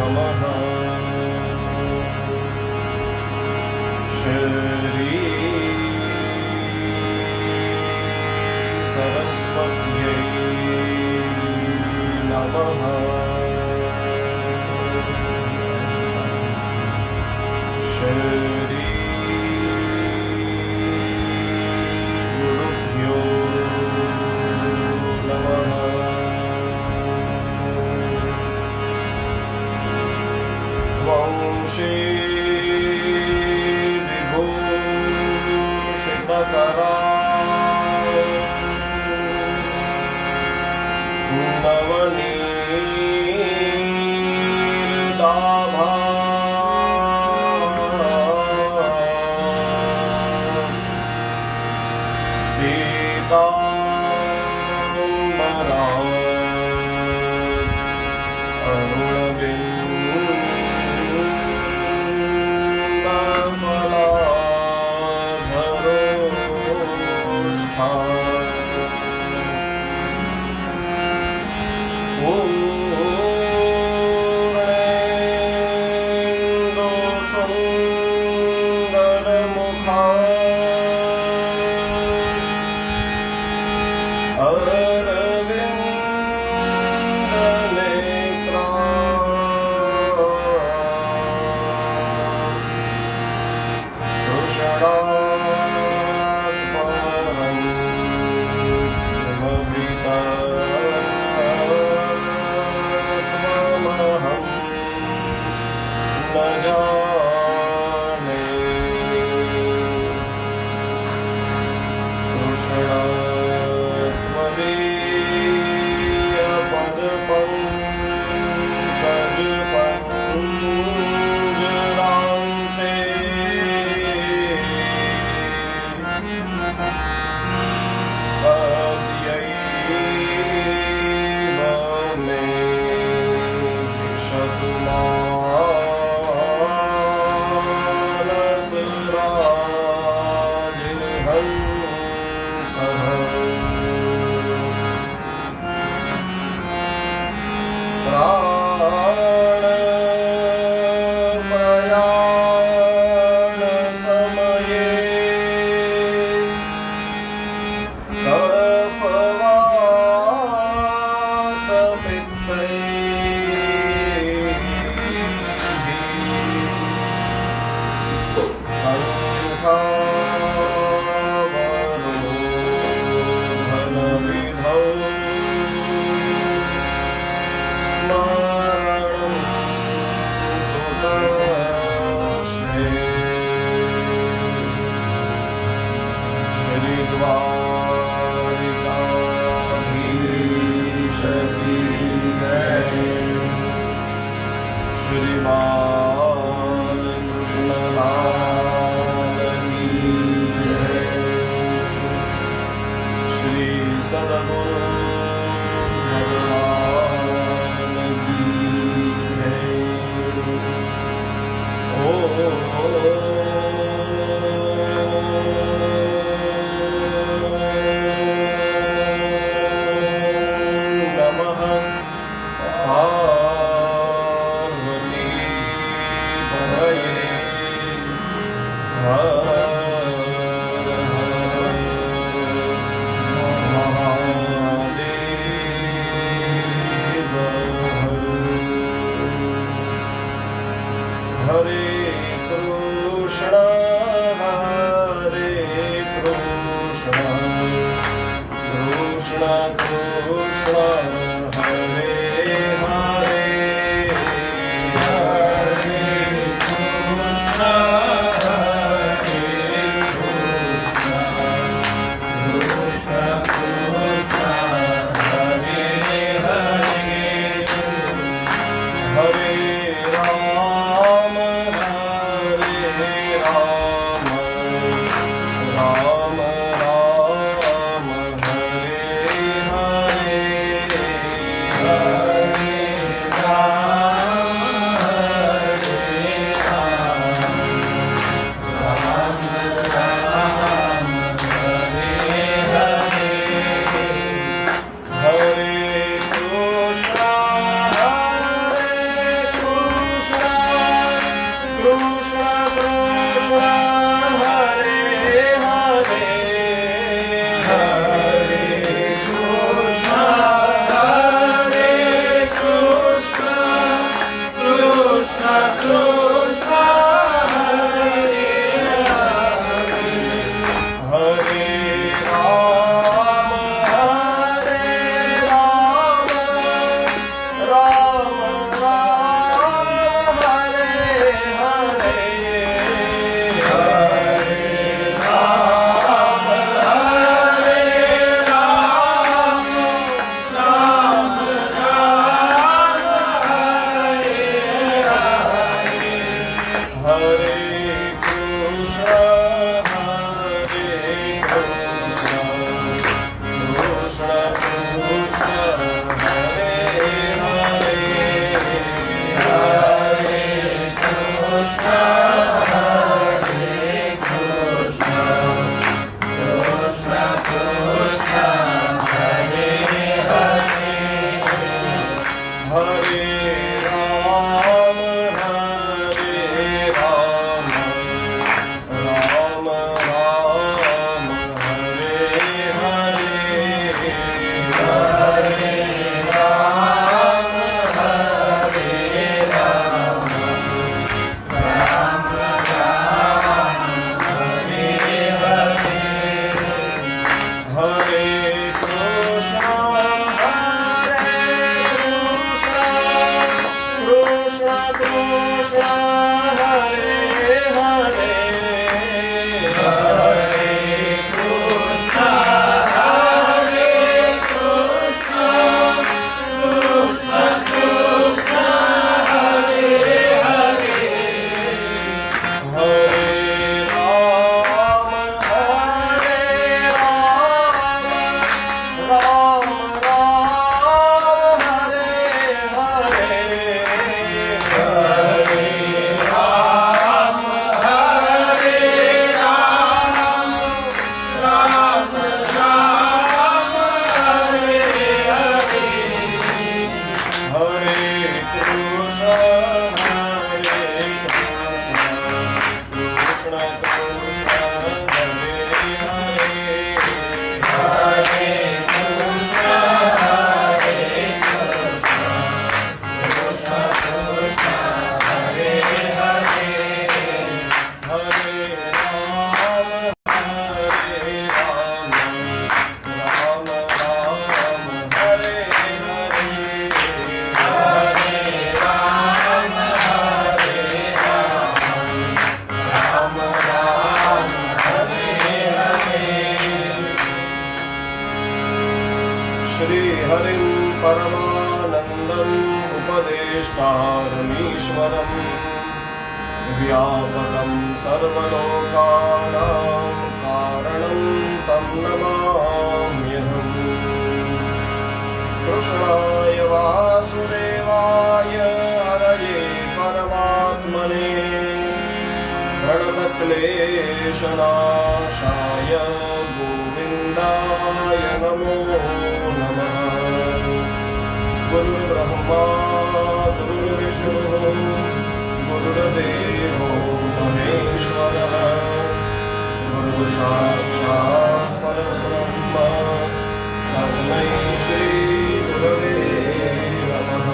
नमः। श्री सरस्वत्यै नमः। श्री गुरुभ्यो नमः। वंशी विभूषितकरा नवनीरदाभा पीताम्बरा अरुणबिम्बफलाधरोष्ठा पूर्णेन्दुसुन्दरमुखा अरविन्दनेत्रा कृष्णात् परं किमपि तत्त्वमहं न जाने। कृष्णत्वदीयपदपङ्कजपञ्जरान्ते तद्यैव मे दिशतु मानसराजहंसः। प्राणप्रयाणसमये कण्ठावरोधनविधौ स्मरणं कृतस्ते। श्रीद्वारिकाधीश की जय। श्री बालकृष्ण लाल की जय। श्री सद्गुरु भगवान की जय। नमः पार्वती पतये। हर हर महादेव हर। हरे कृष्ण कृष्ण कृष्ण हरे हरे, हरे कृष्ण कृष्ण कृष्ण हरे हरे, हरे राम कृष्ण हरे हरे राम राम राम हरे हरे हरे राम राम राम हरे हरे हरे कृष्ण कृष्ण कृष्ण हरे हरे हरे कृष्ण कृष्ण कृष्ण हरे हरे हरे राम राम राम हरे हरे हरे राम राम हरे हरे हरे कृष्ण कृष्ण कृष्ण हरे हरे हरे कृष्ण कृष्ण हरे हरे हरे राम राम राम हरे हरे हरे राम राम राम हरे हरे हरे कृष्ण कृष्ण कृष्ण हरे हरे हरे कृष्ण कृष्ण कृष्ण हरे हरे हरे राम राम राम हरे हरे हरे राम राम हरे हरे श्री हरिं परमानन्दम् उपदेष्टारमीश्वरम् व्यापकं सर्वलोकानां कारणं तं नमाम्यहम् कृष्णाय वासुदेवाय हरये परमात्मने प्रणतक्लेशनाशाय गोविन्दाय नमो नमः गुरुर्ब्रह्मा गुरुर्विष्णुः गुरुर्देवो महेश्वरः गुरुसाक्षात् परब्रह्म तस्मै श्रीगुरवे नमः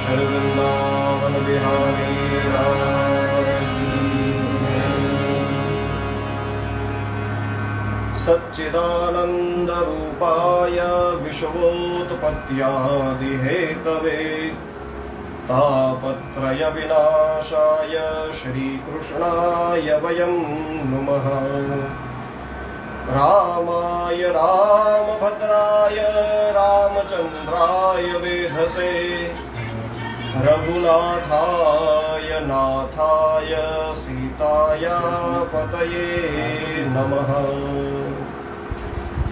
श्रीवृन्दावन बिहारी लाल की सच्चिदानंद रूपाय विश्वोत्पत्त्यादिहेतवे तापत्रय विनाशाय श्रीकृष्णाय वयं नुमः रामाय रामभद्राय रामचन्द्राय वेधसे रघुनाथाय नाथाय सीताया पतये नमः।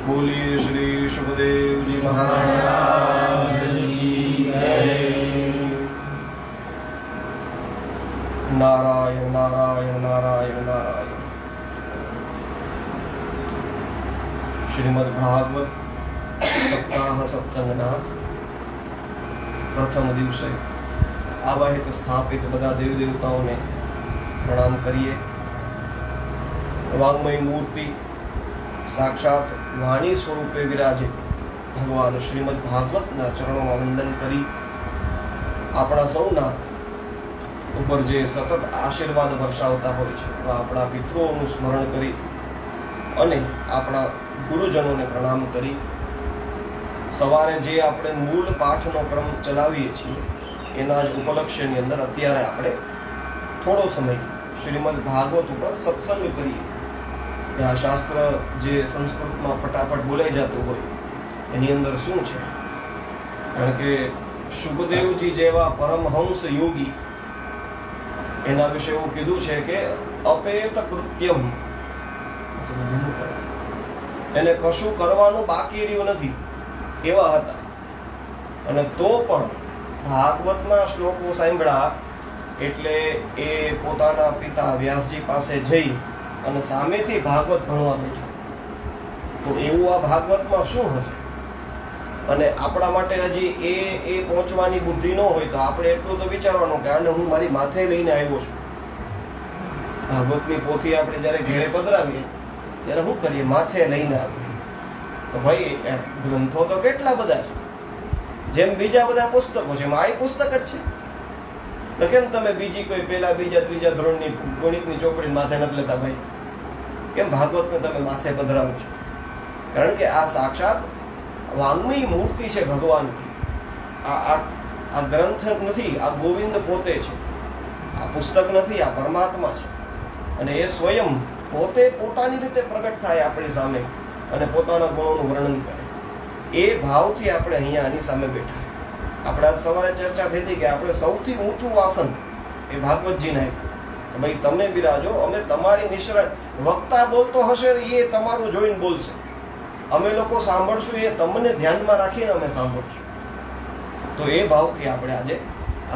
बोलिए श्री सुखदेव जी महाराज की जय। नारायण नारायण नारायण नारायण। श्रीमद् भागवत सप्ताह सत्संगना प्रथम दिवसे आवाहित स्थापित बधा देव देवताओं ने प्रणाम करिए। वांग्मयी मूर्ति साक्षात वाणी स्वरूपे विराजित भगवान श्रीमद् भागवतना चरणों में वंदन करी आपणा सौना ઉપર જે સતત આશીર્વાદ વરસાવતા હોય છે એવા આપણા પિતૃઓનું સ્મરણ કરી અને આપણા ગુરુજનોને પ્રણામ કરી સવારે જે આપણે મૂળ પાઠનો ક્રમ ચલાવીએ છીએ એના જ ઉપલક્ષ્યની અંદર અત્યારે આપણે થોડો સમય શ્રીમદ ભાગવત ઉપર સત્સંગ કરીએ કે આ શાસ્ત્ર જે સંસ્કૃતમાં ફટાફટ બોલાઈ જતું હોય એની અંદર શું છે. કારણ કે શુકદેવજી જેવા પરમહંસ યોગી એના વિશે એવું કીધું છે કે અપેત કૃત્યમ, એને કશું કરવાનું બાકી રહ્યું નથી એવા હતા. અને તો પણ ભાગવતના શ્લોકો સાંભળ્યા એટલે એ પોતાના પિતા વ્યાસજી પાસે જઈ અને સામેથી ભાગવત ભણવા બેઠા. તો એવું આ ભાગવતમાં શું હશે? અને આપણા માટે હજી એ પહોંચવાની બુદ્ધિ ન હોય તો આપણે એટલું તો વિચારવાનું કે આને હું મારી માથે લઈને આવ્યો છું. ભાગવતની પોથી આપણે જ્યારે ઘેરે પધરાવીએ ત્યારે શું કરીએ? માથે લઈને આવીએ. તો ભાઈ ગ્રંથો તો કેટલા બધા છે, જેમ બીજા બધા પુસ્તકો છે એમ આ પુસ્તક જ છે. તો કેમ તમે બીજી કોઈ પહેલા બીજા ત્રીજા ધોરણની ગણિતની ચોપડી માથે નથી લેતા ભાઈ? કેમ ભાગવતને તમે માથે પધરાવો છો? કારણ કે આ સાક્ષાત વાંગ્મય મૂર્તિ છે ભગવાનની. આ ગ્રંથ નથી, આ ગોવિંદ પોતે છે. આ પુસ્તક નથી, આ પરમાત્મા છે. અને એ સ્વયં પોતે પોતાની રીતે પ્રગટ થાય આપણી સામે અને પોતાના ગુણોનું વર્ણન કરે. એ ભાવથી આપણે અહીંયા આની સામે બેઠા. આપણે આજ સવારે ચર્ચા થઈ હતી કે આપણે સૌથી ઊંચું આસન એ ભાગવતજીને આપ્યું. ભાઈ તમે બિરાજો, અમે તમારી નિશ્રણ. વક્તા બોલતો હશે એ તમારું જોઈને બોલશે, અમે લોકો સાંભળશું એ તમને ધ્યાનમાં રાખીને અમે સાંભળશું. તો એ ભાવથી આપણે આજે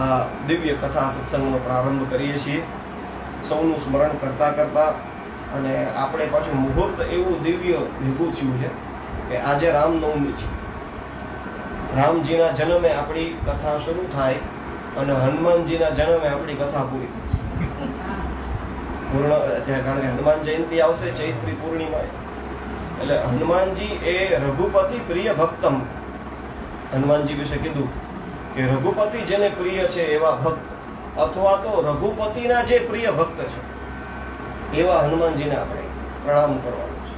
આ દિવ્ય કથા સત્સંગનો પ્રારંભ કરીએ છીએ, સૌનું સ્મરણ કરતા કરતા. અને આપણે પાછું મુહૂર્ત એવું દિવ્ય ભેગું થયું છે કે આજે રામનવમી છે. રામજીના જન્મે આપણી કથા શરૂ થાય અને હનુમાનજીના જન્મે આપણી કથા પૂરી થાય. કારણ કે હનુમાન જયંતિ આવશે ચૈત્રી પૂર્ણિમાએ. એટલે હનુમાનજી એ રઘુપતિ પ્રિય ભક્તમ. હનુમાનજી વિશે કીધું કે રઘુપતિ જેને પ્રિય છે એવા ભક્ત, અથવા તો રઘુપતિના જે પ્રિય ભક્ત છે એવા હનુમાનજીને આપણે પ્રણામ કરવાનું છે.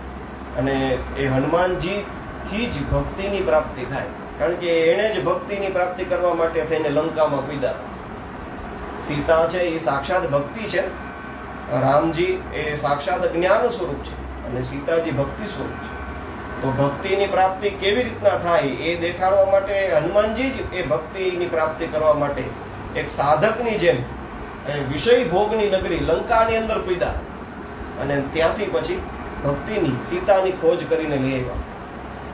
અને એ હનુમાનજીથી જ ભક્તિની પ્રાપ્તિ થાય. કારણ કે એણે જ ભક્તિની પ્રાપ્તિ કરવા માટે થઈને લંકામાં કૂદ્યા હતા. સીતા છે એ સાક્ષાત ભક્તિ છે, રામજી એ સાક્ષાત જ્ઞાન સ્વરૂપ છે અને સીતાજી ભક્તિ સ્વરૂપ છે. તો ભક્તિની પ્રાપ્તિ કેવી રીતના થાય એ દેખાડવા માટે હનુમાનજી જ એ ભક્તિની પ્રાપ્તિ કરવા માટે એક સાધકની જેમ વિષય ભોગની નગરી લંકાની અંદર કૂદ્યા અને ત્યાંથી પછી ભક્તિની સીતાની ખોજ કરીને લઈ આવ્યા.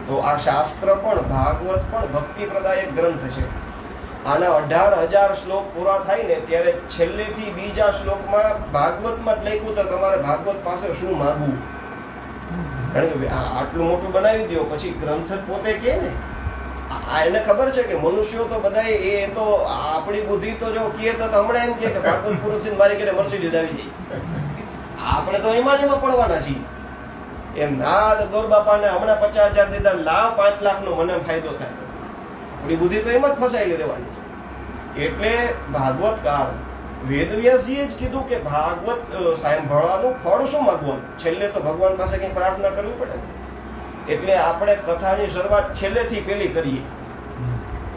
તો આ શાસ્ત્ર પણ ભાગવત પણ ભક્તિ પ્રદાયક ગ્રંથ છે. આના 18,000 શ્લોક પૂરા થાય ને ત્યારે છેલ્લેથી બીજા શ્લોકમાં ભાગવતમાં જ લખ્યું તો તમારે ભાગવત પાસે શું માગવું. કારણ કે આટલું મોટું બનાવી દો પછી ગ્રંથ જ પોતે કહે ને. એને ખબર છે કે મનુષ્યો તો બધા એ તો આપણી બુદ્ધિ તો જો કહે તો હમણાં એમ કે ભાગવત પૂરું થઈને મારી ઘરે મર્સિડીઝ આવી જાય. આપણે તો એમાં જ એમાં પડવાના છીએ. એમ ના ગોર બાપાને હમણાં 50,000 દીધા, લાવ 5 લાખનો મને ફાયદો થાય. આપણી બુદ્ધિ તો એમાં જ ફસાયેલી રહેવાની છે. એટલે ભાગવતકાર વેદવ્યાસજીએ જ કીધું કે ભાગવત સાંભળવાનું ફળ શું માગવાનું? છેલ્લે તો ભગવાન પાસે કંઈ પ્રાર્થના કરવી પડે. એટલે આપણે કથાની શરૂઆત છેલ્લેથી પેલી કરીએ.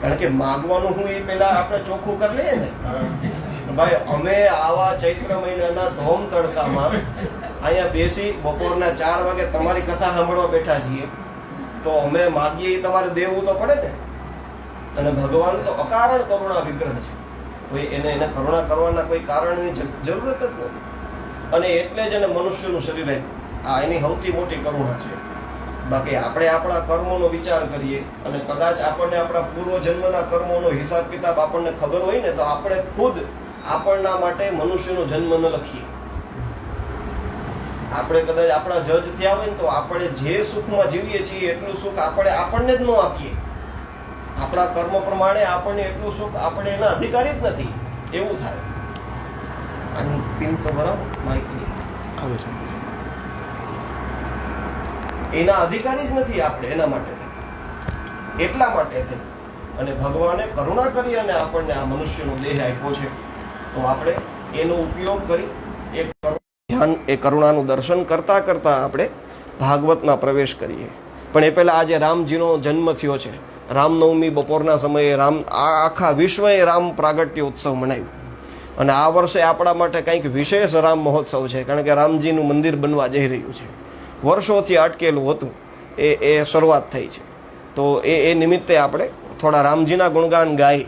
કારણ કે માગવાનું હું એ પેલા આપણે ચોખ્ખું કરી લઈએ ને. ભાઈ અમે આવા ચૈત્ર મહિનાના ધોમ તડકામાં અહીંયા બેસી બપોરના 4 વાગે તમારી કથા સાંભળવા બેઠા છીએ તો અમે માગીએ એ તમારે દેવું તો પડે ને. અને ભગવાન તો અકારણ કરુણા વિગ્રહ છે. કોઈ એને કરુણા કરવાના કોઈ કારણની જરૂરત જ નથી. અને એટલે જ એને મનુષ્યનું શરીર આપ્યું. આ એની સૌથી મોટી કરુણા છે. બાકી આપણે આપણા કર્મોનો વિચાર કરીએ અને કદાચ આપણને આપણા પૂર્વજન્મના કર્મોનો હિસાબ કિતાબ આપણને ખબર હોય ને તો આપણે ખુદ આપણના માટે મનુષ્યનો જન્મ ન લખીએ. આપણે કદાચ આપણા જજ થયા હોય ને તો આપણે જે સુખમાં જીવીએ છીએ એટલું સુખ આપણને જ ન આપીએ. આપણા કર્મ પ્રમાણે આપણને એટલું સુખ આપણે એના અધિકારી જ નથી એવું થાય. આની પિન તો બરાબર માહિતી આવે છે. એના અધિકારી જ નથી આપણે એના માટે એટલા માટે અને ભગવાને કરુણા કરી અને આપણને આ મનુષ્યનો દેહ આપ્યો છે. તો આપણે એનો ઉપયોગ કરી ધ્યાન એ કરુણાનું દર્શન કરતા કરતા આપણે ભાગવતમાં પ્રવેશ કરીએ. પણ એ પહેલાં આજે રામજીનો જન્મ થયો છે. રામનવમી બપોરના સમયે આખા વિશ્વએ રામ પ્રાગટ્ય ઉત્સવ મનાવ્યું. અને આ વર્ષે આપણા માટે કંઈક વિશેષ રામ મહોત્સવ છે, કારણ કે રામજીનું મંદિર બનવા જઈ રહ્યું છે. વર્ષોથી અટકેલું હતું, એ શરૂઆત થઈ છે. તો એ નિમિત્તે આપણે થોડા રામજીના ગુણગાન ગાઈ,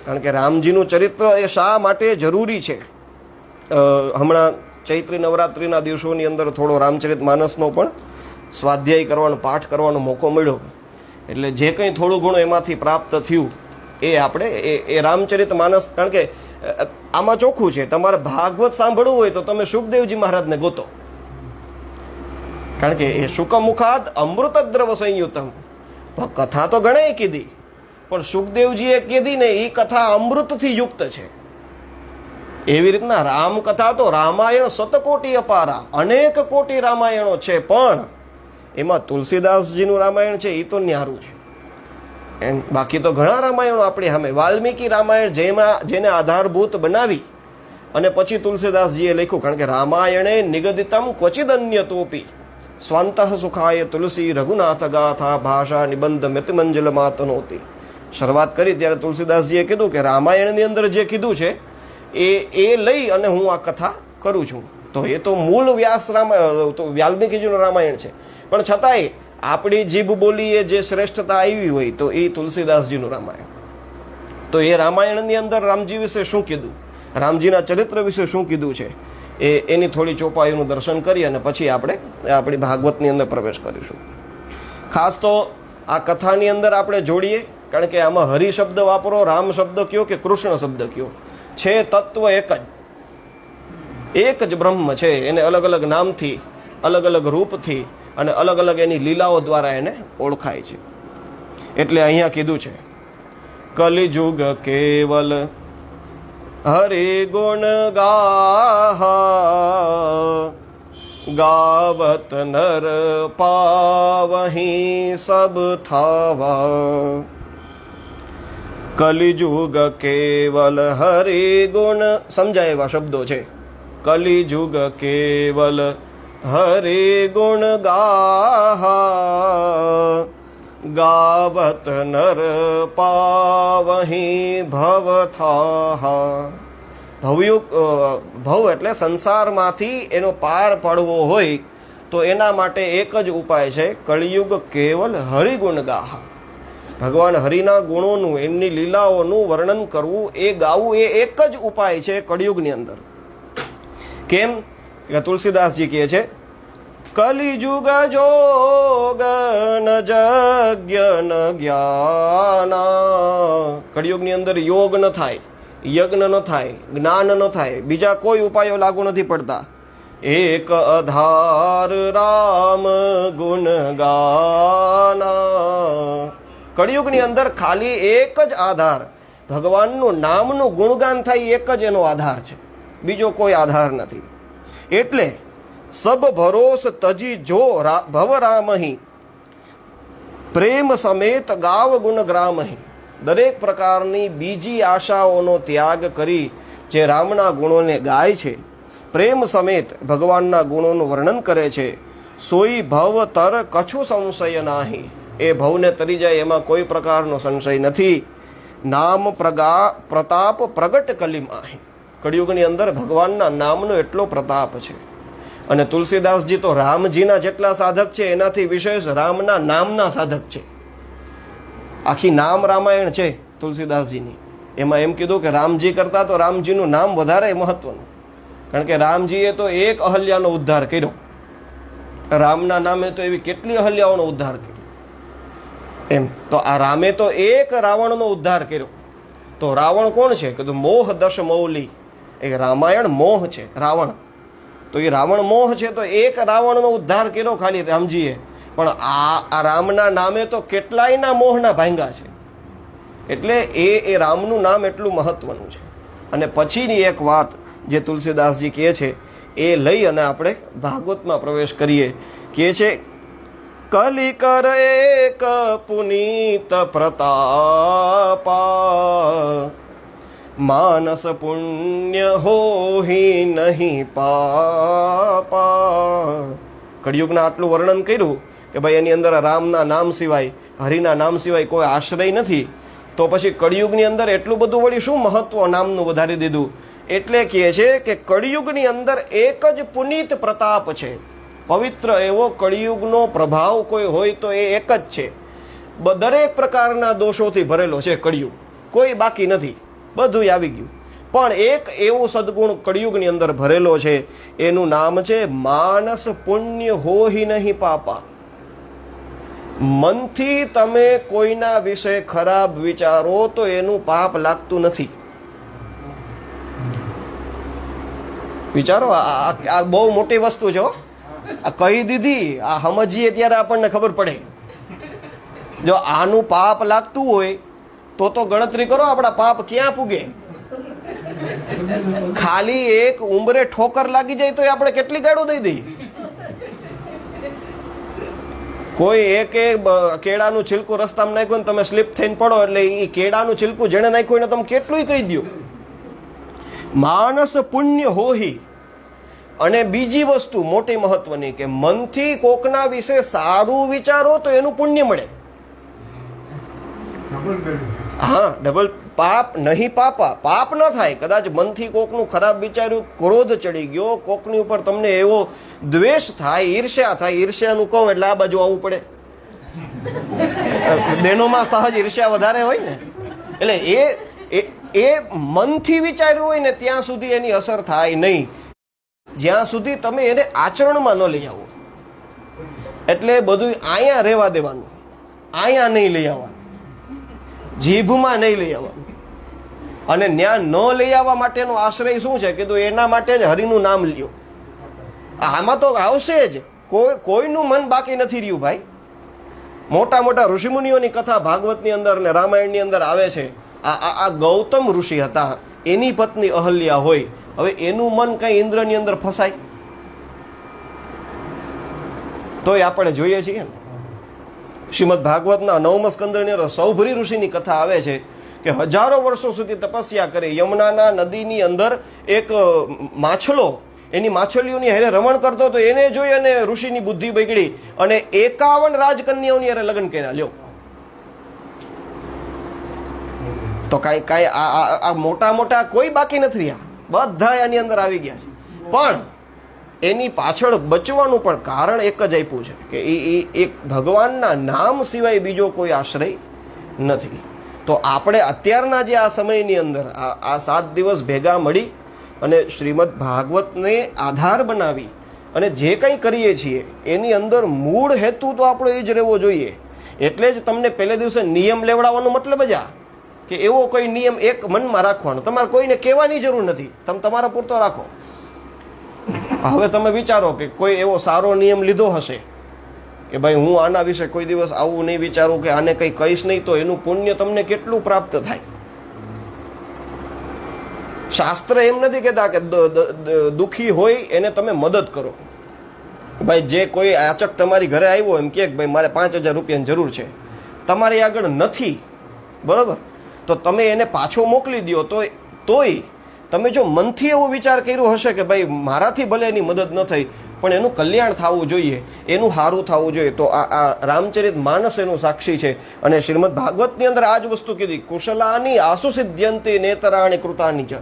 કારણ કે રામજીનું ચરિત્ર એ શા માટે જરૂરી છે. હમણાં ચૈત્રી નવરાત્રિના દિવસોની અંદર થોડો રામચરિત માનસનો પણ સ્વાધ્યાય કરવાનો, પાઠ કરવાનો મોકો મળ્યો. એટલે જે કંઈ થોડું ઘણું એમાંથી પ્રાપ્ત થયું એ આપણે એ રામચરિત માનસ, કારણ કે આમાં ચોખ્ખું છે, તમારે ભાગવત સાંભળવું હોય તો તમે સુખદેવજી મહારાજને ગોતો, કારણ કે એ શુકમુખાદ અમૃતદ્રવ સંયુતમ. કથા તો ઘણી કીધી, પણ સુખદેવજીએ કીધી ને એ કથા અમૃતથી યુક્ત છે. એવી રીતના રામકથા તો રામાયણ શતકોટી અપારા, અનેક કોટી રામાયણો છે, પણ એમાં તુલસીદાસજીનું રામાયણ છે એ તો ન્યારું છે. બાકી તો ઘણા રામાયણો આપણી સામે. વાલ્મીકી રામાયણ જેને આધારભૂત બનાવી અને પછી તુલસીદાસજીએ લખ્યું, કારણ કે રામાયણે નિગદિતમ ક્વચિદ અન્યતોપી સ્વાંતઃ સુખાય તુલસી રઘુનાથ ગાથા ભાષા નિબંધ મિતમંજલ માતનોતી. શરૂઆત કરી ત્યારે તુલસીદાસજીએ કીધું કે રામાયણની અંદર જે કીધું છે એ લઈ અને હું આ કથા કરું છું. તો એ તો મૂળ વ્યાસ રામાયણ, તો વાલ્મીકીજીનું રામાયણ છે, પણ છતાંય આપણી જીભ બોલીએ જે શ્રેષ્ઠતા આવી હોય તો એ તુલસીદાસજીનું રામાયણ. તો એ રામાયણની અંદર રામજી વિશે શું કીધું, રામજીના ચરિત્ર વિશે શું કીધું છે, એની થોડી ચોપાઈનું દર્શન કરી અને પછી આપણે આપણી ભાગવતની અંદર પ્રવેશ કરીશું. ખાસ તો આ કથાની અંદર આપણે જોડીએ, કારણ કે આમાં હરિ શબ્દ વાપરો, રામ શબ્દ કયો કે કૃષ્ણ શબ્દ કયો, છે તત્વ એક જ બ્રહ્મ છે. એને અલગ અલગ નામથી, અલગ અલગ રૂપથી અને અલગ અલગ એની લીલાઓ દ્વારા એને ઓળખાય છે. એટલે અહીંયા કીધું છે, કલિજુગ કેવલ હરે ગુણ ગાહા ગાવત નર પાવહી સબ થાવા. કલિજુગ કેવલ હરે ગુણ, સમજાય એવા શબ્દો છે. કલિજુગ કેવલ હરે ગુણ ગાહા ગાવત નર પાવહી ભવ થાહા. ભવ એટલે સંસારમાંથી એનો પાર પડવો હોય તો એના માટે એક જ ઉપાય છે, કળિયુગ કેવલ હરિગુણ ગાહા. ભગવાન હરિના ગુણોનું, એમની લીલાઓનું વર્ણન કરવું, એ ગાવું, એ એક જ ઉપાય છે કળિયુગની અંદર. કેમ કે તુલસીદાસજી કહે છે, કલિજુગ જોગ ન જગ્ય ન જ્ઞાના. કળિયુગની અંદર યોગ ન થાય, યજ્ઞ ન થાય, જ્ઞાન ન થાય, બીજા કોઈ ઉપાયો લાગુ નથી પડતા. એક આધાર રામ ગુણ ગાના. કળિયુગની અંદર ખાલી એક જ આધાર, ભગવાનનું નામનું ગુણગાન થાય, એક જ એનો આધાર છે, બીજો કોઈ આધાર નથી. એટલે સબ ભરોસ તજી જો ભવ રામહી પ્રેમ સમેત ગાવ ગુણ ગ્રામહી. દરેક પ્રકારની બીજી આશાઓનો ત્યાગ કરી જે રામના ગુણોને ગાય છે, પ્રેમ સમેત ભગવાનના ગુણોનું વર્ણન કરે છે, સોઈ ભવ તર કછુ સંશય નાહી. એ ભવને તરી જાય એમાં કોઈ પ્રકારનો સંશય નથી. નામ પ્રતાપ પ્રગટ કલિમાહી. કળિયુગની અંદર ભગવાનના નામનો એટલો પ્રતાપ છે. અને તુલસીદાસજી તો રામજીના જેટલા સાધક છે એનાથી વિશેષ રામના નામના સાધક છે. આખી નામ રામાયણ છે તુલસીદાસજીની. એમાં એમ કીધું કે રામજી કરતાં તો રામજીનું નામ વધારે મહત્વનું, કારણ કે રામજીએ તો એક અહલ્યાનો ઉદ્ધાર કર્યો. રામના નામે તો એવી કેટલી અહલ્યાઓનો ઉદ્ધાર કર્યો. એમ તો આ રામે તો એક રાવણનો ઉદ્ધાર કર્યો. તો રાવણ કોણ છે કે મોહ દશ મૌલી. એ રામાયણ મોહ છે, રાવણ. તો એ રાવણ મોહ છે, તો એક રાવણનો ઉદ્ધાર કર્યો ખાલી રામજીએ. પણ આ રામના નામે તો કેટલાયના મોહના ભાંગા છે. એટલે એ રામનું નામ એટલું મહત્વનું છે. અને પછીની એક વાત જે તુલસીદાસજી કહે છે એ લઈ અને આપણે ભાગવતમાં પ્રવેશ કરીએ. કહે છે, કલિકર એક પુનીત પ્રતાપા માનસ પુણ્ય હોહી નહીં પાપા. કળિયુગના આટલું વર્ણન કર્યું કે ભાઈ એની અંદર રામના નામ સિવાય, હરિના નામ સિવાય કોઈ આશ્રય નથી, તો પછી કળિયુગની અંદર એટલું બધું વળી શું મહત્વ નામનું વધારી દીધું? એટલે કહે છે કે કળિયુગની અંદર એક જ પુનિત પ્રતાપ છે. પવિત્ર એવો કળિયુગનો પ્રભાવ કોઈ હોય તો એ એક જ છે. દરેક પ્રકારના દોષોથી ભરેલો છે કળિયુગ, કોઈ બાકી નથી, બધું આવી ગયું. પણ એક એવું સદગુણ કળિયુગની અંદર ભરેલો છે, એનું નામ છે માનસ પુણ્ય હોહી નહીં પાપા. મનથી તમે કોઈના વિશે ખરાબ વિચારો તો એનું પાપ લાગતું નથી. વિચારો, આ બહુ મોટી વસ્તુ છે. આ કહી દીધી, આ સમજીએ ત્યારે આપણને ખબર પડે. જો આનું પાપ લાગતું હોય તો ગણતરી કરો આપણા પાપ ક્યાં પૂગે. ખાલી એક ઉંબરે ઠોકર લાગી જાય તો આપણે કેટલી ગાળો દઈ દઈએ. કોઈ એક કેળાનું છિલકું રસ્તામાં નાખ્યું ને તમે સ્લીપ થઈને પડો એટલે એ કેળાનું છિલકું જેણે નાખ્યું એને તમે કેટલું કહી દો. માનસ પુણ્ય હોહી. અને બીજી વસ્તુ મોટી મહત્વની કે મનથી કોકના વિશે સારું વિચારો તો એનું પુણ્ય મળે. હા, ડબલ પાપ નહીં પાપા. પાપ ન થાય. કદાચ મનથી કોકનું ખરાબ વિચાર્યું, ક્રોધ ચડી ગયો, કોકની ઉપર તમને એવો દ્વેષ થાય, ઈર્ષ્યા થાય. ઈર્ષ્યાનું કહું એટલે આ બાજુ આવવું પડે. બહેનોમાં સહજ ઈર્ષ્યા વધારે હોય ને, એટલે એ મનથી વિચાર્યું હોય ને ત્યાં સુધી એની અસર થાય નહીં, જ્યાં સુધી તમે એને આચરણમાં ન લઈ આવો. એટલે બધું અહીંયા રહેવા દેવાનું, અહીંયા નહીં લઈ આવવાનું, જીભમાં નહીં લઈ આવવાનું. અને ન્યા ન લઈ આવવા માટેનો આશ્રય શું છે? કીધું એના માટે જ હરિનું નામ લ્યો. આમાં તો આવશે જ, કોઈનું મન બાકી નથી રહ્યું ભાઈ. મોટા મોટા ઋષિમુનિઓની કથા ભાગવતની અંદર ને રામાયણની અંદર આવે છે. આ ગૌતમ ઋષિ હતા, એની પત્ની અહલ્યા હોય. હવે એનું મન કઈ ઇન્દ્રની અંદર ફસાય? તોય આપણે જોઈએ છીએ ને. શ્રીમદ ભાગવતના 9મ સ્કંદની અંદર સૌભરી ઋષિની કથા આવે છે કે હજારો વર્ષો સુધી તપસ્યા કરી, યમુનાના નદીની અંદર એક માછલો એની માછલીઓની હારે રમણ કરતો હતો. એને જોઈ અને ઋષિની બુદ્ધિ બગડી અને 51 રાજકન્યાઓની હારે લગ્ન કર્યા. લ્યો, તો કાંઈ આ મોટા મોટા કોઈ બાકી નથી રહ્યા, બધા આની અંદર આવી ગયા છે. પણ એની પાછળ બચવાનું પણ કારણ એક જ આપ્યું છે કે એ એક ભગવાનના નામ સિવાય બીજો કોઈ આશ્રય નથી. તો આપણે અત્યારના જે આ સમયની અંદર આ 7 દિવસ ભેગા મળી અને શ્રીમદ ભાગવતને આધાર બનાવી અને જે કંઈ કરીએ છીએ એની અંદર મૂળ હેતુ તો આપણો એ જ રહેવો જોઈએ. એટલે જ તમને પહેલે દિવસે નિયમ લેવડાવવાનો મતલબ જ આ કે એવો કોઈ નિયમ એક મનમાં રાખવાનો, તમારે કોઈને કહેવાની જરૂર નથી, તમે તમારા પૂરતો રાખો. હવે તમે વિચારો કે કોઈ એવો સારો નિયમ લીધો હશે કે ભાઈ હું આના વિશે કોઈ દિવસ આવું નહીં વિચારું કે આને કંઈ કહીશ નહીં, તો એનું પુણ્ય તમને કેટલું પ્રાપ્ત થાય. શાસ્ત્ર એમ નથી કહેતા કે દુઃખી હોય એને તમે મદદ કરો. ભાઈ જે કોઈ આચક તમારી ઘરે આવ્યો એમ કે ભાઈ મારે 5000 રૂપિયાની જરૂર છે, તમારી આગળ નથી, બરાબર, તો તમે એને પાછો મોકલી દો. તોય તમે જો મનથી એવો વિચાર કર્યો હશે કે ભાઈ મારાથી ભલે એની મદદ ન થઈ પણ એનું કલ્યાણ થવું જોઈએ, એનું સારું થવું જોઈએ, તો આ રામચરિત માનસ એનું સાક્ષી છે. અને શ્રીમદ ભાગવતની અંદર આ જ વસ્તુ કીધી, કુશલાની આસુ સિદ્ધ્યંતી નેતરાણી કૃતાની જ.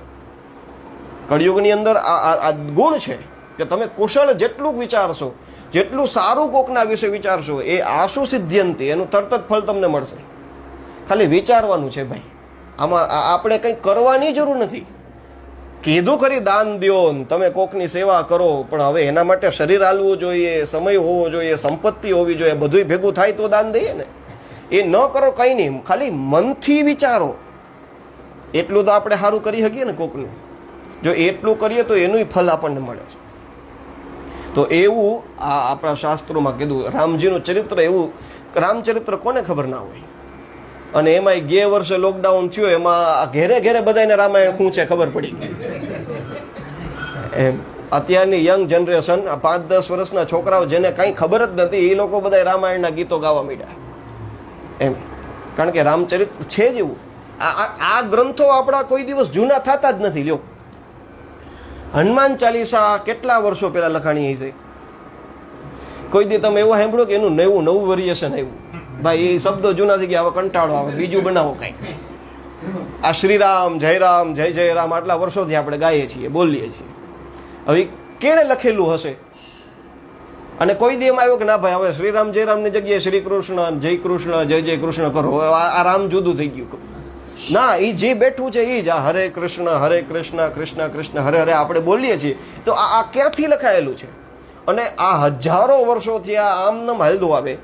કળિયુગની અંદર આ ગુણ છે કે તમે કુશળ જેટલું વિચારશો, જેટલું સારું કોકના વિશે વિચારશો, એ આસુ સિદ્ધ્યંતી એનું તરત જ ફળ તમને મળશે. ખાલી વિચારવાનું છે ભાઈ, આમાં આપણે કંઈ કરવાની જરૂર નથી. કીધું ખરી દાન દ્યો, તમે કોકની સેવા કરો, પણ હવે એના માટે શરીર હાલવું જોઈએ, સમય હોવો જોઈએ, સંપત્તિ હોવી જોઈએ, બધું ભેગું થાય તો દાન દઈએ ને. એ ન કરો કંઈ નહીં, ખાલી મનથી વિચારો. એટલું તો આપણે સારું કરી શકીએ ને કોકનું. જો એટલું કરીએ તો એનું ફળ આપણને મળે છે. તો એવું આ આપણા શાસ્ત્રોમાં કીધું. રામજીનું ચરિત્ર એવું, રામચરિત્ર કોને ખબર ના હોય. અને એમાંય ગે વર્ષે લોકડાઉન થયું, એમાં ઘેરે ઘેરે બધાને રામાયણ શું છે ખબર પડી ગઈ. એમ અત્યારની યંગ જનરેશન, આ 5-10 વર્ષના છોકરાઓ જેને કાંઈ ખબર જ નથી, એ લોકો બધા રામાયણના ગીતો ગાવા માંડ્યા. એમ કારણ કે રામચરિત્ર છે જ એવું. આ ગ્રંથો આપણા કોઈ દિવસ જૂના થતા જ નથી. લ્યો, હનુમાન ચાલીસા કેટલા વર્ષો પહેલા લખાણી છે? કોઈ દી તમે એવું સાંભળો કે એનું નવું વેરિએશન આવ્યું? ભાઈ એ શબ્દો જૂના થઈ ગયા, હવે કંટાળો આવે, બીજું બનાવો કાંઈ. આ શ્રીરામ જય જય રામ આટલા વર્ષોથી આપણે ગાઈએ છીએ, બોલીએ છીએ. હવે કેણે લખેલું હશે? અને કોઈ દી એમ આવ્યો કે ના ભાઈ હવે શ્રીરામ જય રામની જગ્યાએ શ્રી કૃષ્ણ જય કૃષ્ણ કરો, આ રામ જુદું થઈ ગયું? ના, એ જે બેઠું છે એ જ આ હરે કૃષ્ણ કૃષ્ણ કૃષ્ણ હરે હરે આપણે બોલીએ છીએ. તો આ ક્યાંથી લખાયેલું છે? અને આ હજારો વર્ષોથી આ આમનામ હાલતું આવે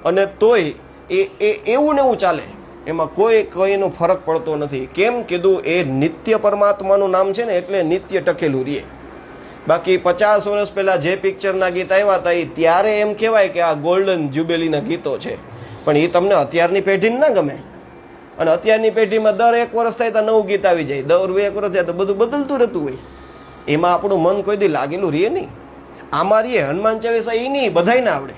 અને તોય એ એવું ને એવું ચાલે, એમાં કોઈનો ફરક પડતો નથી. કેમ કીધું? એ નિત્ય પરમાત્માનું નામ છે ને, એટલે નિત્ય ટકેલું રહે. બાકી 50 વર્ષ પહેલાં જે પિક્ચરના ગીત આવ્યા હતા એ ત્યારે એમ કહેવાય કે આ ગોલ્ડન જ્યુબેલીના ગીતો છે, પણ એ તમને અત્યારની પેઢીને ના ગમે. અને અત્યારની પેઢીમાં દર 1 વર્ષ થાય તો નવું ગીત આવી જાય, દર 1 વર્ષ થાય તો બધું બદલતું રહેતું હોય. એમાં આપણું મન કોઈ દી લાગેલું રહે નહીં. આમાં રહીએ હનુમાન ચાલીસા એ નહીં, બધાયને આવડે.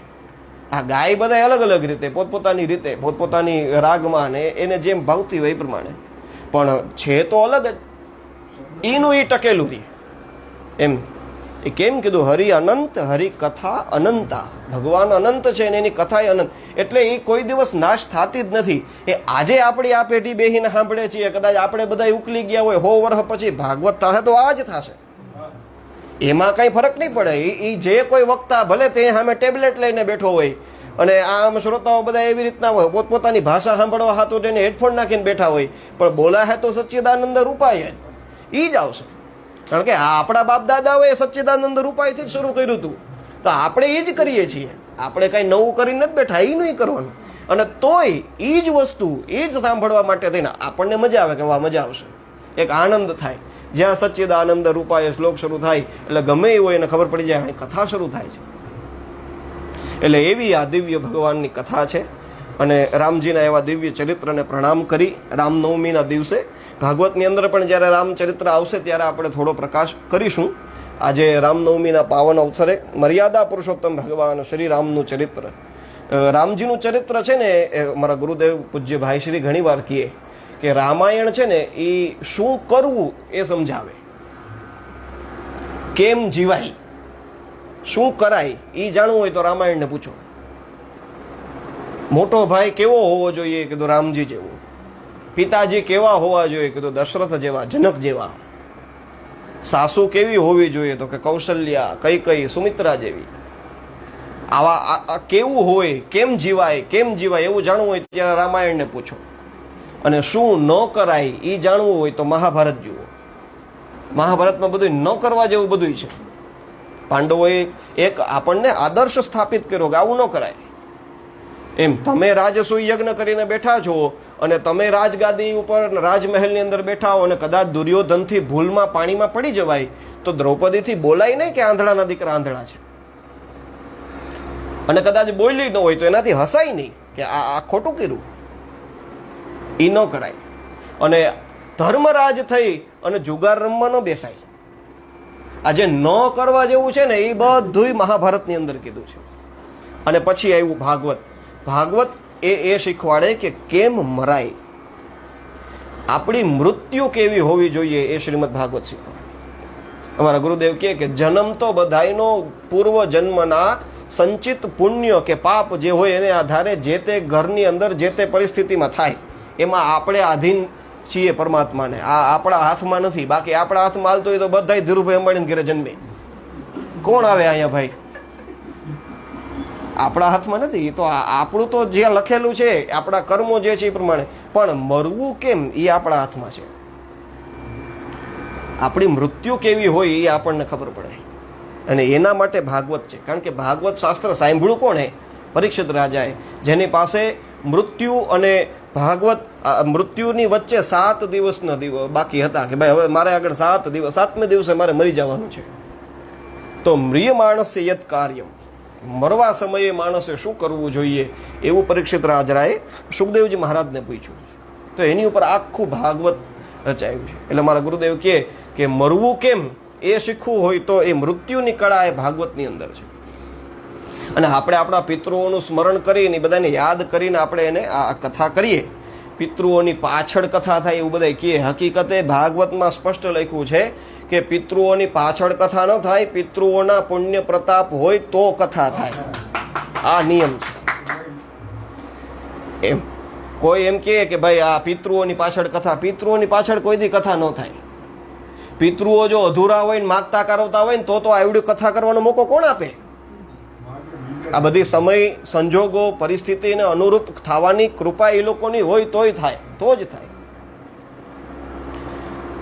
આ ગાય બધા અલગ અલગ રીતે, પોતપોતાની રીતે, પોતપોતાની રાગમાં ને એને જેમ ભાવતી હોય એ પ્રમાણે, પણ છે તો અલગ જ. એનું એ ટકેલું રહે એમ. એ કેમ કીધું? હરિ અનંત, હરિ કથા અનંતા. ભગવાન અનંત છે ને એની કથા અનંત, એટલે એ કોઈ દિવસ નાશ થતી જ નથી. એ આજે આપણી આ પેઢી બેહીને સાંભળે છીએ, કદાચ આપણે બધા ઉકલી ગયા હોય 100 વર્ષ પછી ભાગવત થશે તો આ જ થશે, એમાં કંઈ ફરક નહીં પડે. એ જે કોઈ વક્તા ભલે તે સામે ટેબ્લેટ લઈને બેઠો હોય અને આમ શ્રોતાઓ બધા એવી રીતના હોય, પોતપોતાની ભાષા સાંભળવા હાથું તેને હેડફોન નાખીને બેઠા હોય, પણ બોલાય તો સચ્ચિદાનંદ રૂપાય એ જ આવશે. કારણ કે આપણા બાપ દાદાઓએ સચ્ચિદાનંદ રૂપાયથી જ શરૂ કર્યું હતું, તો આપણે એ જ કરીએ છીએ. આપણે કાંઈ નવું કરીને નથી બેઠા, એ નહીં કરવાનું. અને તોય એ જ વસ્તુ એ જ સાંભળવા માટે થઈને આપણને મજા આવે કે વાહ મજા આવશે, એક આનંદ થાય. જ્યાં સચ્ચિદાનંદ રૂપાય શ્લોક શરૂ થાય એટલે ગમે એ હોય એને ખબર પડી જાય અહીં કથા શરૂ થાય છે. એટલે એવી આ દિવ્ય ભગવાનની કથા છે. અને રામજીના એવા દિવ્ય ચરિત્રને પ્રણામ કરી રામનવમીના દિવસે ભાગવતની અંદર પણ જ્યારે રામચરિત્ર આવશે ત્યારે આપણે થોડો પ્રકાશ કરીશું. આજે રામનવમીના પાવન અવસરે મર્યાદા પુરુષોત્તમ ભગવાન શ્રી રામનું ચરિત્ર, રામજીનું ચરિત્ર છે ને, મારા ગુરુદેવ પૂજ્ય ભાઈ શ્રી ઘણી વાર કહે કે રામાયણ છે ને એ શું કરવું એ સમજાવે, કેમ જીવાય, શું કરાય એ જાણવું હોય તો રામાયણને પૂછો. મોટો ભાઈ કેવો હોવો જોઈએ? કીધું રામજી જેવો. પિતાજી કેવા હોવા જોઈએ? કીધું દશરથ જેવા, જનક જેવા. સાસુ કેવી હોવી જોઈએ? તો કે કૌશલ્યા, કૈકેયી, સુમિત્રા જેવી. આવા કેવું હોય, કેમ જીવાય એવું જાણવું હોય ત્યારે રામાયણને પૂછો. અને શું ન કરાય એ જાણવું હોય તો મહાભારત જુઓ. મહાભારતમાં બધું ન કરવા જેવું બધું છે. પાંડવોએ એક આપણને આદર્શ સ્થાપિત કર્યો કે આવું ન કરાય એમ. તમે રાજસૂય યજ્ઞ કરીને બેઠા છો અને તમે રાજગાદી ઉપર રાજમહેલની અંદર બેઠા હો અને કદાચ દુર્યોધનથી ભૂલમાં પાણીમાં પડી જવાય તો દ્રૌપદીથી બોલાય નહીં કે આંધળાના દીકરા આંધળા છે. અને કદાચ બોલી ન હોય તો એનાથી હસાય નહીં કે આ ખોટું કર્યું. એ ન કરાય. અને ધર્મરાજ થઈ અને જુગાર રમવા ન બેસાય. આ જે ન કરવા જેવું છે ને એ બધું મહાભારતની અંદર કીધું છે. અને પછી આવ્યું ભાગવત. ભાગવત એ શીખવાડે કે કેમ મરાય, આપણી મૃત્યુ કેવી હોવી જોઈએ એ શ્રીમદ ભાગવત શીખવાડે. અમારા ગુરુદેવ કહે કે જન્મ તો બધાયનો પૂર્વ જન્મના સંચિત પુણ્ય કે પાપ જે હોય એને આધારે જે તે ઘરની અંદર જે તે પરિસ્થિતિમાં થાય એમાં આપણે આધીન છીએ પરમાત્માને. આ આપણા હાથમાં નથી. બાકી આપણા હાથમાં હાલતો હોય તો બધા ધીરુભાઈ અંબાણીને ઘરે જન્મે. કોણ આવે અહીંયા ભાઈ? આપણા હાથમાં નથી. એ તો આપણું તો જે લખેલું છે આપણા કર્મો જે છે એ પ્રમાણે, પણ મરવું કેમ એ આપણા હાથમાં છે. આપણી મૃત્યુ કેવી હોય એ આપણને ખબર પડે. અને એના માટે ભાગવત છે. કારણ કે ભાગવત શાસ્ત્ર સાંભળ્યું કોણે? પરીક્ષિત રાજાએ, જેની પાસે મૃત્યુ અને ભાગવત મૃત્યુની વચ્ચે 7 દિવસના બાકી હતા કે ભાઈ હવે મારે આગળ 7 દિવસ, 7મે દિવસે મારે મરી જવાનું છે. તો મ્રિય માણસે યત કાર્યમ, મરવા સમયે માણસે શું કરવું જોઈએ એવું પરીક્ષિત રાજરાએ સુખદેવજી મહારાજને પૂછ્યું. તો એની ઉપર આખું ભાગવત રચાયું છે. એટલે મારા ગુરુદેવ કહે કે મરવું કેમ એ શીખવું હોય તો એ મૃત્યુની કળા એ ભાગવતની અંદર છે. અને આપણે આપણા પિતૃઓનું સ્મરણ કરીને બધાને યાદ કરીને આપણે એને આ કથા કરીએ પિતૃઓની પાછળ કથા થાય એવું બધા કહે. હકીકતે ભાગવતમાં સ્પષ્ટ લખ્યું છે કે પિતૃઓની પાછળ કથા ન થાય, પિતૃઓના પુણ્ય પ્રતાપ હોય તો કથા થાય. આ નિયમ છે. એમ કોઈ એમ કહે કે ભાઈ આ પિતૃઓની પાછળ કથા, પિતૃઓની પાછળ કોઈ દી કથા ન થાય. પિતૃઓ જો અધૂરા હોય ને માગતા કરાવતા હોય ને તો આવડી કથા કરવાનો મોકો કોણ આપે? આ બધી સમય સંજોગો પરિસ્થિતિને અનુરૂપ થવાની કૃપા એ લોકોની હોય તોય થાય, તો જ થાય.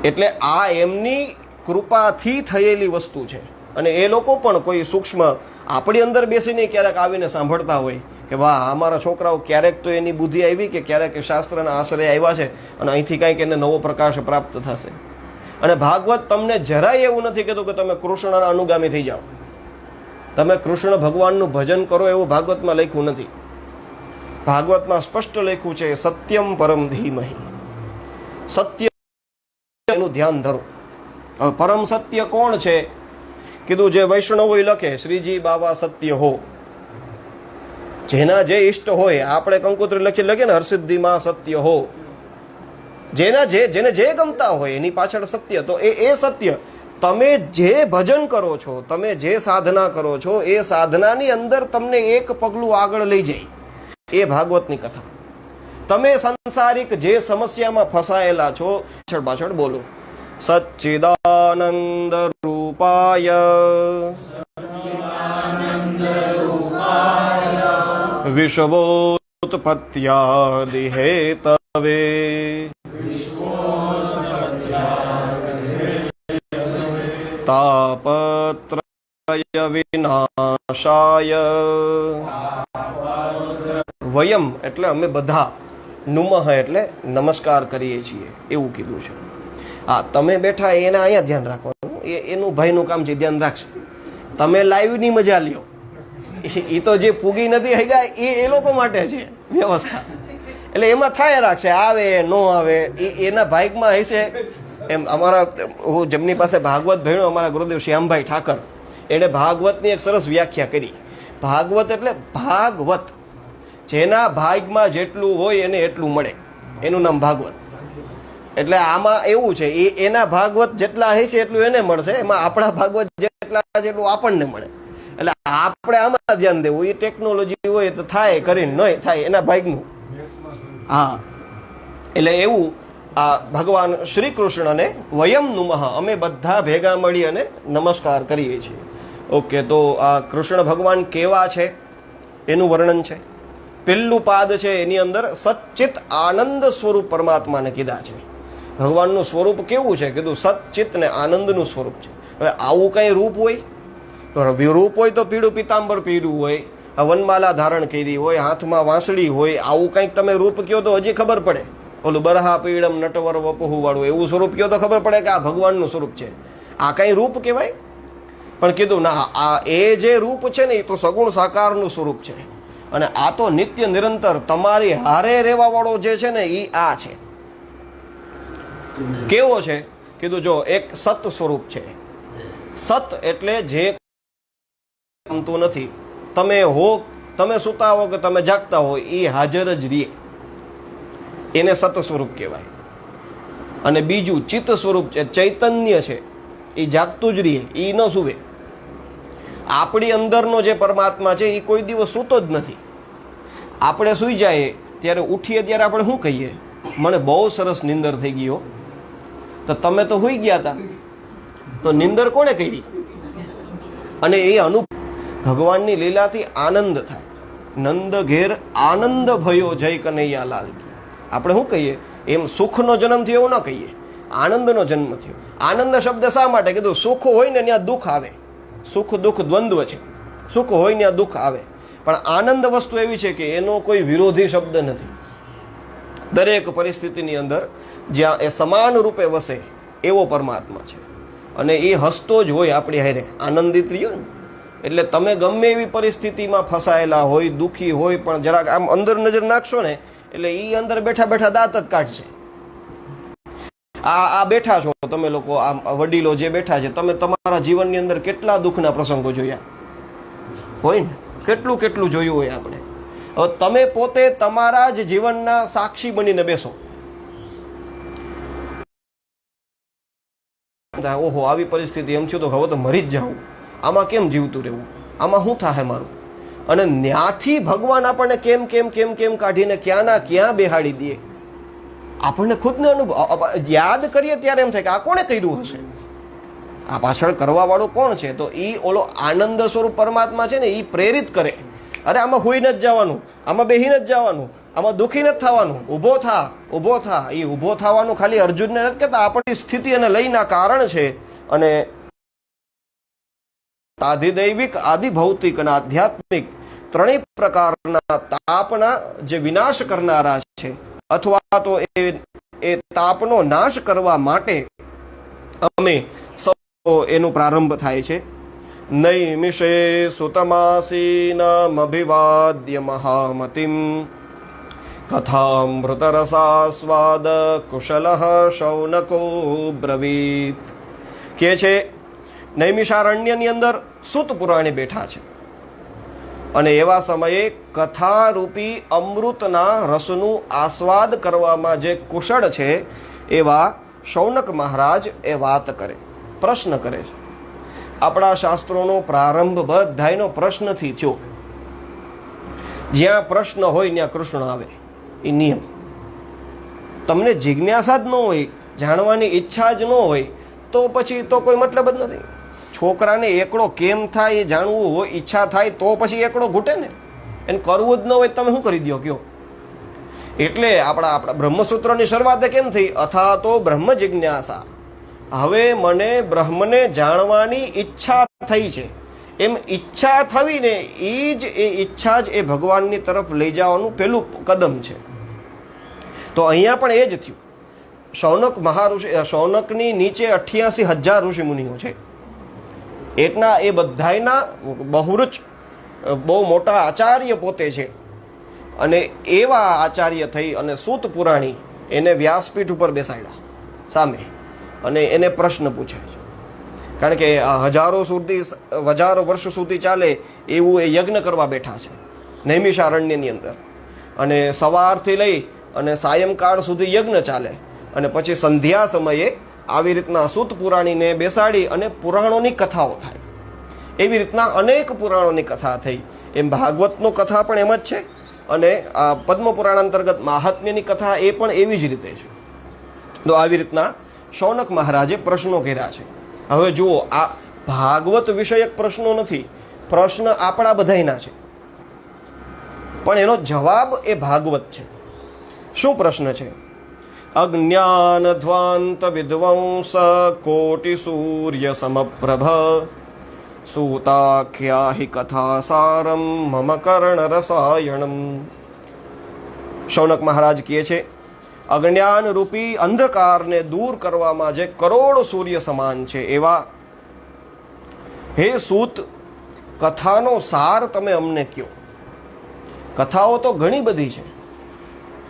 એટલે આ એમની કૃપાથી થયેલી વસ્તુ છે. અને એ લોકો પણ કોઈ સૂક્ષ્મ આપણી અંદર બેસીને ક્યારેક આવીને સાંભળતા હોય કે વાહ અમારા છોકરાઓ ક્યારેક તો એની બુદ્ધિ આવી કે ક્યારેક શાસ્ત્રના આશ્રય આવ્યા છે અને અહીંથી કાંઈક એને નવો પ્રકાશ પ્રાપ્ત થશે. અને ભાગવત તમને જરાય એવું નથી કહેતું કે તમે કૃષ્ણના અનુગામી થઈ જાઓ, તમે કૃષ્ણ ભગવાનનું ભજન કરો એવું ભાગવતમાં લખ્યું નથી. ભાગવતમાં સ્પષ્ટ લખ્યું છે સત્યમ પરમ ધીમહિ, સત્ય એનું ધ્યાન ધરો. હવે પરમ સત્ય કોણ છે? કીધું જે વૈષ્ણવો લખે શ્રીજી બાબા સત્ય હો, જેના જે ઈષ્ટ હોય. આપણે કંકોત્રી લખીએ ને હરસિદ્ધિમાં સત્ય હો, જેને જે ગમતા હોય એની પાછળ સત્ય. તો એ સત્ય તમે જે ભજન કરો છો, તમે જે સાધના કરો છો, એ સાધનાની અંદર તમને એક પગલું આગળ લઈ જાય. એ ભાગવતની કથા. તમે સંસારિક જે સમસ્યામાં ફસાયેલા છો પાછળ બોલો સચ્ચિદાનંદ રૂપાય વિશ્વોત્પત્યાદિ હેતવે તાપત્રય વિનાશાય. વયમ એટલે અમે બધા, નુમઃ એટલે નમસ્કાર કરીએ છીએ એવું કીધું છે. હા, તમે બેઠા એના અહીંયા ધ્યાન રાખવાનું, એનું ભાઈનું કામ છે, ધ્યાન રાખશે. તમે લાઈવની મજા લ્યો, એ તો જે પૂગી નથી થઈ ગયા એ લોકો માટે છે વ્યવસ્થા. એટલે એમાં થાય રાખશે, આવે ન આવે એના ભાગમાં હશે. એમ અમારા હું જેમની પાસે ભાગવત ભણ્યો, અમારા ગુરુદેવ શ્યામભાઈ ઠાકર, એણે ભાગવતની એક સરસ વ્યાખ્યા કરી. ભાગવત એટલે ભાગવત, જેના ભાગમાં જેટલું હોય એને એટલું મળે, એનું નામ ભાગવત. એટલે આમાં એવું છે એના ભાગવત જેટલા હશે એટલું એને મળશે, એમાં આપણા ભાગવત જેટલું આપણને મળે. એટલે આપણે આમાં ધ્યાન દેવું. એ ટેકનોલોજી હોય તો થાય, કરીને નહીં થાય એના ભાગનું. હા, એટલે એવું આ ભગવાન શ્રી કૃષ્ણને વયમ નુમઃ અમે બધા ભેગા મળી અને નમસ્કાર કરીએ છીએ. ઓકે, તો આ કૃષ્ણ ભગવાન કેવા છે એનું વર્ણન છે. પહેલું પાદ છે એની અંદર સચ્ચિત આનંદ સ્વરૂપ પરમાત્માને કીધા છે. ભગવાનનું સ્વરૂપ કેવું છે? કીધું સચ્ચિત ને આનંદનું સ્વરૂપ છે. હવે આવું કંઈ રૂપ હોય તો રૂપ હોય તો પીળું પિતાંબર પીર્યું હોય, વનમાલા ધારણ કરી હોય, હાથમાં વાંસળી હોય, આવું કંઈક તમે રૂપ કહો તો હજી ખબર પડે. ઓલું બરહા પીળમ નટવર વપહુ વાળું એવું સ્વરૂપ કહો તો ખબર પડે કે આ ભગવાનનું સ્વરૂપ છે. આ કંઈ રૂપ કહેવાય? પણ કીધું ના, આ એ જે રૂપ છે ને એ તો સગુણ સાકારનું સ્વરૂપ છે. અને આ તો નિત્ય નિરંતર તમારી હારે રહેવા વાળો જે છે ને એ આ છે. કેવો છે? કીધું જો એક સત સ્વરૂપ છે. સત એટલે જે ગમતું નથી, તમે સૂતા હો કે તમે જાગતા હો એ હાજર જ રહે, એને સત સ્વરૂપ કહેવાય. અને બીજું ચિત્ત સ્વરૂપ છે, ચૈતન્ય છે, એ જાગતું જ રહે, એ ન સૂવે. આપણી અંદરનો જે પરમાત્મા છે એ કોઈ દિવસ સૂતો જ નથી. આપણે સૂઈ જાય ત્યારે ઉઠીએ ત્યારે આપણે શું કહીએ? મને બહુ સરસ નિંદર થઈ ગયો. તો તમે તો સૂઈ ગયા હતા, તો નિંદર કોણે કરી? અને એ ભગવાનની લીલાથી આનંદ થાય. નંદ ઘેર આનંદ ભયો જય કનૈયા લાલ કી. આપણે શું કહીએ? એમ સુખનો જન્મ થયો એવું ન કહીએ, આનંદનો જન્મ થયો. આનંદ શબ્દ શા માટે કીધું? સુખ હોય ને ત્યાં દુઃખ આવે. સુખ દુઃખ દ્વંદ્વ છે. સુખ હોય ત્યાં દુઃખ આવે. પણ આનંદ વસ્તુ એવી છે કે એનો કોઈ વિરોધી શબ્દ નથી. દરેક પરિસ્થિતિની અંદર જ્યાં એ સમાન રૂપે વસે એવો પરમાત્મા છે. અને એ હસતો જ હોય આપણી હારે, આનંદિત રહ્યો ને. એટલે તમે ગમે એવી પરિસ્થિતિમાં ફસાયેલા હોય, દુઃખી હોય, પણ જરાક આમ અંદર નજર નાખશો ને એટલે એ અંદર બેઠા બેઠા દાંત જ કાઢશે. આ બેઠા છો તમે લોકો, આ વડીલો જે બેઠા છે, તમે તમારા જીવનની અંદર કેટલા દુઃખના પ્રસંગો જોયા હોય ને? કેટલું જોયું હોય આપણે. હવે તમે પોતે તમારા જ જીવનના સાક્ષી બનીને બેસો. ઓહો, આવી પરિસ્થિતિ એમ થયું તો હવે તો મરી જ જાઉં, આમાં કેમ જીવતું રહેવું, આમાં શું થાય મારું? અને ત્યાંથી ભગવાન આપણને કેમ કેમ કેમ કેમ કાઢીને ક્યાંના ક્યાં બેહાડી દે. આપણને ખુદને અનુભવ યાદ કરીએ ત્યારે એમ થાય કે આ કોણે કર્યું હશે, આ પાછળ કરવાવાળો કોણ છે? તો એ ઓલો આનંદ સ્વરૂપ પરમાત્મા છે ને, એ પ્રેરિત કરે. અરે આમાં હોઈ નથી જવાનું, આમાં બેહી નથી જવાનું, આમાં દુઃખી નથી થવાનું, ઊભો થા ઊભો થા. એ ઊભો થવાનું ખાલી અર્જુનને નથી કહેતા, આપણી સ્થિતિ અને લયના કારણ છે. અને આધિદૈવિક, આધિભૌતિક અને આધ્યાત્મિક ત્રણેય પ્રકારના તાપના જે વિનાશ કરનારા છે, અથવા તો એ તાપનો નાશ કરવા માટે અમે સૌ એનો પ્રારંભ થાય છે. નૈમિષે સુતમાસીનમભિવાદ્ય મહામતિમ કથામૃતરસાસ્વાદ કુશલઃ શૌનકો બ્રવીત. કે છે નૈમિષારણ્યની અંદર સૂત પુરાણી બેઠા છે અને એવા સમયે કથારૂપી અમૃતના રસનું આસ્વાદ કરવામાં જે કુશળ છે એવા શૌનક મહારાજ એ વાત કરે, પ્રશ્ન કરે છે. આપણા શાસ્ત્રોનો પ્રારંભ બધાયનો પ્રશ્નથી થયો. જ્યાં પ્રશ્ન હોય ત્યાં કૃષ્ણ આવે, એ નિયમ. તમને જિજ્ઞાસા જ ન હોય, જાણવાની ઈચ્છા જ ન હોય, તો પછી તો કોઈ મતલબ જ નથી. છોકરાને એકડો કેમ થાય એ જાણવું હોય, ઈચ્છા થાય તો પછી એકડો ઘૂટે ને. એને કરવું જ ન હોય તમે શું કરી દો કયો? એટલે આપણા બ્રહ્મસૂત્રની શરૂઆત કેમ થઈ? અથા તો બ્રહ્મ જિજ્ઞાસા. હવે મને બ્રહ્મને જાણવાની ઈચ્છા થઈ છે. એમ ઈચ્છા થવી ને, એ ઈચ્છા જ એ ભગવાનની તરફ લઈ જવાનું પહેલું કદમ છે. તો અહીંયા પણ એ જ થયું. શૌનક મહાઋષિ, શૌનકની નીચે 88,000 ઋષિ મુનિઓ છે. એટલા એ બધાયના બહુરુચ બહુ મોટા આચાર્ય પોતે છે. અને એવા આચાર્ય થઈ અને સૂત પુરાણી એને વ્યાસપીઠ ઉપર બેસાડ્યા સામે, અને એને પ્રશ્ન પૂછે છે. કારણ કે હજારો વર્ષ સુધી ચાલે એવું એ યજ્ઞ કરવા બેઠા છે નૈમિષારણ્યની અંદર. અને સવારથી લઈ અને સાયંકાળ સુધી યજ્ઞ ચાલે, અને પછી સંધ્યા સમયે આવી રીતના સૂત પુરાણીને બેસાડી અને પુરાણોની કથાઓ થાય. એવી રીતના અનેક પુરાણોની કથા થઈ. એમ ભાગવતનો કથા પણ એમ જ છે, અને પદ્મપુરાણ અંતર્ગત મહાત્મ્યની કથા એ પણ એવી જ રીતે છે. તો આવી રીતના શૌનક મહારાજે પ્રશ્નો કર્યા છે. હવે જુઓ, આ ભાગવત વિષયક પ્રશ્નો નથી, પ્રશ્ન આપણા બધાયના છે, પણ એનો જવાબ એ ભાગવત છે. શું પ્રશ્ન છે? અજ્ઞાન ધ્વાંત વિદ્વંસ કોટિ સૂર્ય સમપ્રભ સૂતાખ્યાહિ કથા સારમ મમ કર્ણ રસાયણમ. શૌનક મહારાજ કહે છે, અજ્ઞાન રૂપી અંધકારને દૂર કરવામાં જે કરોડ સૂર્ય સમાન છે એવા હે સૂત, કથાનો સાર તમે અમને કહો. કથાઓ તો ઘણી બધી છે,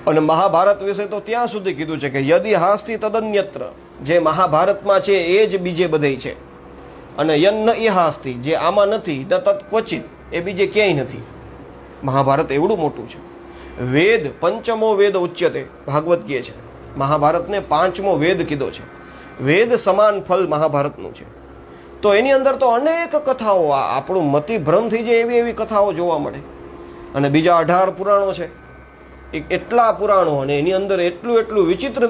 અને મહાભારત વિશે તો ત્યાં સુધી કીધું છે કે યદિ હાસ્તિ તદન્યત્ર. જે મહાભારતમાં છે એ જ બીજે બધે છે, અને યન્ન ઇહાસ્તિ, જે આમાં નથી, ન તત્ ક્વચિત, એ બીજે ક્યાંય નથી. મહાભારત એવડું મોટું છે. વેદ પંચમો વેદ ઉચ્યતે, ભાગવત કહે છે. મહાભારતને 5મો વેદ કીધો છે. વેદ સમાન ફલ મહાભારતનું છે. તો એની અંદર તો અનેક કથાઓ, આપણું મતિભ્રમ થઈ જાય એવી એવી કથાઓ જોવા મળે. અને બીજા 18 પુરાણો છે, એટલા પુરાણો, અને એની અંદર એટલું વિચિત્ર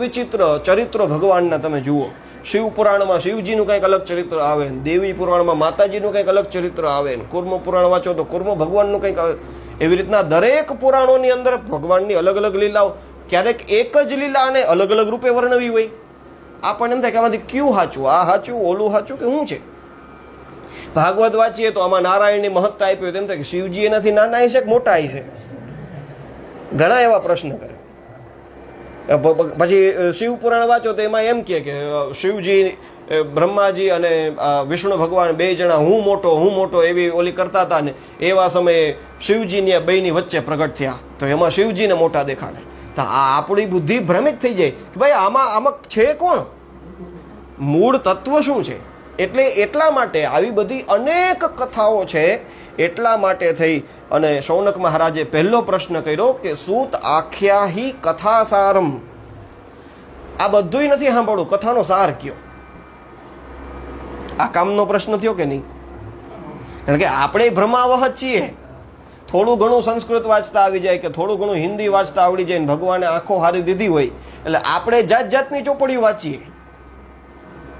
ચરિત્રો ભગવાનના તમે જુઓ. શિવ પુરાણમાં શિવજીનું કંઈક અલગ ચરિત્ર આવે, દેવી પુરાણમાં માતાજીનું કંઈક અલગ ચરિત્ર આવે, કુર્મ પુરાણ વાંચો તો કુર્મ ભગવાનનું કંઈક આવે. એવી રીતના દરેક પુરાણોની અંદર ભગવાનની અલગ અલગ લીલાઓ, ક્યારેક એક જ લીલાને અલગ અલગ રૂપે વર્ણવી હોય. આપણને એમ થાય કે આમાંથી કયું સાચું, આ સાચું, ઓલું સાચું કે શું છે? ભાગવત વાંચીએ તો આમાં નારાયણની મહત્તા આપી, તેમ થાય કે શિવજી એનાથી નાના છે કે મોટા છે? ઘણા એવા પ્રશ્ન કરે. પછી શિવ પુરાણ વાંચો તો એમાં એમ કે શિવજી, બ્રહ્માજી અને વિષ્ણુ ભગવાન બે જણા હું મોટો એવી ઓલી કરતા હતા, ને એવા સમયે શિવજીની બેની વચ્ચે પ્રગટ થયા, તો એમાં શિવજીને મોટા દેખાડે. તો આ આપણી બુદ્ધિ ભ્રમિત થઈ જાય કે ભાઈ આમાં છે કોણ, મૂળ તત્વ શું છે? એટલા માટે આવી બધી અનેક કથાઓ છે, એટલા માટે થઈ અને શૌનક મહારાજે પહેલો પ્રશ્ન કર્યો કે સૂત આખ્યાહી કથા સારમ. આ બધુંય નથી સાંભળવું, કથાનો સાર કયો. આ કામનો પ્રશ્ન થયો કે નહીં? કારણ કે આપણે ભ્રમાવહ જ છીએ. થોડું ઘણું સંસ્કૃત વાંચતા આવી જાય કે થોડું ઘણું હિન્દી વાંચતા આવડી જાય ને ભગવાને આંખો હારી દીધી હોય એટલે આપણે જાત જાતની ચોપડીઓ વાંચીએ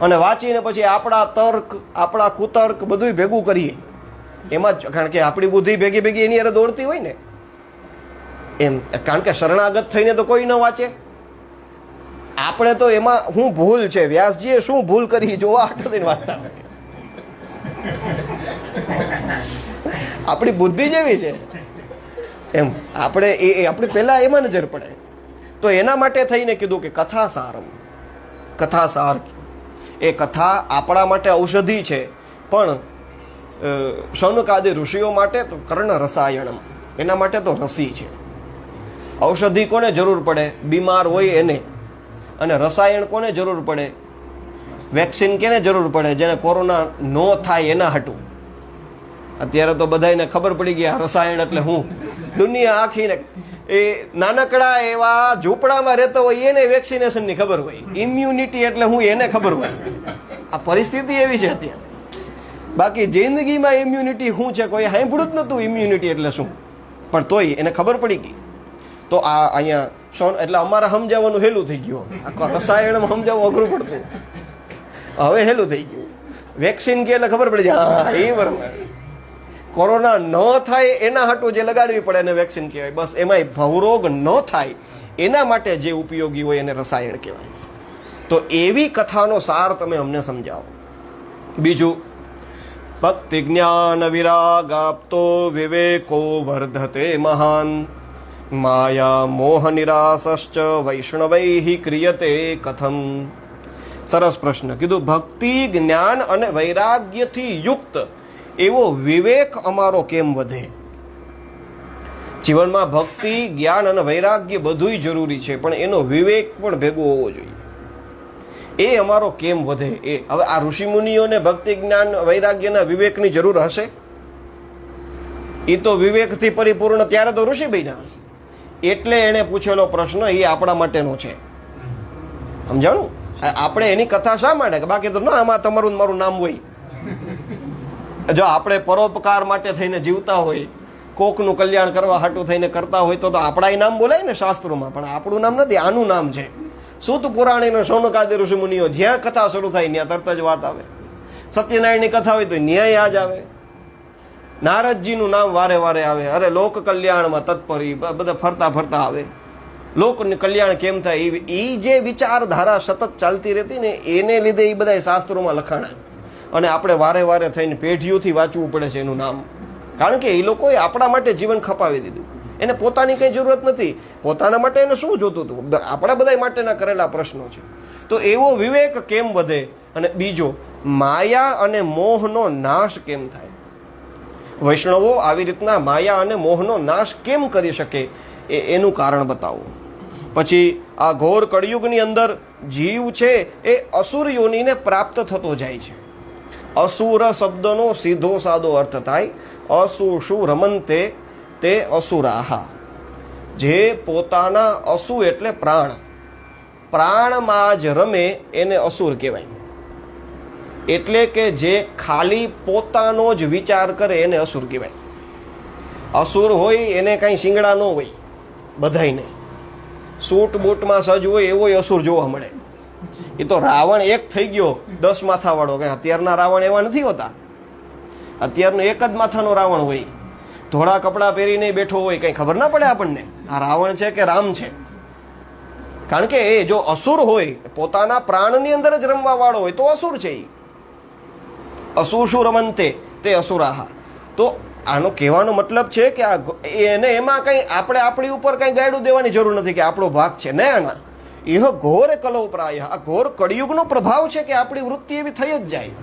અને વાંચીને પછી આપણા તર્ક આપણા કુતર્ક બધું ભેગું કરીએ એમાં જ. કારણ કે આપણી બુદ્ધિ ભેગી ભેગી એની અરે દોડતી હોય ને એમ. કારણ કે શરણાગત થઈને તો કોઈ ન વાંચે. આપણે તો એમાં શું ભૂલ છે, વ્યાસજીએ શું ભૂલ કરી જોવા આટલું થઈને વાંચતા હોય. આપણી બુદ્ધિ જેવી છે એમ. આપણે આપણે પહેલાં એમાં નજર પડે. તો એના માટે થઈને કીધું કે કથા સારમ, કથા સાર. એ કથા આપણા માટે ઔષધિ છે, પણ શૌનકાદિ ઋષિઓ માટે તો કર્ણ રસાયણમ, એના માટે તો રસી છે. ઔષધિ કોને જરૂર પડે? બીમાર હોય એને. અને રસાયણ કોને જરૂર પડે? વેક્સિન કેને જરૂર પડે? જેને કોરોના ન થાય એના હાટું. અત્યારે તો બધાને ખબર પડી ગઈ રસાયણ એટલે હું. દુનિયા આખીને એ નાનકડા એવા ઝૂંપડામાં રહેતો હોય એને વેક્સિનેશનની ખબર હોય. ઇમ્યુનિટી એટલે હું એને ખબર હોય. આ પરિસ્થિતિ એવી છે અત્યારે. બાકી જિંદગીમાં ઇમ્યુનિટી શું છે કોઈ સાંભળ્યું જ નહોતું. ઇમ્યુનિટી એટલે શું, પણ તોય એને ખબર પડી ગઈ. તો આ અહીંયા એટલે અમારે સમજાવવાનું હેલું થઈ ગયું. આખો રસાયણમાં સમજાવવું અઘરું પડતું, હવે હેલું થઈ ગયું. વેક્સિન કે એટલે ખબર પડી જાય, હા એ બરાબર. કોરોના ન થાય એના હાટું જે લગાડવી પડે એને વેક્સિન કહેવાય. બસ એમાંય ભવરોગ ન થાય એના માટે જે ઉપયોગી હોય એને રસાયણ કહેવાય. તો એવી કથાનો સાર તમે અમને સમજાવો. બીજું, ભક્તિ જ્ઞાન વિરાગ આપતો વિવેકો વર્ધતે મહાન માયા મોહ નિરાસશ્ચ વૈષ્ણવૈ ક્રિયતે કથમ. સરસ પ્રશ્ન કીધું. ભક્તિ જ્ઞાન અને વૈરાગ્યથી યુક્ત એવો વિવેક અમારો કેમ વધે? જીવનમાં ભક્તિ જ્ઞાન અને વૈરાગ્ય બધુંય જરૂરી છે, પણ એનો વિવેક પણ ભેગો હોવો જોઈએ. એ અમારો કેમ વધે? એ હવે આ ઋષિમુનિઓને ભક્તિ જ્ઞાન વૈરાગ્યના વિવેકની જરૂર હશે? એ તો વિવેકથી પરિપૂર્ણ ત્યારે તો ઋષિ બન્યા. એટલે એણે પૂછેલો પ્રશ્ન એ આપણા માટેનો છે. સમજાણું? આપણે એની કથા શા માટે? બાકી તો ના આમાં તમારું મારું નામ હોય. જો આપણે પરોપકાર માટે થઈને જીવતા હોય, કોકનું કલ્યાણ કરવા હાટું થઈને કરતા હોય તો આપણા નામ બોલાય ને શાસ્ત્રોમાં, પણ આપણું નામ નથી, આનું નામ છે. સૂત પુરાણીનો શૌનકાદિ ઋષિ મુનિઓ જ્યાં કથા શરૂ થાય ત્યાં તરત જ વાત આવે. સત્યનારાયણની કથા હોય તો ન્યાય આ જ આવે. નારદજીનું નામ વારે વારે આવે. અરે લોક કલ્યાણમાં તત્પરી બધા ફરતા ફરતા આવે. લોકને કલ્યાણ કેમ થાય એ જે વિચારધારા સતત ચાલતી રહેતી ને એને લીધે એ બધા શાસ્ત્રોમાં લખાણા. અને આપણે વારે વારે થઈને પેઢીઓથી વાંચવું પડે છે એનું નામ. કારણ કે એ લોકોએ આપણા માટે જીવન ખપાવી દીધું. એને પોતાની કંઈ જરૂરત નથી. પોતાના માટે એને શું જોતું હતું? આપણા બધા માટેના કરેલા પ્રશ્નો છે. તો એવો વિવેક કેમ વધે? અને બીજો, માયા અને મોહનો નાશ કેમ થાય? વૈષ્ણવો આવી રીતના માયા અને મોહનો નાશ કેમ કરી શકે એનું કારણ બતાવો. પછી આ ઘોર કળિયુગની અંદર જીવ છે એ અસુર યોનિને પ્રાપ્ત થતો જાય છે. અસુર શબ્દનો સીધો સાદો અર્થ થાય અસુષુ રમંતે તે અસુરાહા. જે પોતાના અસુ એટલે પ્રાણ, પ્રાણમાં જ રમે એને અસુર કહેવાય. એટલે કે જે ખાલી પોતાનો જ વિચાર કરે એને અસુર કહેવાય. અસુર હોય એને કાંઈ શિંગડા ન હોય, બધાયને સૂટ બૂટમાં સજ હોય એવો અસુર જોવા મળે. એ તો રાવણ એક થઈ ગયો 10 માથાવાળો. કે અત્યારના રાવણ એવા નથી હોતા. અત્યારનો એક જ માથાનો રાવણ હોય, ધોળા કપડાં પહેરીને બેઠો હોય, કંઈ ખબર ના પડે આપણને આ રાવણ છે કે રામ છે. કારણ કે એ જો અસુર હોય, પોતાના પ્રાણની અંદર જ રમવા વાળો હોય તો અસુર છે. એ અસુષુ રમંતે તે અસુરાહા. તો આનો કહેવાનો મતલબ છે કે આ એને એમાં કંઈ આપણે આપણી ઉપર કંઈ ગાયડું દેવાની જરૂર નથી કે આપણો ભાગ છે. ના ના, એ ઘોર કલો પ્રાય. આ ઘોર કળિયુગનો પ્રભાવ છે કે આપણી વૃત્તિ એવી થઈ જ જાય.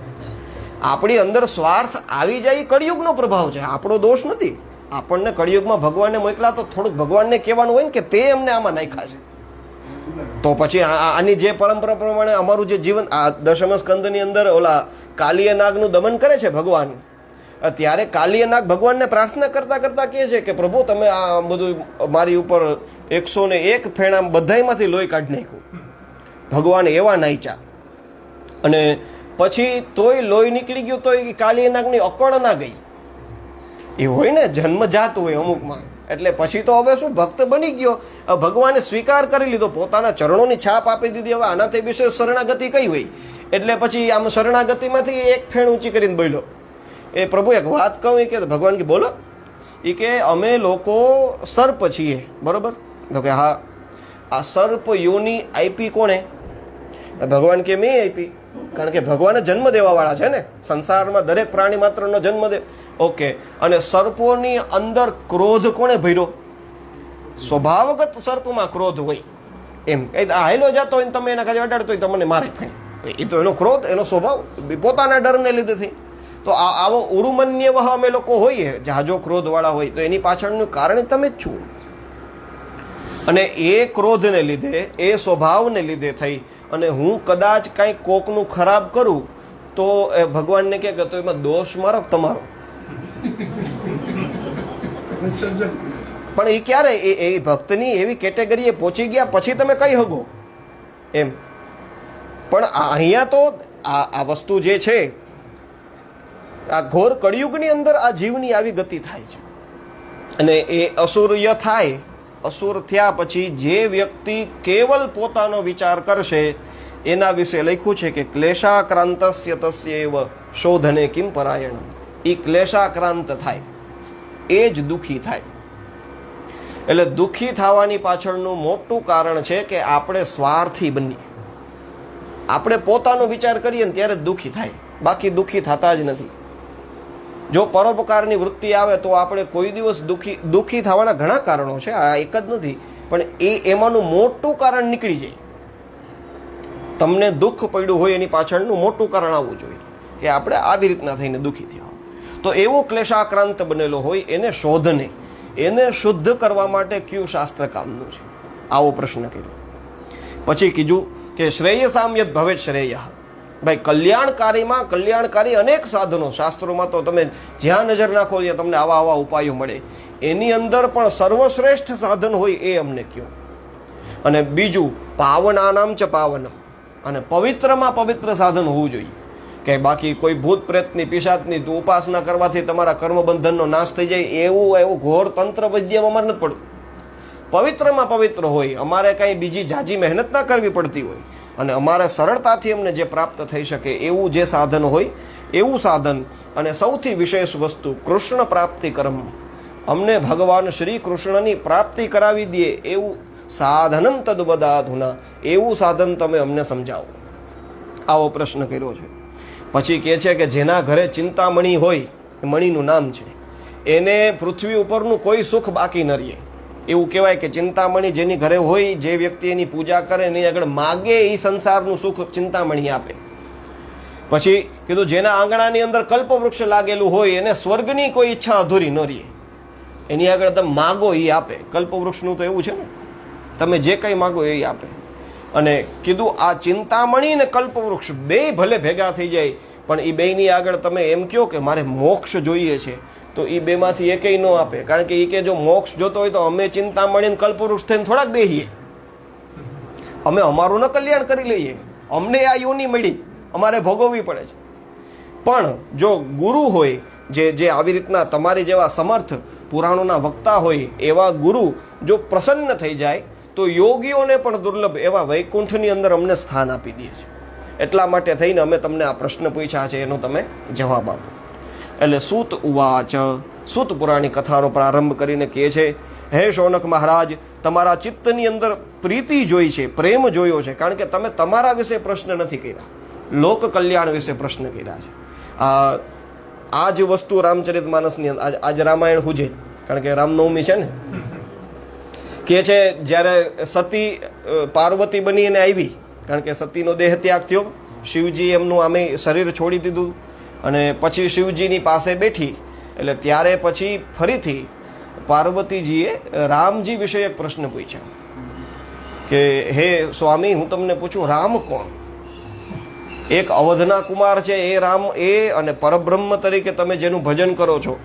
આપણી અંદર સ્વાર્થ આવી જાય એ કળિયુગનો પ્રભાવ છે, આપણો દોષ નથી. આપણને કળિયુગમાં ભગવાનને મોકલા તો થોડુંક ભગવાનને કહેવાનું હોય ને કે તે અમને આમાં નાખ્યા છે. તો પછી આની જે પરંપરા પ્રમાણે અમારું જે જીવન આ દશમ સ્કંદની અંદર ઓલા કાલિય નાગનું દમન કરે છે ભગવાન, ત્યારે કાલિય નાગ ભગવાનને પ્રાર્થના કરતાં કરતાં કહે છે કે પ્રભુ તમે આ બધું મારી ઉપર 101 ફેણા બધાયમાંથી લોહી કાઢી નાખ્યું. ભગવાન એવા નાચ્યા અને પછી તોય લોહી નીકળી ગયું તો એ કાલિય નાગની અકળ ના ગઈ. એ હોય ને જન્મજાત હોય અમુકમાં. એટલે પછી તો હવે શું ભક્ત બની ગયો, ભગવાને સ્વીકાર કરી લીધો, પોતાના ચરણોની છાપ આપી દીધી. હવે આનાથી વિશેષ શરણાગતિ કઈ હોય? એટલે પછી આમ શરણાગતિમાંથી 1 ફેણ ઊંચી કરીને બોલ્યો, એ પ્રભુ એક વાત કહું કે ભગવાન કે બોલો. એ કે અમે લોકો સર્પ છીએ, બરોબર? તો કે હા. આ સર્પ યોની આપી કોણે? ભગવાન કે મેં આપી, કારણ કે ભગવાને જન્મ દેવાવાળા છે ને, સંસારમાં દરેક પ્રાણી માત્રનો જન્મ દે. ઓકે. અને સર્પોની અંદર ક્રોધ કોણે ભર્યો? સ્વભાવગત સર્પમાં ક્રોધ હોય. એમ હાયલો જતો હોય તમે એના કાજે અડાડતો હોય તમને મારે થાય, એ તો એનો ક્રોધ, એનો સ્વભાવ પોતાના ડરને લીધે થઈ. તો આવો ઉરુમન્યવહ અમે લોકો હોઈએ, જાજો ક્રોધવાળા હોય, તો એની પાછળનું કારણ તમે જ છો. અને એ ક્રોધને લીધે, એ સ્વભાવને લીધે થઈ અને હું કદાચ કાંઈ કોકનું ખરાબ કરું તો ભગવાનને કહે કે તો એમાં દોષ મારો તમારો. પણ એ ક્યારે એ ભક્તની એવી કેટેગરીએ પહોંચી ગયા પછી તમે કહી શકો એમ. પણ અહીંયા તો આ વસ્તુ જે છે, આ ઘોર કળિયુગની અંદર આ જીવની આવી ગતિ થાય છે. અને એ અસુર્ય થાય, અસુર થયા પછી જે વ્યક્તિ કેવલ પોતાનો વિચાર કરશે એના વિશે લખ્યું છે કે ક્લેશાક્રાંતસ્ય તસ્યૈવ શોધને કિમ પરાયણ. એ ક્લેશાક્રાંત થાય, એ જ દુઃખી થાય. એટલે દુઃખી થવાની પાછળનું મોટું કારણ છે કે આપણે સ્વાર્થી બનીએ. આપણે પોતાનો વિચાર કરીએ ને ત્યારે જ દુઃખી થાય, બાકી દુઃખી થતા જ નથી. જો પરોપકારની વૃત્તિ આવે તો આપણે કોઈ દિવસ દુઃખી થવાના ઘણા કારણો છે, આ એક જ નથી, પણ એમાંનું મોટું કારણ નીકળી જાય. તમને દુઃખ પડ્યું હોય એની પાછળનું મોટું કારણ આવવું જોઈએ કે આપણે આવી રીતના થઈને દુઃખી થયા. તો એવો ક્લેશાક્રાંત બનેલો હોય એને શોધને, એને શુદ્ધ કરવા માટે કયું શાસ્ત્ર કામનું છે? આવો પ્રશ્ન કર્યો. પછી કીધું કે શ્રેયસામ્યત ભવેત શ્રેય. ભાઈ કલ્યાણકારીમાં કલ્યાણકારી અનેક સાધનો શાસ્ત્રોમાં તો તમે જ્યાં નજર નાખો ત્યાં તમને આવા આવા ઉપાયો મળે. એની અંદર પણ સર્વશ્રેષ્ઠ સાધન હોય એ અમને કહો. અને બીજું પાવનાનામ ચ પાવનમ, અને પવિત્રમાં પવિત્ર સાધન હોવું જોઈએ. કે બાકી કોઈ ભૂત પ્રેતની પિશાચની ઉપાસના કરવાથી તમારા કર્મબંધનનો નાશ થઈ જાય એવું ઘોર તંત્ર વૈદ્યમાં અમારે નથી પડતું. પવિત્રમાં પવિત્ર હોય, અમારે કાંઈ બીજી જાજી મહેનત ના કરવી પડતી હોય અને અમારે સરળતાથી અમને જે પ્રાપ્ત થઈ શકે એવું જે સાધન હોય એવું સાધન. અને સૌથી વિશેષ વસ્તુ કૃષ્ણ પ્રાપ્તિ કર્મ, અમને ભગવાન શ્રી કૃષ્ણની પ્રાપ્તિ કરાવી દે એવું સાધનમ તદ્વદાધુના, એવું સાધન તમે અમને સમજાવો. આવો પ્રશ્ન કર્યો છે. પછી કહે છે કે જેના ઘરે ચિંતામણી હોય, મણીનું નામ છે, એને પૃથ્વી ઉપરનું કોઈ સુખ બાકી ન રહે. એવું કહેવાય કે ચિંતામણી જેની ઘરે હોય, જે વ્યક્તિ એની પૂજા કરે એની આગળ માગે એ સંસારનું સુખ ચિંતામણી આપે. પછી કીધું જેના આંગણાની અંદર કલ્પવૃક્ષ લાગેલું હોય એને સ્વર્ગની કોઈ ઈચ્છા અધૂરી ન રહે. એની આગળ તમે માગો એ આપે. કલ્પવૃક્ષનું તો એવું છે ને, તમે જે કંઈ માગો એ આપે. અને કીધું આ ચિંતામણી ને કલ્પવૃક્ષ બે ભલે ભેગા થઈ જાય પણ એ બેની આગળ તમે એમ કહો કે મારે મોક્ષ જોઈએ છે તો એ બેમાંથી એકેય ન આપે. કારણ કે એ કે જો મોક્ષ જોતો હોય તો અમે ચિંતામણી ને કલ્પવૃક્ષ થઈને થોડાક બેહીએ, અમે અમારું ન કલ્યાણ કરી લઈએ, અમને આ યોની મળી અમારે ભોગવવી પડે છે. પણ જો ગુરુ હોય જે આવી રીતના તમારી જેવા સમર્થ પુરાણોના વક્તા હોય એવા ગુરુ જો પ્રસન્ન થઈ જાય તો યોગીઓને પણ દુર્લભ એવા વૈકુંઠની અંદર અમને સ્થાન આપી દે છે. એટલા માટે થઈને અમે તમને આ પ્રશ્ન પૂછ્યા છે, એનો તમે જવાબ આપો. એટલે સૂત ઉવાચ, સૂત પુરાણી કથાનો પ્રારંભ કરીને કહે છે, હે શૌનક મહારાજ, તમારા ચિત્તની અંદર પ્રીતિ જોઈ છે, પ્રેમ જોયો છે, કારણ કે તમે તમારા વિશે પ્રશ્ન નથી કર્યા, લોક કલ્યાણ વિશે પ્રશ્ન કર્યા છે. આ જ વસ્તુ રામચરિત માનસની અંદર આજ રામાયણ હુજે, કારણ કે રામનવમી છે ને, કે છે જ્યારે સતી પાર્વતી બની અને આવી, કારણ કે સતીનો દેહ ત્યાગ થયો, શિવજી એમનું આમે શરીર છોડી દીધું અને પછી શિવજીની પાસે બેઠી. એટલે ત્યારે પછી ફરીથી પાર્વતીજીએ રામજી વિશે એક પ્રશ્ન પૂછ્યા કે હે સ્વામી, હું તમને પૂછું રામ કોણ? એક અવધના કુમાર છે એ રામ, એ અને પરબ્રહ્મ તરીકે તમે જેનું ભજન કરો છો,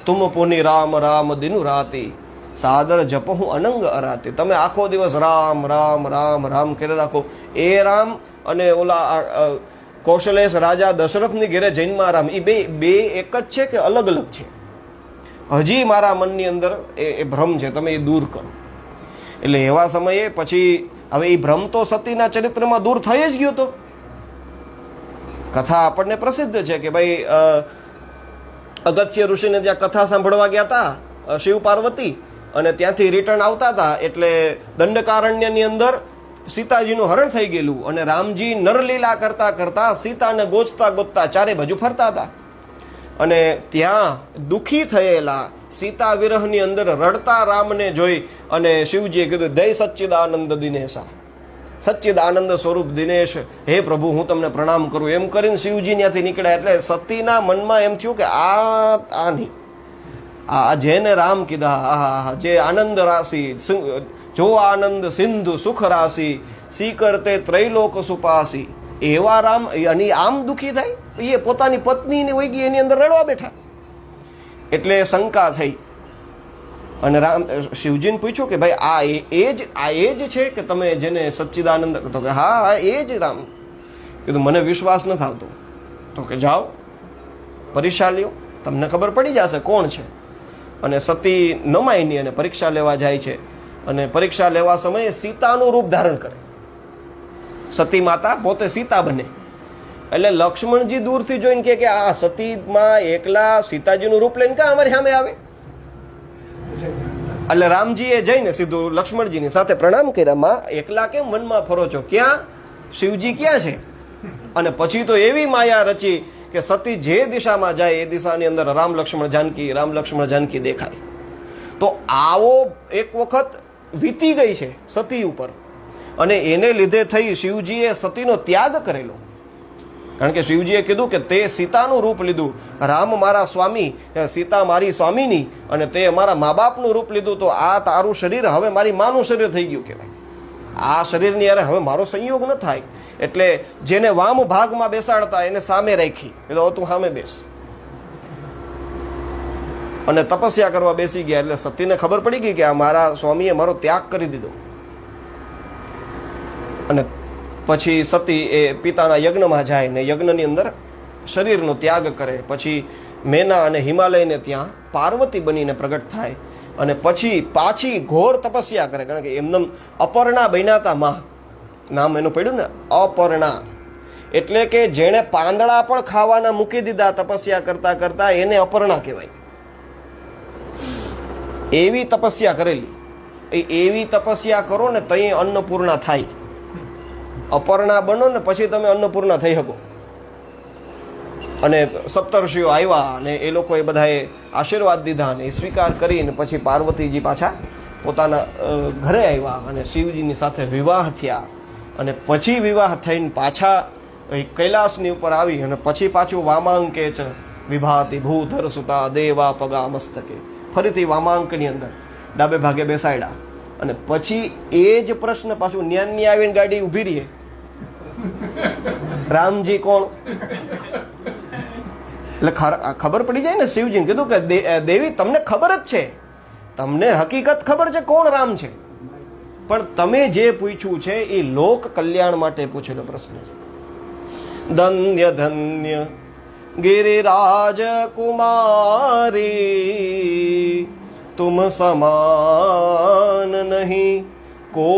તુમ પુનિ રામ રામ દિનુ રાતી, સાદર જપ હું અનંગ અરાતી. તમે આખો દિવસ રામ રામ રામ રામ કરી રાખો. એ રામ અને ઓલા કૌશલેશ રાજા દશરથની ઘેરે જૈનમાં રામ, એ બે એક જ છે કે અલગ અલગ છે? હજી મારા મનની અંદર એ ભ્રમ છે, તમે એ દૂર કરો. એટલે એવા સમયે પછી હવે એ ભ્રમ તો સતીના ચરિત્રમાં દૂર થઈ જ ગયો. તો કથા આપણને પ્રસિદ્ધ છે કે ભાઈ અગસ્ત્ય ઋષિને ત્યાં કથા સાંભળવા ગયા હતા શિવ પાર્વતી, અને ત્યાંથી રિટર્ન આવતા હતા એટલે દંડકારણ્યની અંદર સીતાજીનું હરણ થઈ ગયેલું, અને રામજી નરલીલા કરતા કરતા સીતાને ગોતતા ગોતતા ચારે બાજુ ફરતા હતા. અને ત્યાં દુઃખી થયેલા સીતા વિરહની અંદર રડતા રામને જોઈ અને શિવજીએ કીધું, દય સચ્ચિદાનંદ દિનેશા, સચ્ચિદાનંદ સ્વરૂપ દિનેશ, હે પ્રભુ હું તમને પ્રણામ કરું. એમ કરીને શિવજી ત્યાંથી નીકળ્યા. એટલે સતીના મનમાં એમ થયું કે આ નહીં, આ જેને રામ કીધા, આ જે આનંદ રાશિ, જો આનંદ સિંધુ સુખ રાશિ, સી કરતે ત્રૈલોક સુપાસી, એવા રામ. અને આમ દુઃખી થાય, એ પોતાની પત્નીને હોય ગઈ એની અંદર રડવા બેઠા. એટલે શંકા થઈ અને શિવજીને પૂછ્યું કે ભાઈ આ એ જ છે કે તમે જેને સચ્ચિદાનંદ? તો કે હા એ જ રામ. કીધું મને વિશ્વાસ નથી આવતો. તો કે જાઓ પરીક્ષા લ્યો, તમને ખબર પડી જશે કોણ છે. અને સતી નમાયની અને પરીક્ષા લેવા જાય છે. અને પરીક્ષા લેવા સમયે સીતાનું રૂપ ધારણ કરે. સતી માતા પોતે સીતા બને. એટલે લક્ષ્મણજી દૂરથી જોઈને કે આ સતીમાં એકલા સીતાજીનું રૂપ લઈને ક્યાં અમારી સામે આવે? એટલે રામજીએ જઈને સીધું લક્ષ્મણજીની સાથે પ્રણામ કર્યા. માં એકલા કેમ વનમાં ફરો છો? ક્યાં શિવજી ક્યાં છે? અને પછી તો એવી માયા રચી કે સતી જે દિશામાં જાય એ દિશાની અંદર રામ લક્ષ્મણ જાનકી દેખાય. તો આવો એક વખત વીતી ગઈ છે સતી ઉપર, અને એને લીધે થઈ શિવજીએ સતીનો ત્યાગ કરેલો. કારણ કે શિવજીએ કીધું કે તે સીતાનું રૂપ લીધું, રામ મારા સ્વામી, સીતા મારી સ્વામીની, અને તે મારા મા બાપનું રૂપ લીધું. તો આ તારું શરીર હવે મારી માનું શરીર થઈ ગયું કહેવાય. આ શરીરની યારે હવે મારો સંયોગ ન થાય. એટલે જેને વામ ભાગમાં બેસાડતા એને સામે રાખી, કીધું તું સામે બેસ. અને તપસ્યા કરવા બેસી ગયા. એટલે સતીને ખબર પડી ગઈ કે આ મારા સ્વામીએ મારો ત્યાગ કરી દીધો. અને પછી સતી એ પિતાના યજ્ઞમાં જાય ને યજ્ઞની અંદર શરીરનો ત્યાગ કરે. પછી મેના અને હિમાલયને ત્યાં પાર્વતી બનીને પ્રગટ થાય. અને પછી પાછી ઘોર તપસ્યા કરે. કારણ કે એમને અપર્ણા બન્યા હતા માં, નામ એનું પડ્યું ને અપર્ણા. એટલે કે જેણે પાંદડા પણ ખાવાના મૂકી દીધા તપસ્યા કરતા કરતા, એને અપર્ણા કહેવાય. એવી તપસ્યા કરેલી. એવી તપસ્યા કરો ને તઈ અન્નપૂર્ણા થાય. અપર્ણા બનો ને પછી તમે અન્નપૂર્ણા થઈ શકો. અને સપ્તર્ષિઓ આવ્યા અને એ લોકોએ બધાએ આશીર્વાદ દીધા અને એ સ્વીકાર કરીને પછી પાર્વતીજી પાછા પોતાના ઘરે આવ્યા અને શિવજીની સાથે વિવાહ થયા. અને પછી વિવાહ થઈને પાછા કૈલાસની ઉપર આવી અને પછી પાછું વામાંકે ચ વિભાતિ ભૂધર સુતા દેવા પગા મસ્તકે, ફરીથી વામાંકની અંદર ડાબે ભાગે બેસાડ્યા. અને પછી એ જ પ્રશ્ન પાછું ન્યાનની આવીને ગાડી ઊભી રહીએ, રામજી કોણ? એટલે ખબર પડી જાય ને. શિવજીને કીધું કે દેવી તમને ખબર જ છે, તમને હકીકત ખબર છે કોણ રામ છે, પણ તમે જે પૂછ્યું છે એ લોક કલ્યાણ માટે પૂછેલો પ્રશ્ન છે. ધન્ય ધન્ય गिरिराज कुमारी तुम સમાન નહીં કો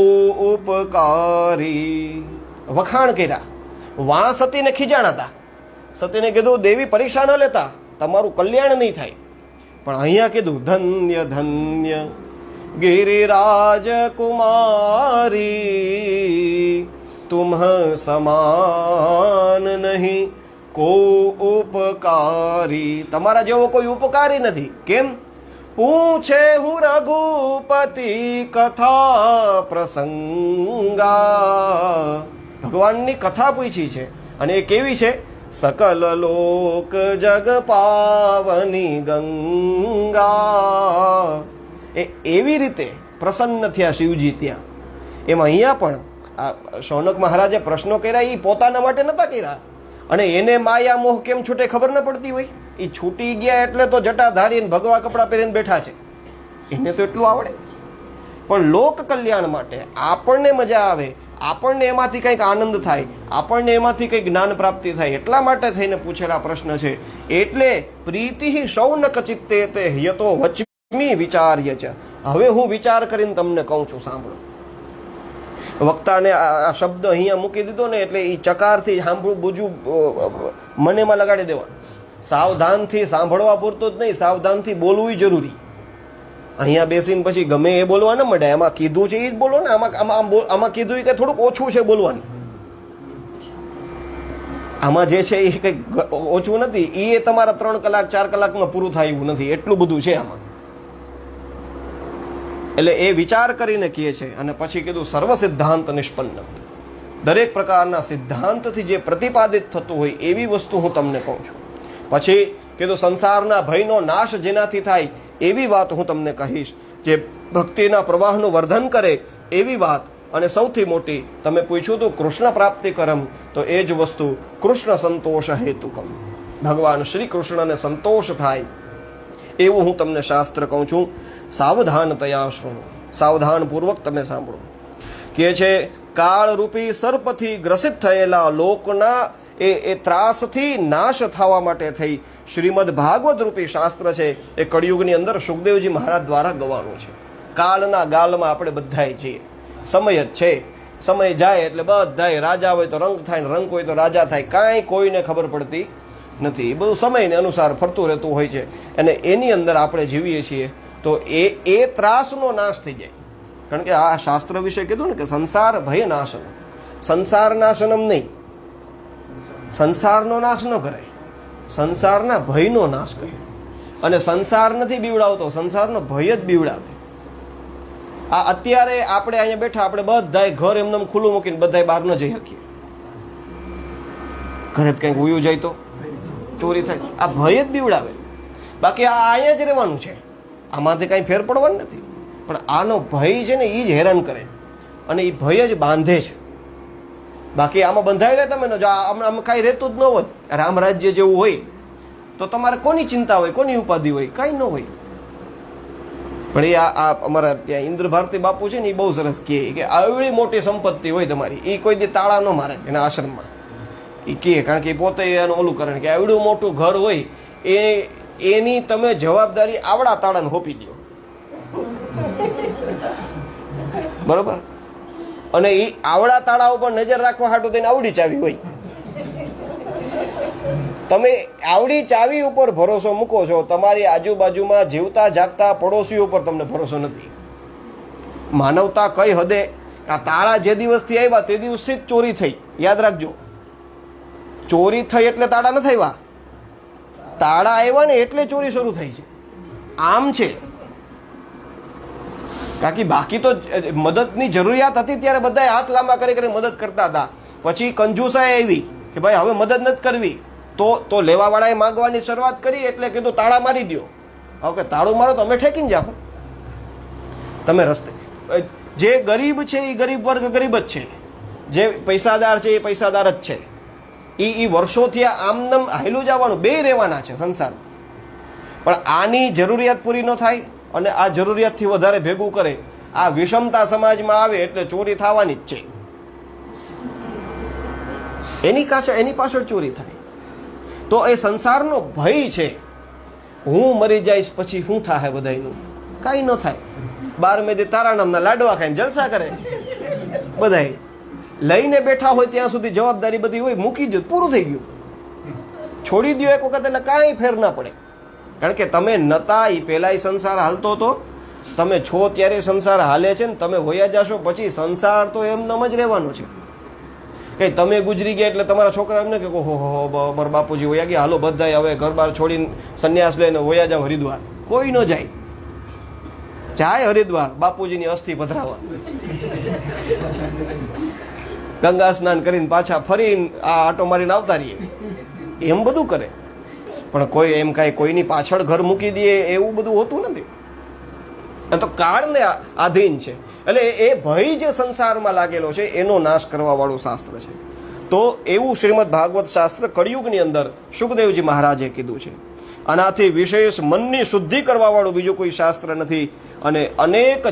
ઉપકારી. વખાણ કર્યા. વાં સતીને ખીજાણા હતા. સતીને કીધું દેવી પરીક્ષા ન લેતા, તમારું કલ્યાણ નહીં થાય. પણ અહીંયા કીધું ધન્ય ધન્ય गिरिराज कुमारी तुम સમાન નહીં કો ઉપકારી. તમારા જેવો કોઈ ઉપકારી નથી. કેમ? પૂછે હું રઘુપતિ કથા પ્રસંગા. ભગવાનની કથા પૂછી છે અને એ કેવી છે? સકલ લોક જગ પાવની ગંગા. એ એવી રીતે પ્રસન્ન થયા શિવજી ત્યાં. એમાં અહીંયા પણ આ શૌનક મહારાજે પ્રશ્નો કર્યા એ પોતાના માટે નહોતા કર્યા, અને એને માયા મોહ કેમ છૂટે ખબર ન પડતી હોય? એ છૂટી ગયા એટલે તો જટા ધારીને ભગવા કપડાં પહેરીને બેઠા છે, એને તો એટલું આવડે. પણ લોક કલ્યાણ માટે આપણને મજા આવે, આપણને એમાંથી કંઈક આનંદ થાય, આપણને એમાંથી કંઈક જ્ઞાન પ્રાપ્તિ થાય, એટલા માટે થઈને પૂછેલા પ્રશ્ન છે. એટલે પ્રીતિ સૌનક ચિત્તે તે યતો વચમી વિચાર્ય છે. હવે હું વિચાર કરીને તમને કહું છું, સાંભળો. વક્તાને આ શબ્દ અહીંયા મૂકી દીધો ને એટલે એ ચકારથી સાંભળવું બુજું મનેમાં લગાડી દેવાનું. સાવધાનથી સાંભળવા પૂરતું જ નહીં, સાવધાનથી બોલવું જરૂરી. અહીંયા બેસીને પછી ગમે એ બોલવા ન મળે. એમાં કીધું છે એ જ બોલો ને. આમાં કીધું કે થોડુંક ઓછું છે બોલવાનું. આમાં જે છે એ કંઈક ઓછું નથી. એ તમારા 3 કલાક 4 કલાકમાં પૂરું થાય એવું નથી, એટલું બધું છે આમાં. એટલે એ વિચાર કરીને કહે છે. અને પછી કીધું સર્વ સિદ્ધાંત નિષ્પન્ન, દરેક પ્રકારના સિદ્ધાંતથી જે પ્રતિપાદિત થતું હોય એવી વસ્તુ હું તમને કહું છું. પછી કીધું સંસારના ભયનો નાશ જેનાથી થાય એવી વાત હું તમને કહીશ, જે ભક્તિના પ્રવાહનું વર્ધન કરે એવી વાત. અને સૌથી મોટી તમે પૂછ્યું તો કૃષ્ણ પ્રાપ્તિ કરમ, તો એ જ વસ્તુ કૃષ્ણ સંતોષ હેતુકમ, ભગવાન શ્રી કૃષ્ણને સંતોષ થાય એવું હું તમને શાસ્ત્ર કહું છું. સાવધાનતયા શૃણો, સાવધાનપૂર્વક તમે સાંભળો. કે છે કાળરૂપી સર્પથી ગ્રસિત થયેલા લોકના એ ત્રાસથી નાશ થવા માટે થઈ શ્રીમદ ભાગવત રૂપી શાસ્ત્ર છે એ કળિયુગની અંદર સુખદેવજી મહારાજ દ્વારા ગવાનું છે. કાળના ગાલમાં આપણે બધાય છીએ, સમય જ છે. સમય જાય એટલે બધાય, રાજા હોય તો રંગ થાય, રંગ હોય તો રાજા થાય, કાંઈ કોઈને ખબર પડતી નથી. એ બધું સમયને અનુસાર ફરતું રહેતું હોય છે. અને એની અંદર આપણે જીવીએ છીએ તો એ ત્રાસનો નાશ થઈ જાય. કારણ કે આ શાસ્ત્ર વિશે કીધું ને કે સંસાર ભય નાશનમ, સંસાર નાશનમ નહીં, સંસારનો નાશ ન કરે, સંસારના ભયનો નાશ કરે. અને સંસાર નથી બીવડાવતો, સંસારનો ભય જ બીવડાવે. આ અત્યારે આપણે અહીંયા બેઠા, આપણે બધાય ઘર એમને ખુલ્લું મૂકીને બધાય બહાર ન જઈ શકીએ. ઘરે જ કંઈક ઉયું જાય તો ચોરી થાય, આ ભય જ બીવડાવે. બાકી આ અહીંયા જ રહેવાનું છે, આમાંથી કાંઈ ફેર પડવાનું નથી. પણ આનો ભય છે ને એ જ હેરાન કરે, અને એ ભય જ બાંધે છે. બાકી આમાં બંધાયેલા તમે ને, જો આમાં કાંઈ રહેતું જ ન હોત, રામ રાજ્ય જેવું હોય તો તમારે કોની ચિંતા હોય, કોની ઉપાધિ હોય? કાંઈ ન હોય. પણ એ આ અમારા ત્યાં ઇન્દ્ર ભારતી બાપુ છે ને, એ બહુ સરસ કહે કે આવડી મોટી સંપત્તિ હોય તમારી, એ કોઈ દી તાળા ન મારે એના આશ્રમમાં. એ કહે, કારણ કે એ પોતે એનું ઓલું કરે કે આવડું મોટું ઘર હોય એની તમે જવાબદારી આવડા તાળાને સોંપી દો, બરોબર? અને એ આવડા તાળા ઉપર નજર રાખવા હાટું થઈને આવડી ચાવી હોય. તમે આવડી ચાવી ઉપર ભરોસો મૂકો છો, તમારી આજુબાજુમાં જીવતા જાગતા પડોશીઓ ઉપર તમને ભરોસો નથી. માનવતા કઈ હદે, આ તાળા જે દિવસથી આવ્યા તે દિવસથી જ ચોરી થઈ. યાદ રાખજો, ચોરી થઈ એટલે તાળા ન થયા, તાળા આવ્યા ને એટલે ચોરી શરૂ થઈ છે. આમ છે. બાકી તો મદદની જરૂરિયાત હતી ત્યારે બધા હાથ લાંબા કરી મદદ કરતા હતા. પછી કંજુસાઈ આવી કે ભાઈ હવે મદદ નથી કરવી, તો લેવાવાળાએ માંગવાની શરૂઆત કરી, એટલે કીધું તાળા મારી દો. ઓકે, તાળું મારો તો અમે ઠેકીને જાઓ. તમે રસ્તે, જે ગરીબ છે એ ગરીબ વર્ગ ગરીબ જ છે, જે પૈસાદાર છે એ પૈસાદાર જ છે. એ વર્ષોથી આમનામ હાયલું જવાનું, બે રહેવાના છે સંસારમાં. પણ આની જરૂરિયાત પૂરી ન થાય અને આ જરૂરિયાતથી વધારે ભેગું કરે, આ વિષમતા સમાજમાં આવે એટલે ચોરી થવાની જ છે. એની પાછળ ચોરી થાય. તો એ સંસારનો ભય છે. હું મરી જઈશ પછી શું થાય બધાયનું? કાંઈ ન થાય. 12 તારા નામના લાડવા ખાઈને જલસા કરે બધાય. લઈને બેઠા હોય ત્યાં સુધી જવાબદારી બધી હોય, મૂકી દો, પૂરું થઈ ગયું. છોડી દો એક વખત એટલે કાંઈ ફેર ના પડે. કારણ કે તમે નતા એ પહેલાંય સંસાર હાલતો હતો, તમે છો ત્યારે સંસાર હાલે છે ને તમે વયા જશો પછી સંસાર તો એમનેમ જ રહેવાનો છે. કંઈ તમે ગુજરી ગયા એટલે તમારા છોકરા એમને કે હો મારા બાપુજી વયા ગયા, હાલો બધાય હવે ઘર બાર છોડીને સંન્યાસ લઈને વયા જાવ હરિદ્વાર. કોઈ ન જાય હરિદ્વાર બાપુજીની અસ્થિ પધરાવા, ગંગા સ્નાન કરીને પાછા ફરીને આ આટો મારીને આવતા રહીએ, એમ બધું કરે. પણ કોઈ એમ કાંઈ કોઈની પાછળ ઘર મૂકી દે એવું બધું હોતું નથી. તો કાળને આધીન છે. એટલે એ ભય જે સંસારમાં લાગેલો છે એનો નાશ કરવા વાળું શાસ્ત્ર છે. તો એવું શ્રીમદ ભાગવત શાસ્ત્ર કળિયુગની અંદર સુખદેવજી મહારાજે કીધું છે. આનાથી વિશેષ મનની શુદ્ધિ કરવાવાળું બીજું કોઈ શાસ્ત્ર નથી. અને અનેક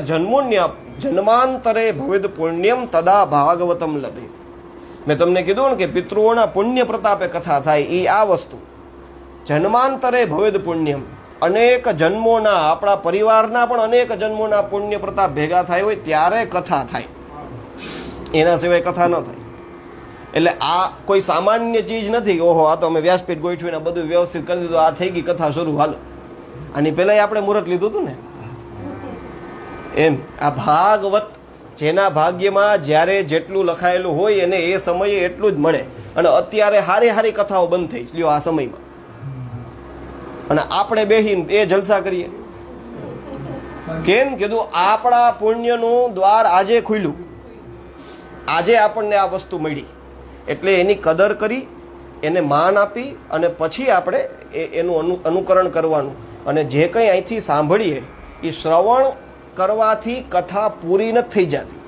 જન્માંતરે ભવેદ પુણ્યમ તદા ભાગવતમ લભે. મેં તમને કીધું ને કે પિતૃઓના પુણ્ય પ્રતાપે કથા થાય, એ આ વસ્તુ. જન્માંતરે ભવેદ પુણ્યમ, અનેક જન્મોના, આપણા પરિવારના પણ અનેક જન્મોના પુણ્ય પ્રતાપ ભેગા થાય હોય ત્યારે કથા થાય, એના સિવાય કથા ન થાય. એટલે આ કોઈ સામાન્ય ચીજ નથી. ઓહો, આ તો અમે વ્યાસપીઠ ગોઠવીને બધું વ્યવસ્થિત કરી દીધું, આ થઈ ગઈ કથા શરૂ, હાલો. આની પહેલાં આપણે મુહૂર્ત લીધું હતું ને. એમ આ ભાગવત જેના ભાગ્યમાં જ્યારે જેટલું લખાયેલું હોય એને એ સમયે એટલું જ મળે. અને અત્યારે હારી હારી કથાઓ બંધ થઈ લ્યો આ સમયમાં, અને આપણે બેસીને એ જલસા કરીએ. કેમ કીધું? આપણા પુણ્યનું દ્વાર આજે ખુલ્યું, આજે આપણને આ વસ્તુ મળી, એટલે એની કદર કરી, એને માન આપી અને પછી આપણે એનું અનુકરણ કરવાનું. અને જે કંઈ અહીંથી સાંભળીએ એ શ્રવણ કરવાથી કથા પૂરી નથી થઈ જતી.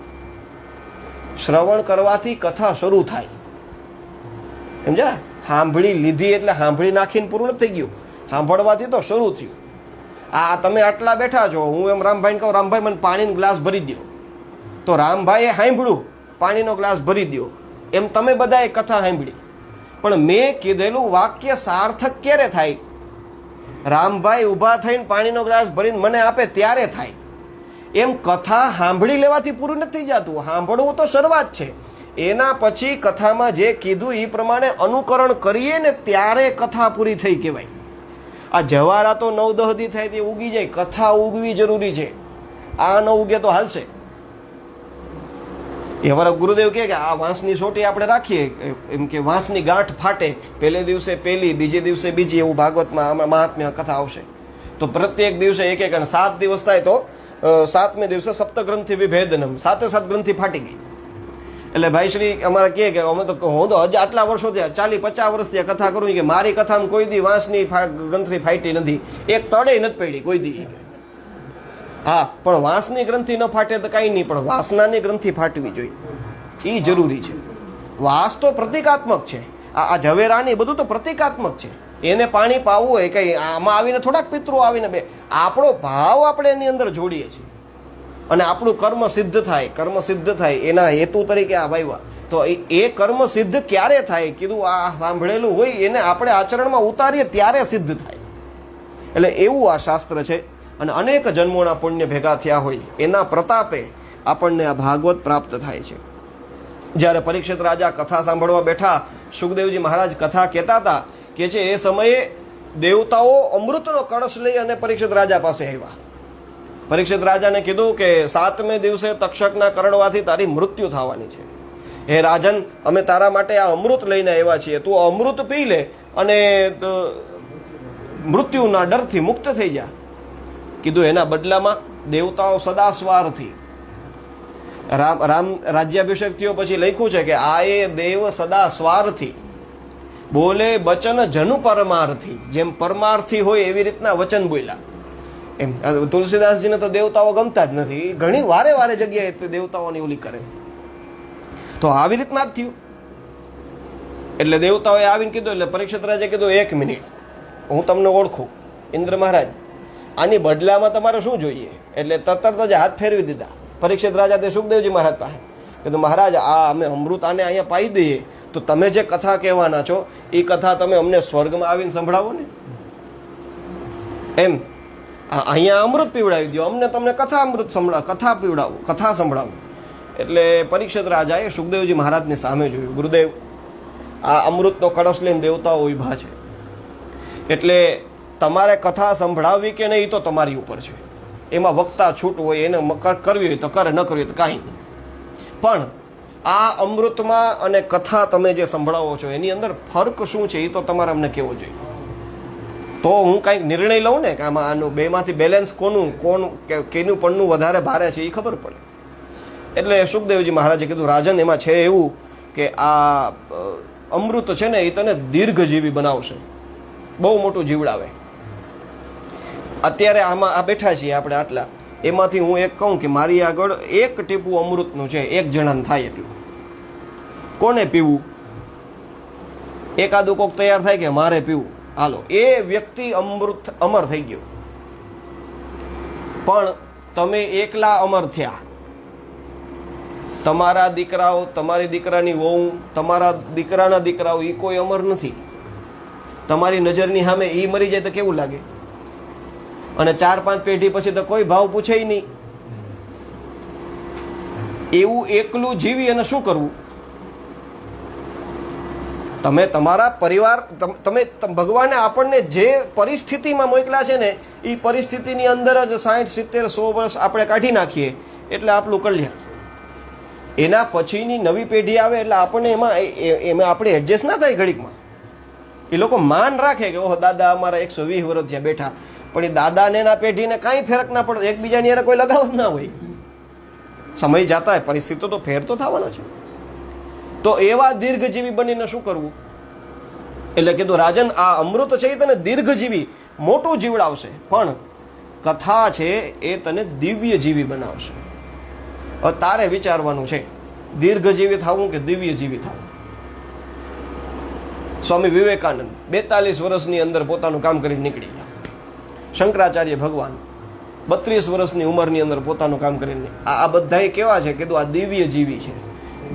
શ્રવણ કરવાથી કથા શરૂ થાય, સમજ્યા? સાંભળી લીધી એટલે સાંભળી નાખીને પૂરું નથી થઈ ગયું, સાંભળવાથી તો શરૂ થયું. આ તમે આટલા બેઠા છો, હું એમ રામભાઈને કહું, રામભાઈ મને પાણીનો ગ્લાસ ભરી દો, તો રામભાઈએ સાંભળ્યું, પાણીનો ગ્લાસ ભરી દો. એમ તમે બધાએ કથા સાંભળી, પણ મેં કીધેલું વાક્ય સાર્થક ક્યારે થાય? રામભાઈ ઊભા થઈને પાણીનો ગ્લાસ ભરીને મને આપે ત્યારે થાય. એમ કથા સાંભળી લેવાથી પૂરું નથી જતું, સાંભળવું તો શરૂઆત છે. એના પછી કથામાં જે કીધું એ પ્રમાણે અનુકરણ કરીએ ને ત્યારે કથા પૂરી થઈ કહેવાય. આ જવારા તો 9-10 દી થાય તે ઉગી જાય, કથા ઉગવી જરૂરી છે. આ ન ઉગે તો હાલશે. એ અમારા ગુરુદેવ કહે કે આ વાંસની સોટી આપણે રાખીએ, એમ કે વાંસની ગાંઠ ફાટે, પહેલે દિવસે પહેલી, બીજે દિવસે બીજી, એવું ભાગવતમાં મહાત્મ્ય કથા આવશે. તો પ્રત્યેક દિવસે એક એક, અને 7 દિવસ થાય તો 7મે દિવસે સપ્તગ્રંથિ વિભેદનમ, 7 ગ્રંથિ ફાટી ગઈ. એટલે ભાઈ શ્રી અમારા કહે કે અમે તો હું તો હજી આટલા વર્ષો થયા, 40-50 વર્ષથી કથા કરું કે મારી કથામાં કોઈ દી વાંસની ગ્રંથિ ફાટી નથી, એક તડે નથી પડી કોઈ દી. હા, પણ વાંસની ગ્રંથિ ન ફાટે તો કાંઈ નહીં, પણ વાસનાની ગ્રંથિ ફાટવી જોઈએ, એ જરૂરી છે. વાસ તો પ્રતિકાત્મક છે, આ ઝવેરાની બધું તો પ્રતિકાત્મક છે. એને પાણી પાવું હોય કંઈ આમાં આવીને થોડાક પિતૃ આવીને બે, આપણો ભાવ આપણે એની અંદર જોડીએ છીએ અને આપણું કર્મ સિદ્ધ થાય. કર્મ સિદ્ધ થાય એના હેતુ તરીકે આ વાવ્યા, તો એ કર્મ સિદ્ધ ક્યારે થાય? કીધું આ સાંભળેલું હોય એને આપણે આચરણમાં ઉતારીએ ત્યારે સિદ્ધ થાય. એટલે એવું આ શાસ્ત્ર છે. અને અનેક જન્મોના પુણ્ય ભેગા થયા હોય એના પ્રતાપે આપણને આ ભાગવત પ્રાપ્ત થાય છે. જ્યારે પરીક્ષિત રાજા કથા સાંભળવા બેઠા, સુખદેવજી મહારાજ કથા કહેતા હતા કે છે એ સમયે દેવતાઓ અમૃતનો કળશ લઈ અને પરીક્ષિત રાજા પાસે આવ્યા. પરીક્ષિત રાજાને કીધું કે 7મે દિવસે તક્ષકના કરડવાથી તારી મૃત્યુ થવાની છે. હે રાજન, અમે તારા માટે આ અમૃત લઈને આવ્યા છીએ, તું અમૃત પી લે અને મૃત્યુના ડરથી મુક્ત થઈ જા. કીધું એના બદલામાં દેવતાઓ સદા સ્વાર્થી. રામ રાજ્યાભિષેક થયો પછી લખ્યું છે કે આ એ દેવ સદા સ્વાર્થી, બોલે વચન જનુ પરમાર્થી. જેમ પરમાર્થી હોય એવી રીતના વચન બોલ્યા. એમ તુલસીદાસજીને તો દેવતાઓ ગમતા જ નથી, ઘણી વારે જગ્યાએ તે દેવતાઓની ઓલી કરે. તો આવી રીતના જ થયું. એટલે દેવતાઓએ આવીને કીધું, એટલે પરીક્ષિત રાજે કીધું 1 મિનિટ, હું તમને ઓળખું, ઇન્દ્ર મહારાજ, આની બદલામાં તમારે શું જોઈએ? એટલે તરત જ હાથ ફેરવી દીધા પરીક્ષિત રાજા તે સુખદેવજી મહારાજ પાસે. કીધું મહારાજ, આ અમે અમૃત આને અહીંયા પાઈ દઈએ તો તમે જે કથા કહેવાના છો એ કથા તમે અમને સ્વર્ગમાં આવીને સંભળાવો ને. એમ અહીંયા અમૃત પીવડાવી દો, અમને તમને કથા અમૃત કથા પીવડાવો, કથા સંભળાવો. એટલે પરીક્ષિત રાજાએ સુખદેવજી મહારાજની સામે જોયું, ગુરુદેવ આ અમૃતનો કળશ લઈને દેવતાઓ ઊભા છે, એટલે તમારે કથા સંભળાવવી કે નહીં એ તો તમારી ઉપર છે. એમાં વક્તા છૂટ હોય, એને કરવી હોય તો કરે, ન કરવી હોય તો કાંઈ નહીં. પણ આ અમૃતમાં અને કથા તમે જે સંભળાવો છો એની અંદર ફર્ક શું છે એ તો તમારે અમને કહેવો જોઈએ. તો હું કાંઈક નિર્ણય લઉં ને કે આમાં આનું બેમાંથી બેલેન્સ કોનું કેનું પણનું વધારે ભારે છે એ ખબર પડે. એટલે સુખદેવજી મહારાજે કીધું, રાજન એમાં છે એવું કે આ અમૃત છે ને એ તને દીર્ઘજીવી બનાવશે, બહુ મોટું જીવડાવે. અત્યારે આમાં આ બેઠા છીએ આપણે આટલા, એમાંથી હું એક કહું કે મારી આગળ 1 ટીપું અમૃતનું છે, 1 જણાને થાય એટલું. કોને પીવું? એકાદું કોક તૈયાર થાય કે મારે પીવું, હાલો, એ વ્યક્તિ અમર થઈ ગયો. પણ તમે એકલા અમર થયા. તમારા દીકરાઓ, તમારી દીકરાની વહુ, તમારા દીકરાના દીકરાઓ, એ કોઈ અમર નથી. તમારી નજરની સામે એ મરી જાય તો કેવું લાગે? અને 4-5 પેઢી પછી તો કોઈ ભાવ પૂછે નહીં. એવું એકલું જીવી અને શું કરવું? તમે તમારા પરિવાર, તમે ભગવાને આપણને જે પરિસ્થિતિમાં મોકલ્યા છે ને, એ પરિસ્થિતિની અંદર જ 60, 70, 100 વર્ષ આપણે કાઢી નાખીએ એટલે આપણું કલ્યાણ. એના પછીની નવી પેઢી આવે એટલે આપણને એમાં આપણે એડજસ્ટ ના થાય ઘડીકમાં. એ લોકો માન રાખે કે ઓહો દાદા અમારા 120 વર્ષ થયા બેઠા, પણ એ દાદાને એના પેઢીને કાંઈ ફરક ના પડે, એકબીજાની યારે કોઈ લગાવ જ ના હોય. સમય જતા હોય, પરિસ્થિતિ તો ફેર તો થવાનો છે. તો એવા દીર્ઘજીવી બનીને શું કરવું? એટલે કીધું રાજન, આ અમૃત છે એ તને દીર્ઘજીવી મોટું જીવડાવશે, પણ કથા છે એ તને દિવ્યજીવી બનાવશે. તારે વિચારવાનું છે દીર્ઘજીવી થવું કે દિવ્યજીવી થવું. સ્વામી વિવેકાનંદ 42 વર્ષની અંદર પોતાનું કામ કરીને નીકળી ગયા. શંકરાચાર્ય ભગવાન 32 વર્ષની ઉંમરની અંદર પોતાનું કામ કરીને, આ બધા કેવા છે? કીધું આ દિવ્યજીવી છે,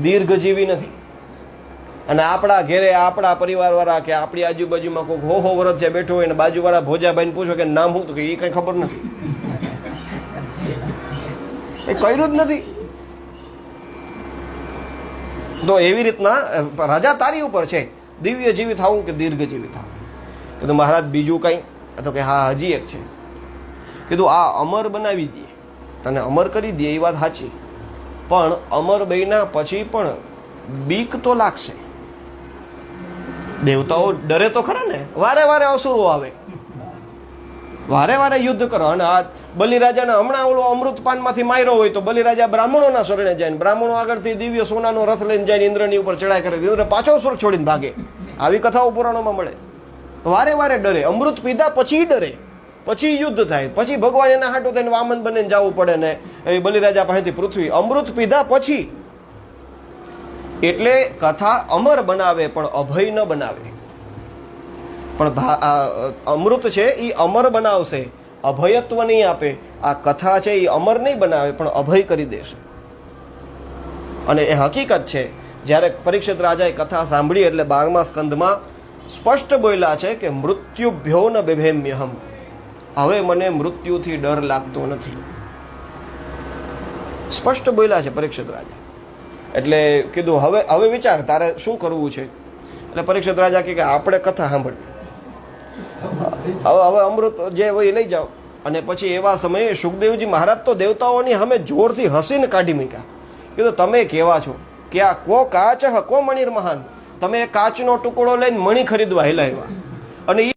દીર્ઘજીવી નથી. અને આપણા ઘેરે આપણા પરિવારવાળા કે આપણી આજુબાજુમાં કોઈ હો વર્ષ છે બેઠો હોય ને બાજુવાળા ભોજાભાઈને પૂછો કે નામ શું, તો કે એ કંઈ ખબર નથી, એ કર્યું જ નથી. તો એવી રીતના રાજા તારી ઉપર છે, દિવ્યજીવી થવું કે દીર્ઘજીવી થવું. કીધું મહારાજ બીજું કંઈ? તો કે હા, હજી એક છે. કીધું આ અમર બનાવી દે, તને અમર કરી દે, એ વાત સાચી, પણ અમર બન્યા પછી પણ બીક તો લાગશે. દેવતાઓ ડરે તો ખરા ને, વારે વારે અસુરો આવે, વારે વારે યુદ્ધ કરો. અને આ બલિરાજાને હમણાં ઓલો અમૃતપાનમાંથી માર્યો હોય તો બલિરાજા બ્રાહ્મણોના શરણે જાય, બ્રાહ્મણો આગળથી દિવ્ય સોનાનો રથ લઈને જાય, ઇન્દ્રની ઉપર ચડાઈ કરે, ઇન્દ્ર પાછો સુર છોડીને ભાગે. આવી કથાઓ પુરાણોમાં મળે. વારે વારે ડરે, અમૃત પીધા પછી ડરે, પછી યુદ્ધ થાય, પછી ભગવાન એના હાટું થઈને વામન બનીને જવું પડે ને એ બલિરાજા પાસેથી પૃથ્વી. અમૃત પીધા પછી. એટલે કથા અમર બનાવે પણ અભય ન બનાવે. પણ અમૃત છે એ અમર બનાવશે, અભયત્વ નહીં આપે. આ કથા છે એ અમર નહીં બનાવે પણ અભય કરી દેશે. અને એ હકીકત છે. જ્યારે પરીક્ષિત રાજાએ કથા સાંભળી એટલે 12મા સ્કંદમાં સ્પષ્ટ બોલ્યા છે કે મૃત્યુભ્યો ન બિભેમ્યહમ, હવે મને મૃત્યુથી ડર લાગતો નથી. સ્પષ્ટ બોલ્યા છે પરીક્ષિત રાજા. એટલે કીધું હવે વિચાર તારે શું કરવું છે. એટલે પરીક્ષિત રાજા કે આપણે કથા સાંભળવી, હવે અમૃત જે હોય લઈ જાઓ. અને પછી એવા સમયે સુખદેવજી મહારાજ તો દેવતાઓની સામે જોરથી હસીને કાઢી મૂક્યા. કીધું તમે કેવા છો કે આ કો કાચ કો મણિર મહાન, તમે કાચનો ટુકડો લઈને મણી ખરીદવા હેલાવ્યા અને એ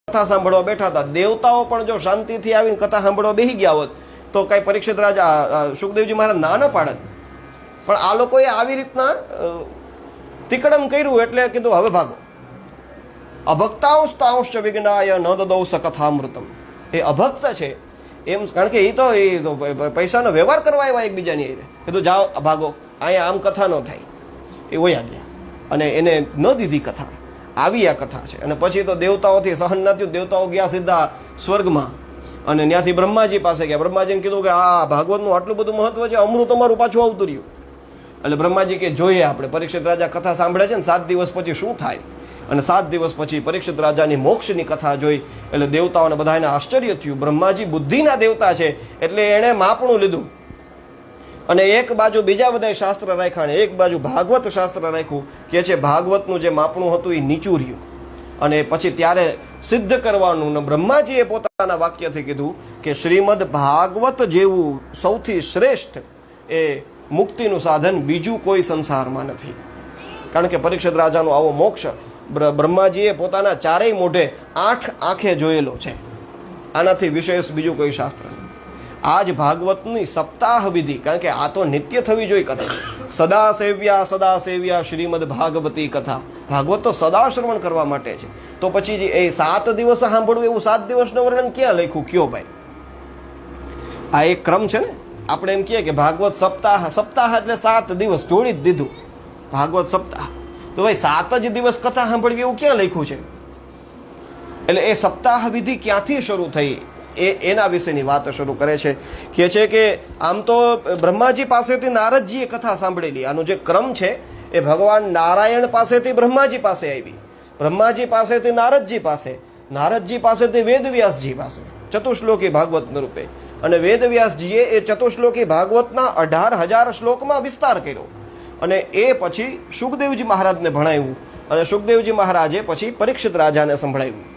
કથા સાંભળવા બેઠા હતા. દેવતાઓ પણ જો શાંતિથી આવીને કથા સાંભળવા બેસી ગયા હોત તો કઈ પરીક્ષિત રાજા સુખદેવજી મહારાજ ના ન પાડત. પણ આ લોકોએ આવી રીતના તિકડમ કર્યું એટલે કીધું હવે ભાગો. અભક્તાંશ તાંશ વિઘ્નાય ન દદૌ સકથામૃતમ. એ અભક્ત છે એમ, કારણ કે એ તો પૈસાનો વ્યવહાર કરવા આવ્યા એકબીજાની. કીધું જાઓ ભાગો, અહીંયા આમ કથા ન થાય. એ વયા ગયા અને એને ન દીધી કથા. આવી આ કથા છે. અને પછી તો દેવતાઓથી સહન ન થયું, દેવતાઓ ગયા સીધા સ્વર્ગમાં અને ત્યાંથી બ્રહ્માજી પાસે ગયા. બ્રહ્માજીને કીધું કે આ ભાગવતનું આટલું બધું મહત્વ છે, અમૃત અમારું પાછું આવતું રહ્યું. એટલે બ્રહ્માજી કે જોઈએ આપણે. પરીક્ષિત રાજા કથા સાંભળે છે ને 7 દિવસ પછી શું થાય. અને 7 દિવસ પછી પરીક્ષિત રાજાની મોક્ષની કથા જોઈ એટલે દેવતાઓને બધાને આશ્ચર્ય થયું. બ્રહ્માજી બુદ્ધિના દેવતા છે એટલે એણે માપણું લીધું અને એક બાજુ બીજા બધા શાસ્ત્ર રાખ્યા અને એક બાજુ ભાગવત શાસ્ત્ર રાખ્યું. કે છે ભાગવતનું જે માપણું હતું એ નીચું રહ્યું. અને પછી ત્યારે સિદ્ધ કરવાનું ને બ્રહ્માજીએ પોતાના વાક્યથી કીધું કે શ્રીમદ ભાગવત જેવું સૌથી શ્રેષ્ઠ એ મુક્તિનું સાધન બીજું કોઈ સંસારમાં નથી. કારણ કે પરીક્ષિત રાજાનો આવો મોક્ષ બ્રહ્માજીએ પોતાના 4 મોઢે 8 આંખે જોયેલો છે. આનાથી વિશેષ બીજું કોઈ શાસ્ત્ર નથી. આ જ ભાગવતની સપ્તાહ વિધિ, કારણ કે આ તો નિત્ય થવી જોઈએ કથા. સદા સેવ્યા શ્રીમદ ભાગવતી કથા. ભાગવત તો સદા શ્રવણ કરવા માટે છે. તો પછી એ 7 દિવસ સાંભળવું એવું 7 દિવસનું વર્ણન ક્યાં લખ્યું? કયો ભાઈ? આ એક ક્રમ છે ને. આપણે એમ કહીએ કે ભાગવત સપ્તાહ એટલે 7 દિવસ જોડી જ દીધું. ભાગવત સપ્તાહ. તો ભાઈ 7 જ દિવસ કથા સાંભળવી એવું ક્યાં લખ્યું છે? એટલે એ સપ્તાહ વિધિ ક્યાંથી શરૂ થઈ એના વિશેની વાત શરૂ કરે છે. કહે છે કે આમ તો બ્રહ્માજી પાસેથી નારદજીએ કથા સાંભળેલી. આનો જે ક્રમ છે એ ભગવાન નારાયણ પાસેથી બ્રહ્માજી પાસે આવી, બ્રહ્માજી પાસેથી નારદજી પાસે, નારદજી પાસેથી વેદવ્યાસજી પાસે ચતુશ્લોકી ભાગવત રૂપે, અને વેદવ્યાસજીએ એ ચતુશ્લોકી ભાગવતના 18,000 શ્લોકમાં વિસ્તાર કર્યો. અને એ પછી સુખદેવજી મહારાજને ભણાવ્યું, અને સુખદેવજી મહારાજે પછી પરીક્ષિત રાજાને સંભળાવ્યું.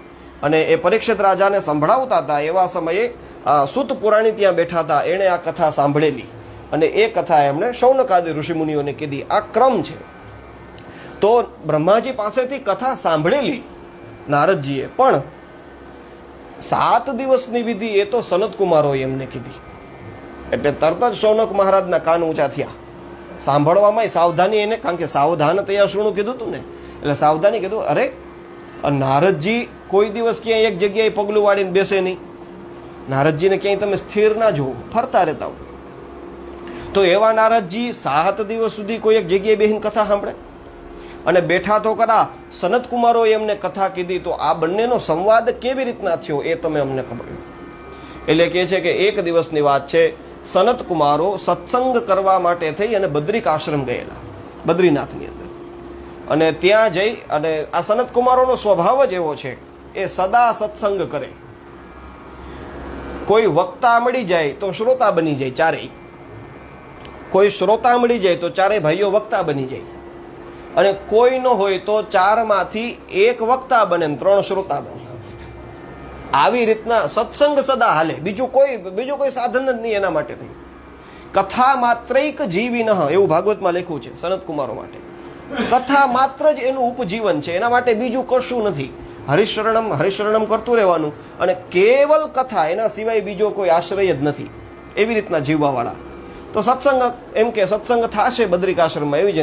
અને એ પરીક્ષિત રાજાને સંભળાવતા હતા એવા સમયે સૂત પુરાણી ત્યાં બેઠા હતા, એણે આ કથા સાંભળેલી અને એ કથા એમણે શૌનકાદી ઋષિમુનિઓને કીધી. આ ક્રમ છે. તો બ્રહ્માજી પાસેથી કથા સાંભળેલી નારદજીએ, પણ 7 દિવસની વિધિ એ તો સનતકુમારોએ એમને કીધી. એટલે તરત જ શૌનક મહારાજના કાન ઊંચા થયા. સાંભળવામાં સાવધાની એને, કારણ કે સાવધાન તૈયાર શુંનું કીધું હતું ને, એટલે સાવધાની કીધું. અરે નારદજી કોઈ દિવસ ક્યાંય એક જગ્યાએ પગલું વાળીને બેસે નહીં. નારદજીને ક્યાંય તમે સ્થિર ના જુઓ, ફરતા રહેતા હો. તો એવા નારદજી 7 દિવસ સુધી કોઈ એક જગ્યાએ બેસીને કથા સાંભળે? અને બેઠા તો ખરા, સનતકુમારોએ એમને કથા કીધી. તો આ બંનેનો સંવાદ કેવી રીતના થયો એ તમે અમને ખબર. એટલે કહે છે કે એક દિવસની વાત છે, સનતકુમારો સત્સંગ કરવા માટે થઈ અને બદ્રિક આશ્રમ ગયેલા, બદ્રીનાથની અંદર. અને ત્યાં જઈ અને આ સનતકુમારોનો સ્વભાવ જ એવો છે, એ સદા સત્સંગ કરે. કોઈ વક્તા મળી જાય તો શ્રોતા બની જાય ચારેય, કોઈ શ્રોતા મળી જાય તો ચારેય ભાઈઓ વક્તા બની જાય, અને કોઈ ન હોય તો 4માંથી 1 વક્તા બને ને 3 શ્રોતા બને. આવી રીતના સત્સંગ સદા હાલે. બીજું કોઈ સાધન જ નહીં એના માટે થઈ. કથા માત્રૈક જીવી ન, એવું ભાગવતમાં લખ્યું છે સનતકુમારો માટે. કથા માત્ર જ એનું ઉપજીવન છે, એના માટે બીજું કશું નથી. હરિશરણમ કરતું રહેવાનું, અને કેવલ કથા, એના સિવાય બીજો કોઈ આશ્રય જ નથી. એવી રીતના જીવવાવાળા. તો સત્સંગ, એમ કે સત્સંગ થશે બદ્રિકાશ્રમમાં. એવી જ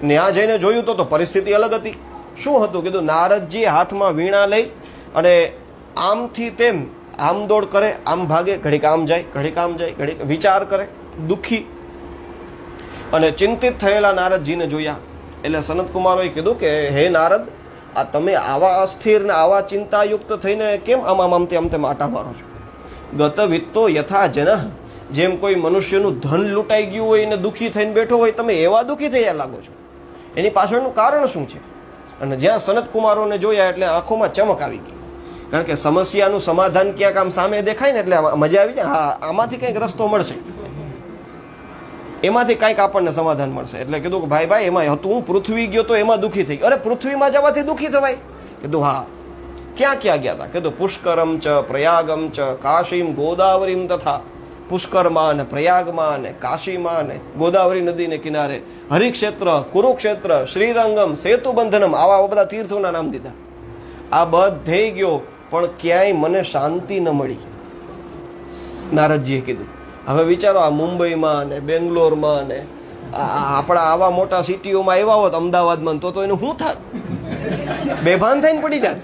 ન્યા જઈને જોયું તો પરિસ્થિતિ અલગ હતી. શું હતું? કીધું નારદજી હાથમાં વીણા લઈ અને આમથી તેમ આમદોડ કરે, આમ ભાગે, ઘડીક આમ જાય, ઘડીક આમ જાય, ઘડીક વિચાર કરે, દુઃખી અને ચિંતિત થયેલા નારદજીને જોયા. એટલે સનતકુમારોએ કીધું કે હે નારદ, આ તમે આવા અસ્થિર ને આવા ચિંતાયુક્ત થઈને કેમ આમ તેમ આટા મારો છો? ગત વિત્તો યથા જન, જેમ કોઈ મનુષ્યનું ધન લૂંટાઈ ગયું હોય ને દુઃખી થઈને બેઠો હોય, તમે એવા દુઃખી થયા લાગો છો. એની પાછળનું કારણ શું છે? અને જ્યાં સનતકુમારોને જોયા એટલે આંખોમાં ચમક આવી ગઈ. કારણ કે સમસ્યાનું સમાધાન ક્યાંક આમ સામે દેખાય ને એટલે મજા આવી જાય. હા, આમાંથી કંઈક રસ્તો મળશે, એમાંથી કંઈક આપણને સમાધાન મળશે. એટલે કીધું કે ભાઈ એમાં હતું, હું પૃથ્વી ગયો તો એમાં દુઃખી થઈ ગયો. અરે પૃથ્વીમાં જવાથી દુઃખી થવાય? કીધું હા. ક્યાં ગયા હતા? કીધું પુષ્કરમ ચ પ્રયાગમ ચ કાશીમ ગોદાવરીમ તથા. પુષ્કરમાં ને પ્રયાગમાં ને કાશીમાં ને ગોદાવરી નદીને કિનારે, હરિક્ષેત્ર, કુરુક્ષેત્ર, શ્રીરંગમ, સેતુબંધનમ, આવા બધા તીર્થોના નામ દીધા. આ બધે ગયો પણ ક્યાંય મને શાંતિ ન મળી. નારદજીએ કીધું હવે વિચારો, આ મુંબઈમાં ને બેંગ્લોરમાં ને આપણા આવા મોટા સિટીઓમાં એવા હોત, અમદાવાદમાં, તો એનું શું થાત? બેભાન થઈને પડી જાય.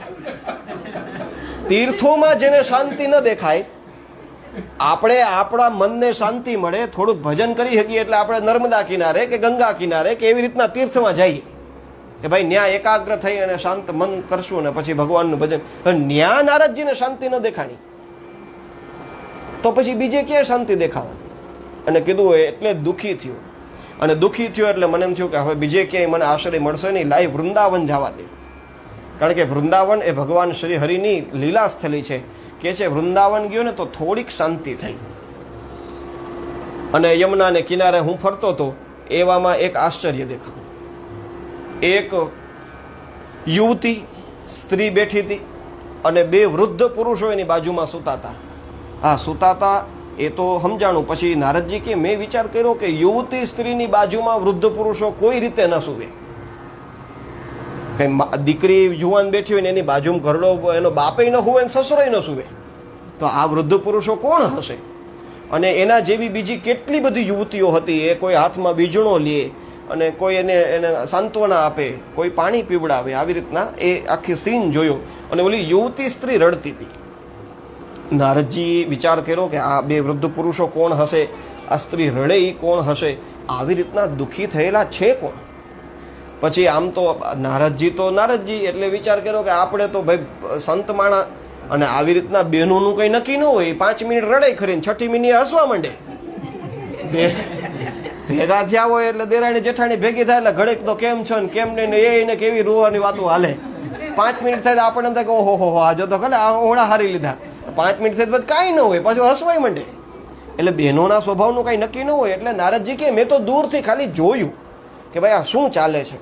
તીર્થોમાં જેને શાંતિ ન દેખાય, આપણે આપણા મનને શાંતિ મળે, થોડુંક ભજન કરી શકીએ એટલે આપણે નર્મદા કિનારે કે ગંગા કિનારે કે એવી રીતના તીર્થમાં જઈએ કે ભાઈ ન્યા એકાગ્ર થઈ અને શાંત મન કરશું ને પછી ભગવાનનું ભજન. ન્યા નારદજીને શાંતિ ન દેખાણી તો પછી બીજે ક્યાં શાંતિ દેખાવા? અને કીધું એટલે દુઃખી થયો. અને દુઃખી થયો એટલે મને એમ થયું કે હવે બીજે ક્યાંય મને આશ્રય મળશે નહીં, લાઈ વૃંદાવન જવા દે. કારણ કે વૃંદાવન એ ભગવાન શ્રી હરિની લીલા સ્થલી છે. કે છે વૃંદાવન ગયો ને તો થોડીક શાંતિ થઈ. અને યમુનાને કિનારે હું ફરતો હતો એવામાં એક આશ્ચર્ય દેખાયું. એક યુવતી સ્ત્રી બેઠી હતી અને 2 વૃદ્ધ પુરુષો એની બાજુમાં સૂતા હતા. હા, સૂતા હતા એ તો સમજાણું. પછી નારદજી કે મેં વિચાર કર્યો કે યુવતી સ્ત્રીની બાજુમાં વૃદ્ધ પુરુષો કોઈ રીતે ન સૂવે. કઈ દીકરી જુવાન બેઠી હોય ને એની બાજુમાં ઘરડો, એનો બાપે ન હોય ને સસરોય ન સૂવે, તો આ વૃદ્ધ પુરુષો કોણ હશે? અને એના જેવી બીજી કેટલી બધી યુવતીઓ હતી. એ કોઈ હાથમાં બીજણો લે અને કોઈ એને સાંત્વના આપે, કોઈ પાણી પીવડાવે. આવી રીતના એ આખી સીન જોયો. અને ઓલી યુવતી સ્ત્રી રડતી હતી. નારદજી વિચાર કર્યો કે આ 2 વૃદ્ધ પુરુષો કોણ હશે, આ સ્ત્રી રડે એ કોણ હશે? આવી રીતના દુઃખી થયેલા છે કોણ? પછી આમ તો નારદજી એટલે વિચાર કર્યો કે આપણે તો ભાઈ સંત માણા, અને આવી રીતના બહેનોનું કંઈ નક્કી ન હોય. 5 મિનિટ રડાઈ ખરીને 6ઠી મિનિટ હસવા માંડે. ભેગા થયા હોય એટલે દેરાણી જેઠાણી ભેગી થાય એટલે ઘડીક તો કેમ છો ને કેમ નહીં, એને કેવી રોવાની વાતો હાલે. 5 મિનિટ થાય તો આપણને એમ થાય કે ઓહો હો આજે તો ખલે આ હોણા હારી લીધા. 5 મિનિટ થાય પછી કાંઈ ન હોય, પાછું હસવાય માંડે. એટલે બહેનોના સ્વભાવનું કાંઈ નક્કી ન હોય. એટલે નારદજી કે મેં તો દૂરથી ખાલી જોયું કે ભાઈ આ શું ચાલે છે.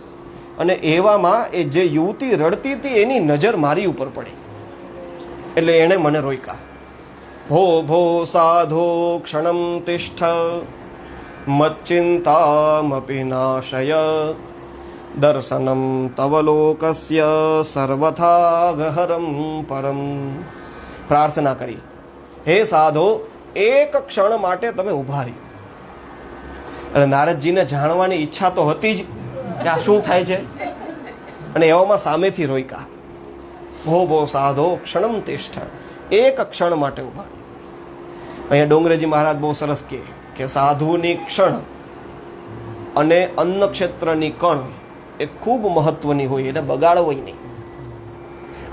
અને એવામાં એ જે યુવતી રડતી હતી એની નજર મારી ઉપર પડી. એટલે એણે મને રોક્યા. ભો ભો સાધો ક્ષણમ તિષ્ઠ મચ્ચિંતામપી નાશય દર્શનમ તવલોકસ્ય સર્વથા ગહરમ પરમ. પ્રાર્થના કરી, હે સાધો, એક ક્ષણ માટે તમે ઊભા રહ્યો. એટલે નારદજીને જાણવાની ઈચ્છા તો હતી જ કે આ શું થાય છે, અને એવામાં સામેથી રોક્યા. ભો ભો સાધો ક્ષણમ તિષ્ઠ, એક ક્ષણ માટે ઊભા. અહીંયા ડોંગરેજી મહારાજ બહુ સરસ કહે કે સાધુની ક્ષણ અને અન્ન ક્ષેત્રની કણ એ ખૂબ મહત્વની હોય, એને બગાડવું નહીં.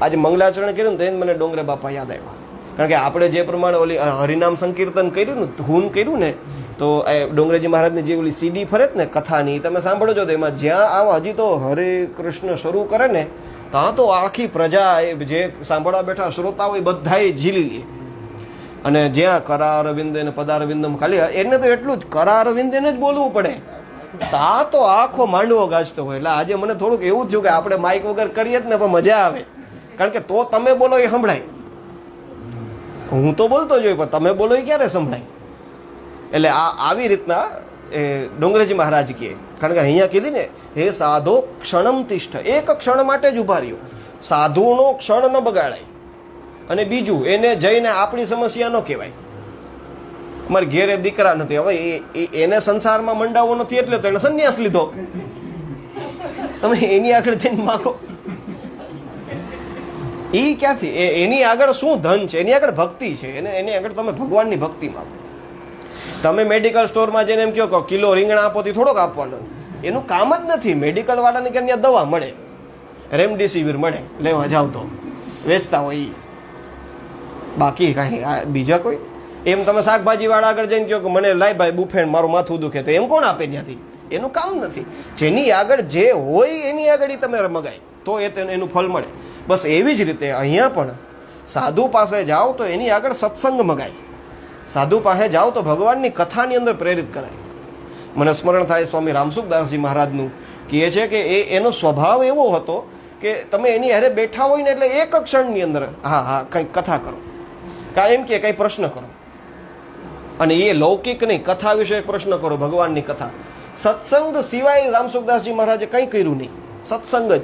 આજે મંગલાચરણ કર્યું ને તો મને ડોંગરે બાપા યાદ આવ્યા. કારણ કે આપણે જે પ્રમાણે ઓલી હરિનામ સંકીર્તન કર્યું ને, ધૂન કર્યું ને, તો એ ડોંગરેજી મહારાજની જે ઓલી સીડી ફરે ને કથાની, તમે સાંભળો છો તો એમાં જ્યાં આવા હજી તો હરે કૃષ્ણ શરૂ કરે ને ત્યાં તો આખી પ્રજા એ જે સાંભળવા બેઠા શ્રોતા હોય બધાએ ઝીલી લે. અને જ્યાં કરારવિંદ ને પદારવિંદમ ખાલી એને તો એટલું જ કરારવિંદેને જ બોલવું પડે, તા તો આખો માંડવો ગાજતો હોય. એટલે આજે મને થોડુંક એવું થયું કે આપણે માઇક વગર કરીએ જ ને પણ મજા આવે, કારણ કે તો તમે બોલો એ સંભળાય. હું તો બોલતો જ હોય પણ તમે બોલો એ ક્યારે સંભળાય. એટલે આવી રીતના એ ડોંગરેજી મહારાજ કહે. કારણ કે અહીંયા કીધી ને, હે સાધો ક્ષણમ તિષ્ઠ, એક ક્ષણ માટે જ ઉભા રહ્યો. સાધુનો ક્ષણ ન બગાડાય. અને બીજું, એને જઈને આપણી સમસ્યા ન કહેવાય. અમારે ઘેરે દીકરા નથી, હવે એને સંસારમાં મંડાવો નથી એટલે તો એને સંન્યાસ લીધો. તમે એની આગળ જઈને માગો, એ ક્યાંથી? એની આગળ શું ધન છે? એની આગળ ભક્તિ છે. એની આગળ તમે ભગવાનની ભક્તિ માગો. તમે મેડિકલ સ્ટોરમાં જઈને એમ કહો કિલો રીંગણા આપો તો થોડોક આપવાનો, એનું કામ જ નથી. મેડિકલ વાળાને કે ત્યાં દવા મળે, રેમડેસિવિર મળે, લેવા જાવ તો વેચતા હોય. બાકી કાંઈ બીજા કોઈ એમ તમે શાકભાજીવાળા આગળ જઈને કહો કે મને લાય ભાઈ બુફેન મારું માથું દુખે, તો એમ કોણ આપે ત્યાંથી? એનું કામ નથી. જેની આગળ જે હોય એની આગળ તમે મગાય તો એનું ફળ મળે. બસ એવી જ રીતે અહીંયા પણ સાધુ પાસે જાઓ તો એની આગળ સત્સંગ મગાય. સાધુ પાસે જાઓ તો ભગવાનની કથાની અંદર પ્રેરિત કરાય. મને સ્મરણ થાય સ્વામી રામસુખદાસજી મહારાજનું, કહે છે કે એનો સ્વભાવ એવો હતો કે તમે એની હારે બેઠા હોય ને એટલે એક ક્ષણની અંદર હા કંઈક કથા કરો, કાંઈ એમ કે કંઈ પ્રશ્ન કરો. અને એ લૌકિક નહીં, કથા વિશે પ્રશ્ન કરો, ભગવાનની કથા. સત્સંગ સિવાય રામસુખદાસજી મહારાજે કંઈ કર્યું નહીં. સત્સંગ જ,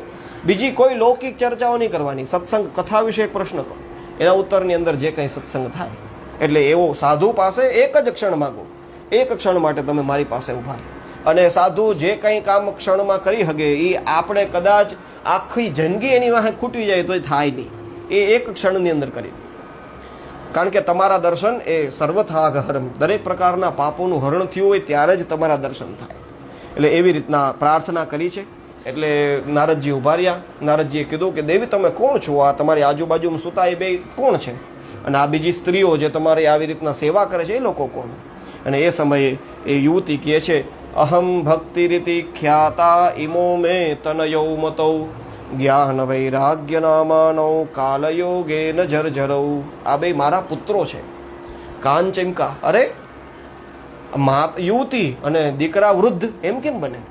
બીજી કોઈ લૌકિક ચર્ચાઓ નહીં કરવાની. સત્સંગ કથા વિશે એક પ્રશ્ન કરો, એના ઉત્તરની અંદર જે કંઈ સત્સંગ થાય. એટલે એવો સાધુ પાસે એક જ ક્ષણ માગો, એક ક્ષણ માટે તમે મારી પાસે ઊભા રહો. અને સાધુ જે કંઈ કામ ક્ષણમાં કરી શકે એ આપણે કદાચ આખી જિંદગી એની વાહે ખૂટી જાય તો થાય નહીં. એ એક ક્ષણની અંદર કરી દે. કારણ કે તમારા દર્શન એ સર્વથા હરમ, દરેક પ્રકારના પાપોનું હરણ થયું હોય ત્યારે જ તમારા દર્શન થાય. એટલે એવી રીતના પ્રાર્થના કરી છે. એટલે નારદજી ઊભા રહ્યા. નારદજીએ કીધું કે દેવી તમે કોણ છો? આ તમારી આજુબાજુમાં સુતા એ બે કોણ છે? અને આ બીજી સ્ત્રીઓ જે તમારી આવી રીતના સેવા કરે છે એ લોકો કોણ? અને એ સમયે એ યુવતી કહે છે, અહમ ભક્તિ રીતિ ખ્યાતા ઇમો મે તનયૌ મતૌ જ્ઞાન વૈરાગ્ય નામાનૌ કાલયોગે ન જરજરૌ. આ બે મારા પુત્રો છે. કાનચિંકા, અરે યુવતી અને દીકરા વૃદ્ધ એમ કેમ બને?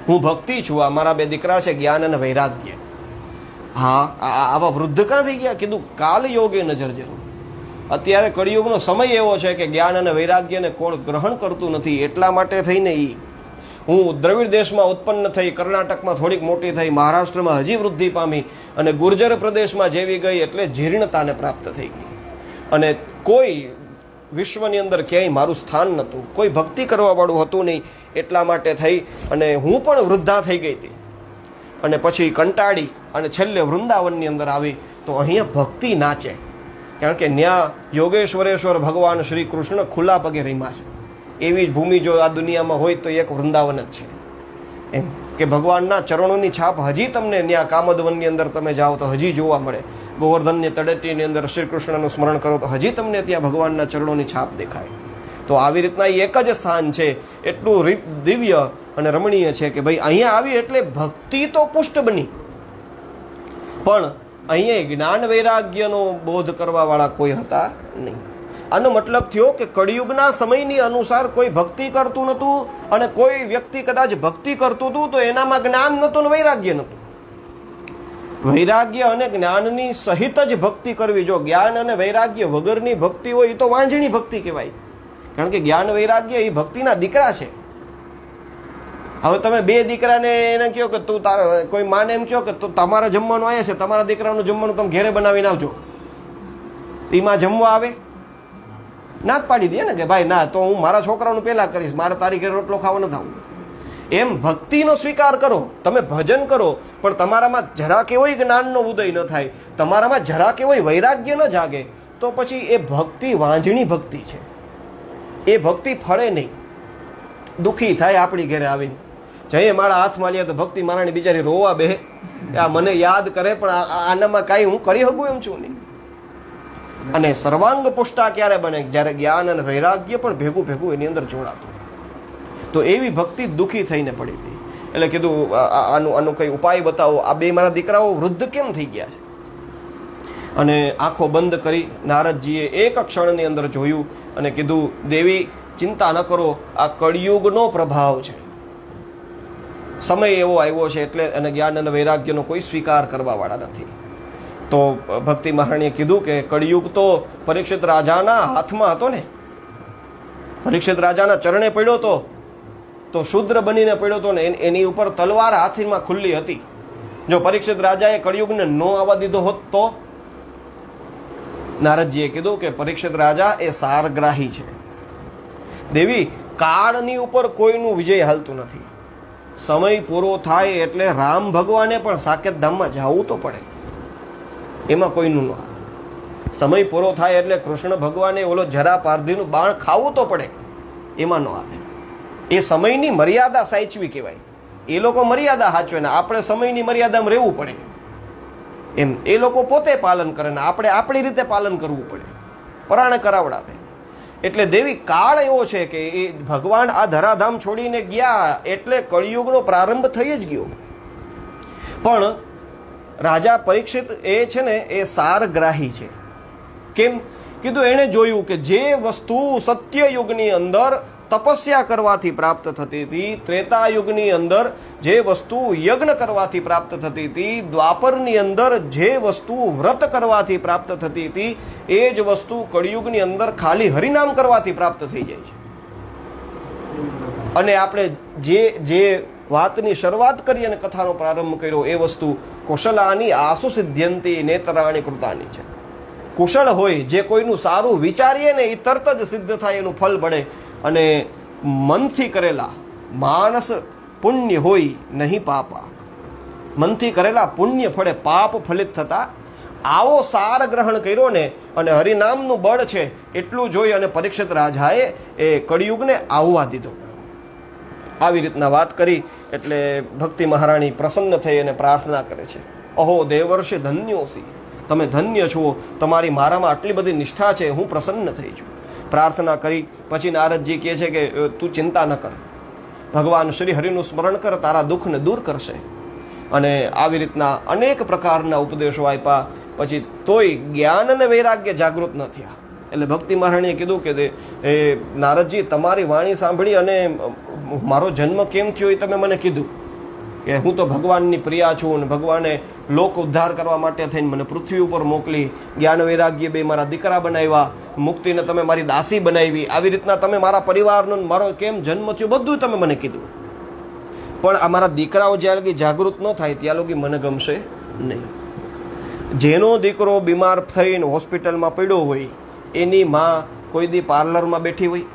હું ભક્તિ છું, આ મારા બે દીકરા છે જ્ઞાન અને વૈરાગ્ય. હા, આવા વૃદ્ધ કાં થઈ ગયા? કીધું કાલ યોગે નજર જરૂર. અત્યારે કળિયુગનો સમય એવો છે કે જ્ઞાન અને વૈરાગ્યને કોણ ગ્રહણ કરતું નથી. એટલા માટે થઈને હું દ્રવિડ દેશમાં ઉત્પન્ન થઈ, કર્ણાટકમાં થોડીક મોટી થઈ, મહારાષ્ટ્રમાં હજી વૃદ્ધિ પામી, અને ગુર્જર પ્રદેશમાં જેવી ગઈ એટલે જીર્ણતાને પ્રાપ્ત થઈ ગઈ. અને કોઈ વિશ્વની અંદર ક્યાંય મારું સ્થાન નહોતું, કોઈ ભક્તિ કરવાવાળું હતું નહીં. એટલા માટે થઈ અને હું પણ વૃદ્ધા થઈ ગઈ હતી. અને પછી કંટાળી અને છેલ્લે વૃંદાવનની અંદર આવી તો અહીંયા ભક્તિ નાચે. કારણ કે ન્યા યોગેશ્વરેશ્વર ભગવાન શ્રી કૃષ્ણ ખુલ્લા પગે રમ્યા છે. એવી જ ભૂમિ જો આ દુનિયામાં હોય તો એક વૃંદાવન જ છે. એમ કે ભગવાનના ચરણોની છાપ હજી તમને ત્યાં કામદવનની અંદર તમે જાઓ તો હજી જોવા મળે. ગોવર્ધનની તળેટીની અંદર શ્રી કૃષ્ણનું સ્મરણ કરો તો હજી તમને ત્યાં ભગવાનના ચરણોની છાપ દેખાય. તો આવી રીતના એક જ સ્થાન છે, એટલું દિવ્ય અને રમણીય છે કે ભાઈ અહીંયા આવી એટલે ભક્તિ તો પુષ્ટ બની, પણ અહીંયા જ્ઞાન વૈરાગ્યનો બોધ કરવાવાળા કોઈ હતા નહીં. આનો મતલબ થયો કે કળિયુગના સમયની અનુસાર કોઈ ભક્તિ કરતું નહોતું, અને કોઈ વ્યક્તિ કદાચ ભક્તિ કરતું હતું તો એનામાં જ્ઞાન નહોતું ને વૈરાગ્ય નહોતું. વૈરાગ્ય અને જ્ઞાનની સહિત જ ભક્તિ કરવી. જો જ્ઞાન અને વૈરાગ્ય વગરની ભક્તિ હોય એ તો વાંઝણી ભક્તિ કહેવાય, કારણ કે જ્ઞાન વૈરાગ્ય એ ભક્તિના દીકરા છે. હવે તમે બે દીકરાને એને કહો કે તું તારા કોઈ માને એમ કહો કે તમારા જમવાનું આવ્યા છે, તમારા દીકરાનું જમવાનું તમે ઘેરે બનાવીને આવજો, એમાં જમવા આવે? ના જ પાડી દે ને કે ભાઈ ના, તો હું મારા છોકરાનું પહેલાં કરીશ, મારે તારી ઘરે રોટલો ખાવા નથી આવું. એમ ભક્તિનો સ્વીકાર કરો, તમે ભજન કરો, પણ તમારામાં જરા કેવોય જ્ઞાનનો ઉદય ન થાય, તમારામાં જરા કેવોય વૈરાગ્ય ન જાગે, તો પછી એ ભક્તિ વાંઝણી ભક્તિ છે. એ ભક્તિ ફળે નહીં. દુઃખી થાય આપણી ઘરે આવીને, જઈએ મારા હાથમાં લે તો ભક્તિ મારાની બિચારી રોવા બે, આ મને યાદ કરે પણ આનામાં કાંઈ હું કરી શકું એમ છું નહીં. અને સર્વાંગ પુષ્ટા ક્યારે બને? જ્યારે જ્ઞાન અને વૈરાગ્ય પણ ભેગું ભેગું એની અંદર જોડાતું. તો એવી ભક્તિ દુઃખી થઈને પડી હતી. એટલે કીધું આનું કંઈ ઉપાય બતાવો. આ બે મારા દીકરાઓ વૃદ્ધ કેમ થઈ ગયા છે? અને આંખો બંધ કરી નારદજીએ એક ક્ષણની અંદર જોયું અને કીધું, દેવી ચિંતા ન કરો, આ કળિયુગનો પ્રભાવ છે, સમય એવો આવ્યો છે એટલે અને જ્ઞાન અને વૈરાગ્યનો કોઈ સ્વીકાર કરવાવાળા નથી. તો ભક્તિ મહારાણીએ કીધું કે કળિયુગ તો પરીક્ષિત રાજાના હાથમાં હતો ને, પરીક્ષિત રાજાના ચરણે પડ્યો તો શુદ્ર બનીને પડ્યો હતો ને, એની ઉપર તલવાર હાથમાં ખુલ્લી હતી. જો પરીક્ષિત રાજાએ કળિયુગને ન આવવા દીધો હોત તો? નારદજીએ કીધું કે પરીક્ષિત રાજા એ સારગ્રાહી છે. દેવી કાળની ઉપર કોઈનું વિજય હાલતું નથી. સમય પૂરો થાય એટલે રામ ભગવાને પણ સાકેત ધામમાં જવું તો પડે, એમાં કોઈનું ન હાલે. સમય પૂરો થાય એટલે કૃષ્ણ ભગવાને ઓલો જરા પારધીનું બાણ ખાવું તો પડે, એમાં ન હાલે. એ સમયની મર્યાદા સાચવી કહેવાય. એ લોકો મર્યાદા સાચવે ને આપણે સમયની મર્યાદામાં રહેવું પડે. એમ એ લોકો પોતે પાલન કરે ને આપણે આપણી રીતે પાલન કરવું પડે, પરાણે કરાવડાવે. એટલે દેવી કાળ એવો છે કે એ ભગવાન આ ધરાધામ છોડીને ગયા એટલે કળિયુગનો પ્રારંભ થઈ જ ગયો. પણ રાજા પરીક્ષિત એ છે ને એ સારગ્રાહી છે. કેમ? કીધું એણે જોયું કે જે વસ્તુ સત્યયુગની અંદર તપસ્યા કરવાથી પ્રાપ્ત થતી હતી, ત્રેતાયુગની અંદર જે વસ્તુ યજ્ઞ કરવાથી પ્રાપ્ત થતી હતી, દ્વાપરની અંદર જે વસ્તુ વ્રત કરવાથી પ્રાપ્ત થતી હતી, એ જ વસ્તુ કળિયુગની અંદર ખાલી હરિનામ કરવાથી પ્રાપ્ત થઈ જાય છે. અને આપણે જે વાતની શરૂઆત કરી અને કથાનો પ્રારંભ કર્યો એ વસ્તુ કુશલાની આસુ સિદ્ધ્યંતી નેતરાણી કૃતાની છે. કુશળ હોય, જે કોઈનું સારું વિચારીએ ને એ તરત જ સિદ્ધ થાય, એનું ફલ મળે. અને મનથી કરેલા માનસ પુણ્ય હોય નહીં પાપા, મનથી કરેલા પુણ્ય ફળે પાપ ફલિત થતા. આવો સાર ગ્રહણ કર્યો ને અને હરિનામનું બળ છે એટલું જોઈ અને પરીક્ષિત રાજાએ એ કળિયુગને આવવા દીધો. આવી રીતના વાત કરી એટલે ભક્તિ મહારાણી પ્રસન્ન થઈ અને પ્રાર્થના કરે છે, અહો દેવર્ષિ ધન્યોસી, તમે ધન્ય છો, તમારી મારામાં આટલી બધી નિષ્ઠા છે, હું પ્રસન્ન થઈ છું. પ્રાર્થના કરી પછી નારદજી કહે છે કે તું ચિંતા ન કર, ભગવાન શ્રી હરિનું સ્મરણ કર, તારા દુઃખને દૂર કરશે. અને આવી રીતના અનેક પ્રકારના ઉપદેશો આપ્યા. પછી તોય જ્ઞાન અને વૈરાગ્ય જાગૃત ન થયા. એટલે ભક્તિ મહારાણીએ કીધું કે એ નારદજી, તમારી વાણી સાંભળી અને મારો જન્મ કેમ થયો એ તમે મને કીધું કે હું તો ભગવાનની પ્રિયા છું અને ભગવાને લોક ઉદ્ધાર કરવા માટે થઈને મને પૃથ્વી ઉપર મોકલી, જ્ઞાન વૈરાગ્ય બે મારા દીકરા બનાવ્યા, મુક્તિને તમે મારી દાસી બનાવી, આવી રીતના તમે મારા પરિવારનો મારો કેમ જન્મ થયો બધું તમે મને કીધું. પણ આ મારા દીકરાઓ જ્યાં લગી જાગૃત ન થાય ત્યાં લગી મને ગમશે નહીં. જેનો દીકરો બીમાર થઈને હોસ્પિટલમાં પડ્યો હોય એની માં કોઈ દી પાર્લરમાં બેઠી હોય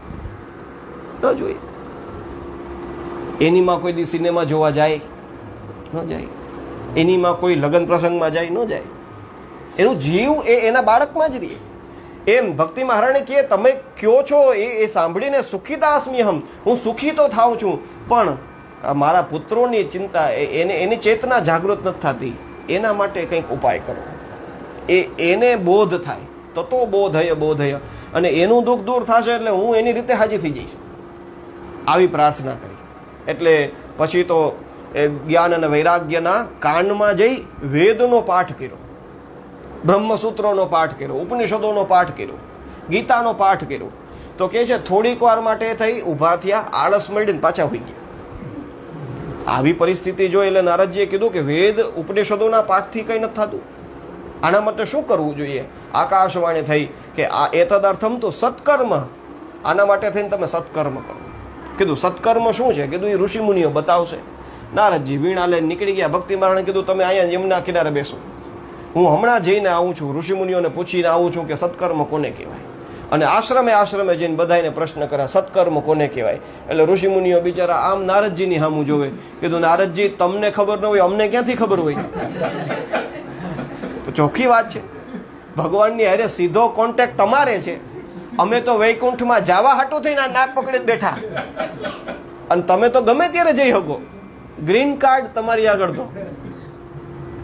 ન જોઈ, એની માં કોઈ દી સિનેમા જોવા જાય ન જાય, એની માં કોઈ લગ્ન પ્રસંગમાં જાય ન જાય. એનું જીવ એ એના બાળકમાં જ રહે. એમ ભક્તિ મહારાણી કહે તમે કયો છો એ સાંભળીને સુખિતાસ્મી હું સુખી તો થાઉં છું, પણ મારા પુત્રોની ચિંતા એની ચેતના જાગૃત નથી થતી, એના માટે કંઈક ઉપાય કરો, એને બોધ થાય તો બોધય અને એનું દુઃખ દૂર થશે એટલે હું એની રીતે હાજી થઈ જઈશ. આવી પ્રાર્થના કરી. એટલે પછી તો એ જ્ઞાન અને વૈરાગ્યના કાનમાં જઈ વેદનો પાઠ કર્યો, બ્રહ્મસૂત્રોનો પાઠ કર્યો, ઉપનિષદોનો પાઠ કર્યો, ગીતાનો પાઠ કર્યો. તો કે છે થોડીક વાર માટે થઈ ઊભા થયા, આળસ મળીને પાછા હોઈ ગયા. આવી પરિસ્થિતિ જોઈ એટલે નારદજીએ કીધું કે વેદ ઉપનિષદોના પાઠથી કંઈ નથી થતું, આના માટે શું કરવું જોઈએ? આકાશવાણી થઈ કે આ એતદર્થમ તો સત્કર્મ, આના માટે થઈને તમે સત્કર્મ કરો. કીધું સત્કર્મ શું છે? કીધું એ ઋષિમુનિઓ બતાવશે. નારદજી વીણા લઈને નીકળી ગયા. ભક્તિ મહારાણે કીધું તમે અહીંયા યમુના કિનારે બેસો, હું હમણાં જઈને આવું છું, ઋષિમુનિઓને પૂછીને આવું છું કે સત્કર્મ કોને કહેવાય. અને આશ્રમે જઈને બધાને પ્રશ્ન કર્યા સત્કર્મ કોને કહેવાય. એટલે ઋષિમુનિઓ બિચારા આમ નારદજીની સામું જોવે. કીધું નારદજી તમને ખબર ન હોય, અમને ક્યાંથી ખબર હોય? ચોખ્ખી વાત છે, ભગવાનની હારે સીધો કોન્ટેક્ટ તમારે છે. અમે તો વૈકુંઠમાં જવા હાટું થઈને નાક પકડીને બેઠા, અને તમે તો ગમે ત્યારે જઈ શકો, ગ્રીન કાર્ડ તમારી આગળ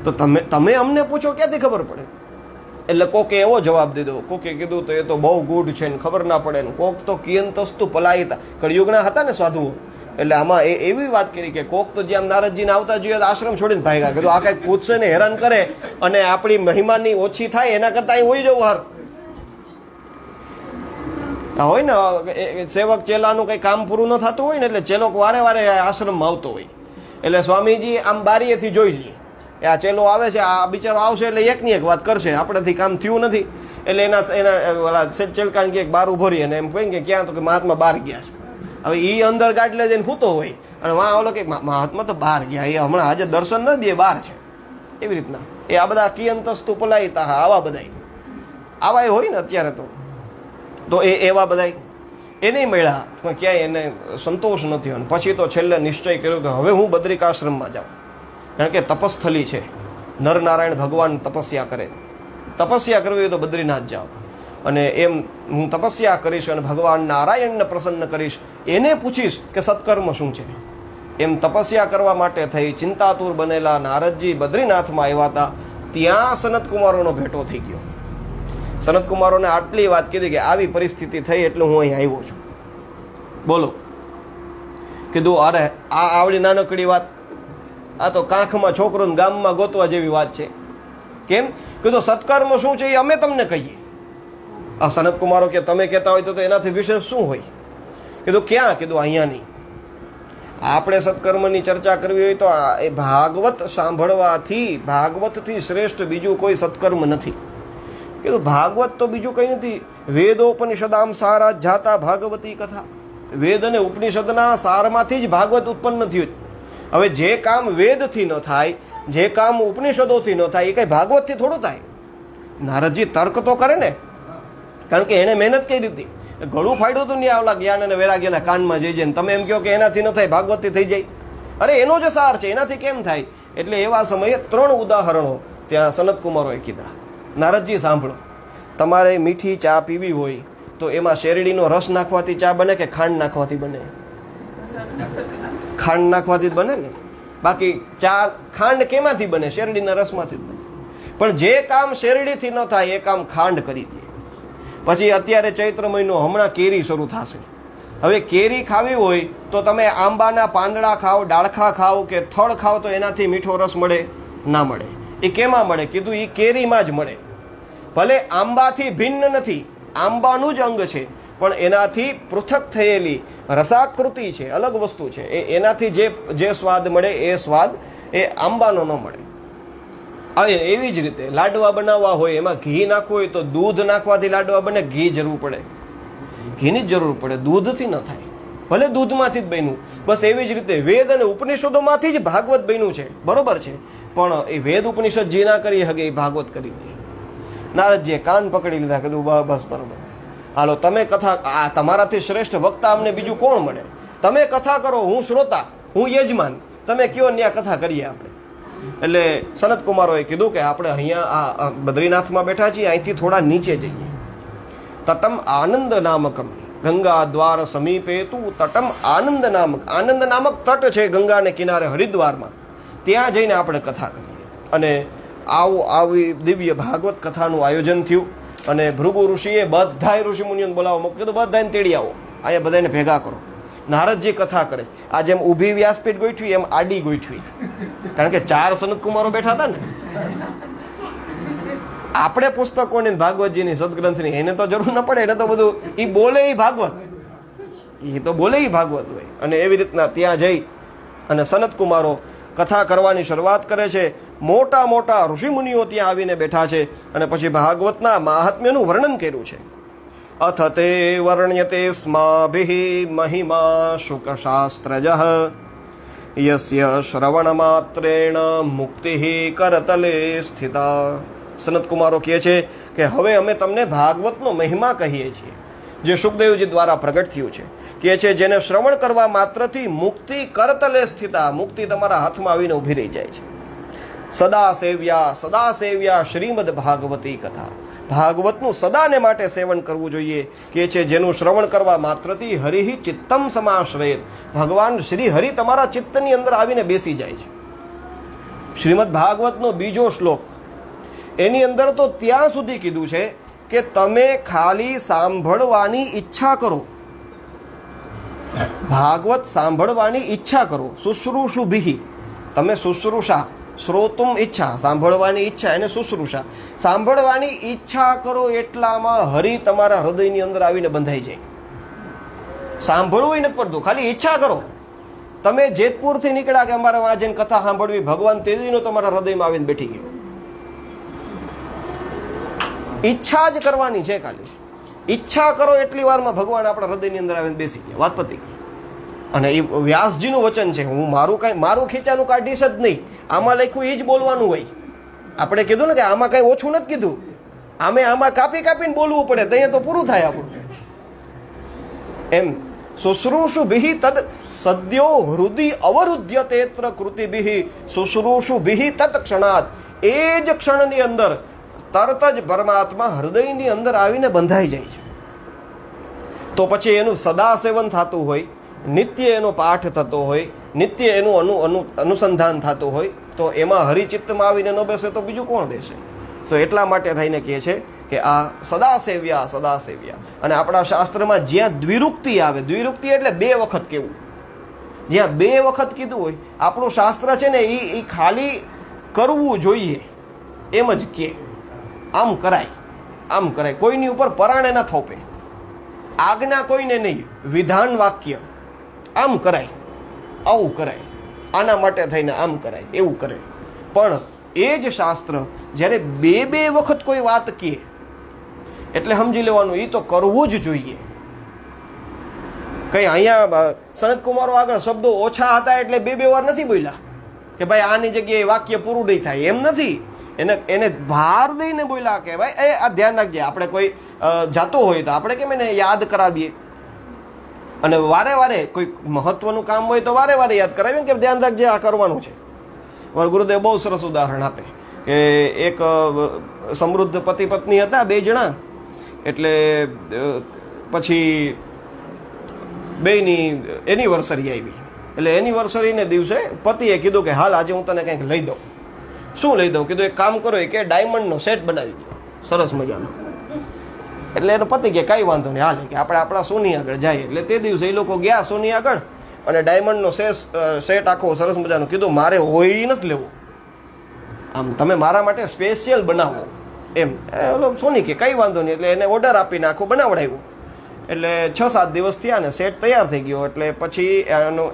તો તમે અમને પૂછો ક્યાંથી ખબર પડે? એટલે કોકે એવો જવાબ દીધો, કોકે કીધું તો એ તો બહુ ગુડ છે ને ખબર ના પડે ને, કોક તો કિયંતસ્તુ પલાયિતા, કળિયુગના હતા ને સાધુઓ, એટલે આમાં એવી વાત કરી કે કોક તો જેમ નારદજીને આવતા જોઈએ તો આશ્રમ છોડીને ભાગ્યા. કીધું આ કંઈક પૂછશે ને હેરાન કરે અને આપણી મહિમાની ઓછી થાય એના કરતાં અહીં હોઈ જવું હાર. હોય ને સેવક ચેલાનું કંઈ કામ પૂરું ન થતું હોય ને એટલે ચેલો વારે આશ્રમમાં આવતો હોય, એટલે સ્વામીજી આમ બારીએથી જોઈ લઈએ કે આ ચેલો આવે છે, આ બિચારો આવશે એટલે એકની એક વાત કરશે, આપણેથી કામ થયું નથી. એટલે એના ચેલકાને કે બહાર ઉભો રહીએ અને એમ કહે કે ક્યાં, તો કે મહાત્મા બહાર ગયા છે. હવે એ અંદર ગાટલે જઈને સૂતો હોય અને વાં ઓલો કે મહાત્મા તો બહાર ગયા, એ હમણાં આજે દર્શન ન દે, બહાર છે. એવી રીતના એ આ બધા કિયંતસ્તુ પલાયિતા આવા બધા આવા હોય ને અત્યારે તો એવા બધા એ નહીં મળ્યા, ક્યાંય એને સંતોષ નથી. અને પછી તો છેલ્લે નિશ્ચય કર્યો કે હવે હું બદ્રિકાશ્રમમાં જાઉં, કારણ કે તપસ્થલી છે, નરનારાયણ ભગવાન તપસ્યા કરે, તપસ્યા કરવી હોય તો બદ્રીનાથ જાઓ. અને એમ હું તપસ્યા કરીશ અને ભગવાન નારાયણને પ્રસન્ન કરીશ, એને પૂછીશ કે સત્કર્મ શું છે. એમ તપસ્યા કરવા માટે થઈ ચિંતાતુર બનેલા નારદજી બદ્રીનાથમાં આવ્યા હતા. ત્યાં સનતકુમારોનો ભેટો થઈ ગયો. સનતકુમારોને આટલી વાત કીધી કે આવી પરિસ્થિતિ થઈ એટલે હું અહીં આવ્યો છું, બોલો. કીધું અરે આ આવડી નાનકડી વાત, આ તો કાંખમાં છોકરોને ગામમાં ગોતવા જેવી વાત છે. કેમ? કીધું સત્કર્મ શું છે એ અમે તમને કહીએ. આ સનતકુમારો કે તમે કહેતા હોય તો એનાથી વિશેષ શું હોય? કીધું ક્યાં? કીધું અહીંયા નહીં. આપણે સત્કર્મની ચર્ચા કરવી હોય તો એ ભાગવત સાંભળવાથી, ભાગવતથી શ્રેષ્ઠ બીજું કોઈ સત્કર્મ નથી. કીધું ભાગવત તો બીજું કંઈ નથી. વેદોપનિષદામ સારા જાતા ભાગવતી કથા, વેદ અને ઉપનિષદના સારમાંથી જ ભાગવત ઉત્પન્ન થયું. હવે જે કામ વેદથી ન થાય, જે કામ ઉપનિષદોથી ન થાય, એ કંઈ ભાગવતથી થોડું થાય. નારદજી તર્ક તો કરે ને, કારણ કે એને મહેનત કરી દીધી, ગળું ફાડ્યું હતું ને આવલા જ્ઞાન અને વૈરાગ્યના કાનમાં જઈ જાય. તમે એમ કહો કે એનાથી ન થાય, ભાગવતથી થઈ જાય. અરે એનો જ સાર છે, એનાથી કેમ થાય? એટલે એવા સમયે 3 ઉદાહરણો ત્યાં સનતકુમારોએ કીધા. નારદજી સાંભળો, તમારે મીઠી ચા પીવી હોય તો એમાં શેરડીનો રસ નાખવાથી ચા બને કે ખાંડ નાખવાથી બને? ખાંડ નાખવાથી જ બને ને. બાકી ચા ખાંડ કેમાંથી બને? શેરડીના રસમાંથી જ બને. પણ જે કામ શેરડીથી ન થાય એ કામ ખાંડ કરી દે. પછી અત્યારે ચૈત્ર મહિનો, હમણાં કેરી શરૂ થશે. હવે કેરી ખાવી હોય તો તમે આંબાના પાંદડા ખાઓ, ડાળખા ખાઓ કે થડ ખાઓ તો એનાથી મીઠો રસ મળે? ના મળે. એ કેમાં મળે? કીધું એ કેરીમાં જ મળે. ભલે આંબાથી ભિન્ન નથી, આંબાનું જ અંગ છે, પણ એનાથી પૃથક થયેલી રસાકૃતિ છે, અલગ વસ્તુ છે. એનાથી જે સ્વાદ મળે એ સ્વાદ એ આંબાનો ન મળે. હવે એવી જ રીતે લાડવા બનાવવા હોય, એમાં ઘી નાખવું હોય તો દૂધ નાખવાથી લાડવા બને? ઘી જરૂર પડે, ઘીની જ જરૂર પડે, દૂધથી ન થાય. ભલે દૂધમાંથી જ બન્યું. બસ એવી જ રીતે વેદ અને ઉપનિષદોમાંથી જ ભાગવત બન્યું છે, બરોબર છે, પણ એ વેદ ઉપનિષદ જે ના કરી શકે એ ભાગવત કરી દે. નારદજીએ કાન પકડી લીધા, કીધું બસ બરોબર, હાલો તમે કથા, આ તમારાથી શ્રેષ્ઠ વક્તા અમને બીજું કોણ મળે? તમે કથા કરો, હું શ્રોતા, હું યજમાન, તમે કયો ન્યા કથા કરીએ આપણે. એટલે સનતકુમારોએ કીધું કે આપણે અહીંયા આ બદ્રીનાથમાં બેઠા છીએ, અહીંથી થોડા નીચે જઈએ. તટમ આનંદ નામકમ, ગંગા દ્વાર સમીપે તું તટમ આનંદ નામક, આનંદ નામક તટ છે ગંગાને કિનારે હરિદ્વારમાં, ત્યાં જઈને આપણે કથા કરીએ. અને આવી દિવ્ય ભાગવત કથાનું આયોજન થયું. અને ભૃગુ ઋષિએ બધાય ઋષિ મુનિઓને બોલાવવા મૂક્યું, કીધું બધાને તેડી આવો, અહીંયા બધાને ભેગા કરો. નારદજી કથા કરે. આ જેમ ઊભી વ્યાસપીઠ ગોઠવી એમ આડી ગોઠવી, કારણ કે 4 સનત કુમારો બેઠા હતા ને. આપણે પુસ્તકોની ભાગવતજીની સદગ્રંથની એને તો જરૂર ન પડે, એને તો બધું એ બોલે એ ભાગવત, એ તો બોલે એ ભાગવત હોય. અને એવી રીતના ત્યાં જઈ અને સનત કુમારો કથા કરવાની શરૂઆત કરે છે. મોટા મોટા ઋષિમુનિઓ ત્યાં આવીને બેઠા છે અને પછી ભાગવતના મહાત્મ્યનું વર્ણન કર્યું છે. અથ તે વર્ણ્યતે સ્માભિઃ મહિમા શુકશાસ્ત્રજઃ યસ્ય શ્રવણ માત્રેણ મુક્તિ કરતલે સ્થિતા. સનત કુમારો કહે છે કે હવે અમે તમને ભાગવતનો મહિમા કહીએ છીએ, જે સુખદેવજી દ્વારા પ્રગટ થયું છે. કહે છે જેને શ્રવણ કરવા માત્રથી મુક્તિ કરતલે સ્થિતા, મુક્તિ તમારા હાથમાં આવીને ઊભી રહી જાય છે. સદા સેવ્યા શ્રીમદ ભાગવતી કથા, ભાગવતનું સદાને માટે સેવન કરવું જોઈએ. કે છે જેનું શ્રવણ કરવા માત્રથી હરિ ચિત્તમ સમાશ્રયેત, ભગવાન શ્રી હરિ તમારા ચિત્તની અંદર આવીને બેસી જાય છે. શ્રીમદ ભાગવતનો બીજો શ્લોક, એની અંદર તો ત્યાં સુધી કીધું છે કે તમે ખાલી સાંભળવાની ઈચ્છા કરો, ભાગવત સાંભળવાની ઈચ્છા કરો. શુશ્રુષુભિઃ, તમે શુશ્રુષા, શ્રોતુમ ઈચ્છા, સાંભળવાની ઈચ્છા, એને શુશ્રુષા, સાંભળવાની ઈચ્છા કરો એટલામાં હરિ તમારા હૃદયની અંદર આવીને બંધાઈ જાય. સાંભળવું નથી પડતું, ખાલી ઈચ્છા કરો. તમે જેતપુરથી નીકળ્યા કે અમારે વાં જઈને કથા સાંભળવી, ભગવાન તેદીનો તમારા હૃદયમાં આવીને બેઠી ગયો. ઈચ્છા જ કરવાની છે, ખાલી ઈચ્છા કરો એટલી વારમાં ભગવાન આપણા હૃદયની અંદર આવીને બેસી ગયા, વાત પતી ગઈ. અને એ વ્યાસજીનું વચન છે, હું મારું ખીચાનું કાઢીશ જ નહીં, આમાં લખ્યું એ જ બોલવાનું હોય. આપણે કીધું ને કે આમાં કંઈ ઓછું નથી કીધું, આમાં કાપીને બોલવું પડે, ત્યાં તો પૂરું થાય આપણું. એમ શુશ્રુષુભિઃ તદ સદ્યો હૃદિ અવરુધ્યતેત્ર કૃતિભિઃ શુશ્રુષુભિઃ તત્ ક્ષણાત, એ જ ક્ષણની અંદર તરત જ પરમાત્મા હૃદયની અંદર આવીને બંધાઈ જાય છે. તો પછી એનું સદા સેવન થતું હોય, નિત્ય એનો પાઠ થતો હોય, નિત્ય એનું અનુસંધાન થતું હોય, તો એમાં હરિચિત્તમાં આવીને ન બેસે તો બીજું કોણ બેસે? તો એટલા માટે થઈને કહે છે કે આ સદા સેવ્યા. અને આપણા શાસ્ત્રમાં જ્યાં દ્વિરુક્તિ આવે, દ્વિરુક્તિ એટલે 2 વખત કહેવું, જ્યાં 2 વખત કીધું હોય, આપણું શાસ્ત્ર છે ને એ ખાલી કરવું જોઈએ એમ જ કે આમ કરાય, કોઈની ઉપર પરાણે ના થોપે, આજ્ઞા કોઈને નહીં, વિધાન વાક્ય, આમ કરાય, આવું કરાય, આના માટે થઈને આમ કરાય, એવું કરે. પણ એ જ શાસ્ત્ર જ્યારે 2 વખત કોઈ વાત કહે એટલે સમજી લેવાનું એ તો કરવું જ જોઈએ. કંઈ અહીંયા સનત કુમારો આગળ શબ્દો ઓછા હતા એટલે 2 વાર નથી બોલ્યા કે ભાઈ આની જગ્યાએ વાક્ય પૂરું નહીં થાય, એમ નથી. એને ભાર દઈને બોલ્યા કે ભાઈ આ ધ્યાન રાખજે. આપણે કોઈ જાતો હોય તો આપણે કેમ એને યાદ કરાવીએ, અને વારે કોઈ મહત્વનું કામ હોય તો વારે યાદ કરાવીએ કે ધ્યાન રાખજે, આ કરવાનું છે. મારા ગુરુદેવ બહુ સરસ ઉદાહરણ આપે કે એક સમૃદ્ધ પતિ પત્ની હતા, 2 જણા. એટલે પછી બેયની એનિવર્સરી આવી. એટલે એનિવર્સરીને દિવસે પતિએ કીધું કે હાલ આજે હું તને કંઈક લઈ દઉં. શું લઈ દઉં? કીધું એક કામ કરો કે ડાયમંડનો સેટ બનાવી દો, સરસ મજાનો. એટલે એનો પતિ કે કાંઈ વાંધો નહીં, હાલે કે આપણે આપણા સોની આગળ જાય. એટલે તે દિવસે એ લોકો ગયા સોની આગળ અને ડાયમંડનો સેટ આખો સરસ મજાનો. કીધું મારે હોય એ નથી લેવો, આમ તમે મારા માટે સ્પેશિયલ બનાવો એમ. ઓલો સોની કે કંઈ વાંધો નહીં. એટલે એને ઓર્ડર આપીને આખું બનાવડાવ્યું. એટલે 6-7 દિવસ થયા ને સેટ તૈયાર થઈ ગયો. એટલે પછી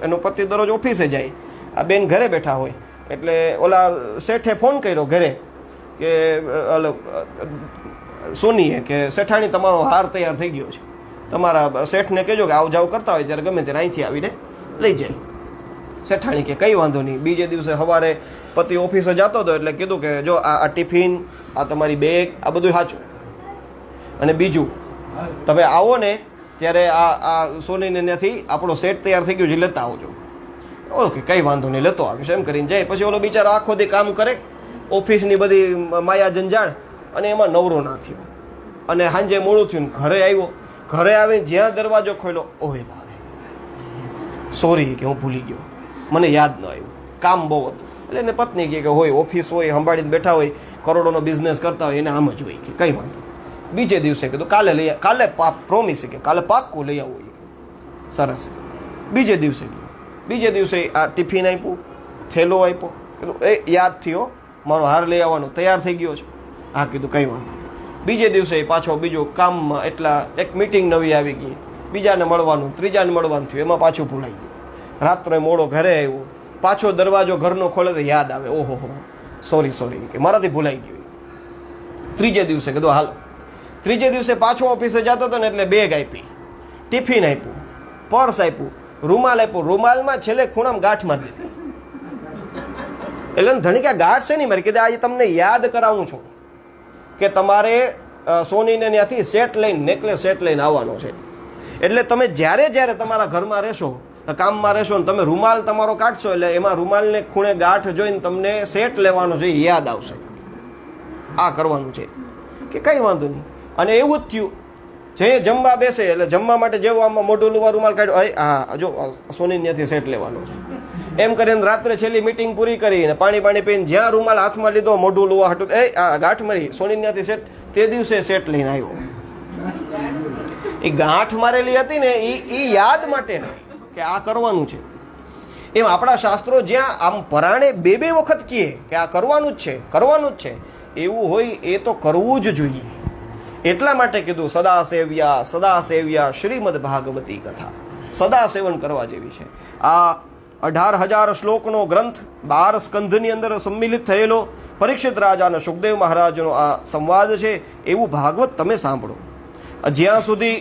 એનો પતિ દરરોજ ઓફિસે જાય, આ બેન ઘરે બેઠા હોય. એટલે ઓલા શેઠે ફોન કર્યો ઘરે કે સોનીએ કે શેઠાણી તમારો હાર તૈયાર થઈ ગયો છે, તમારા શેઠને કહેજો કે આવ જાવ કરતા હોય ત્યારે ગમે ત્યારે અહીંથી આવીને લઈ જાય. શેઠાણી કે કંઈ વાંધો નહીં. બીજે દિવસે સવારે પતિ ઓફિસે જતો હતો એટલે કીધું કે જો આ ટિફિન, આ તમારી બેગ, આ બધું સાચું, અને બીજું તમે આવો ને ત્યારે આ સોનીને ત્યાંથી આપણો સેટ તૈયાર થઈ ગયો છે, લેતા આવજો. ઓકે કંઈ વાંધો નહીં, લેતો આવીશ એમ કરીને જાય. પછી ઓલો બિચારો આખો દી કામ કરે, ઓફિસની બધી માયા જંજાળ, અને એમાં નવરો ના થયો. અને સાંજે મોડું થયું ને ઘરે આવ્યો. ઘરે આવીને જ્યાં દરવાજો ખોલ્યો, ઓય ભાઈ સોરી કે હું ભૂલી ગયો, મને યાદ ન આવ્યું, કામ બહુ હતું. એટલે એને પત્ની કહે કે હોય ઓફિસ હોય, સંભાળીને બેઠા હોય, કરોડોનો બિઝનેસ કરતા હોય, એને આમ જ હોય કે કંઈ વાંધો. બીજે દિવસે કીધું કાલે પ્રોમિસ કે કાલે પાક્કું લઈ આવવું. સરસ. બીજે દિવસે આ ટિફિન આપ્યું, થેલો આપ્યો, કીધું એ યાદ થયો મારો હાર લઈ આવવાનો, તૈયાર થઈ ગયો છે. હા કીધું કંઈ વાંધો. બીજે દિવસે પાછો બીજો કામમાં એટલા એક મિટિંગ નવી આવી ગઈ, બીજાને મળવાનું, ત્રીજાને મળવાનું થયું, એમાં પાછું ભૂલાઈ ગયું. રાત્રે મોડો ઘરે આવ્યો, પાછો દરવાજો ઘરનો ખોલે તો યાદ આવે, ઓહો સોરી કે મારાથી ભૂલાઈ ગયું. ત્રીજે દિવસે કીધું હાલો. ત્રીજે દિવસે પાછો ઓફિસે જતો હતો ને એટલે બેગ આપી, ટિફિન આપ્યું, પર્સ આપ્યું, રૂમાલ આપ્યો. રૂમાલમાં છેલ્લે ખૂણામાં ગાંઠ મારી દીધી. એટલે ધણીકા ગાંઠ છે નહીં મારી, કીધું આજે તમને યાદ કરાવું છું કે તમારે સોનીને ત્યાંથી સેટ લઈને, નેકલેસ સેટ લઈને આવવાનો છે. એટલે તમે જ્યારે તમારા ઘરમાં રહેશો, કામમાં રહેશો ને તમે રૂમાલ તમારો કાઢશો એટલે એમાં રૂમાલને ખૂણે ગાંઠ જોઈને તમને સેટ લેવાનો છે, યાદ આવશે. આ કરવાનું છે કે કંઈ વાંધો નહીં. અને એવું જ થયું, જે જમવા બેસે એટલે જમવા માટે જેવું આમાં મોઢું લુવા રૂમાલ કાઢ્યો, હા જો સોની ત્યાંથી સેટ લેવાનો છે એમ કરીને રાત્રે છેલ્લી મિટિંગ પૂરી કરીને પાણી પીને જ્યાં રૂમાલ હાથમાં લીધો, મોઢું લુવા હટું, ગાંઠ મારી સોની ત્યાંથી સેટ, તે દિવસે સેટ લઈને આવ્યો. એ ગાંઠ મારેલી હતી ને એ યાદ માટે કે આ કરવાનું છે. એમ આપણા શાસ્ત્રો જ્યાં આમ પરાણે બે વખત કહે કે આ કરવાનું જ છે, એવું હોય એ તો કરવું જ જોઈએ. એટલા માટે કીધું સદા સેવ્યા શ્રીમદ ભાગવતી કથા, સદા સેવન કરવા જેવી છે. આ 18,000 શ્લોકનો ગ્રંથ 12 સ્કંધની અંદર સંમિલિત થયેલો પરીક્ષિત રાજા અને સુખદેવ મહારાજનો આ સંવાદ છે. એવું ભાગવત તમે સાંભળો. જ્યાં સુધી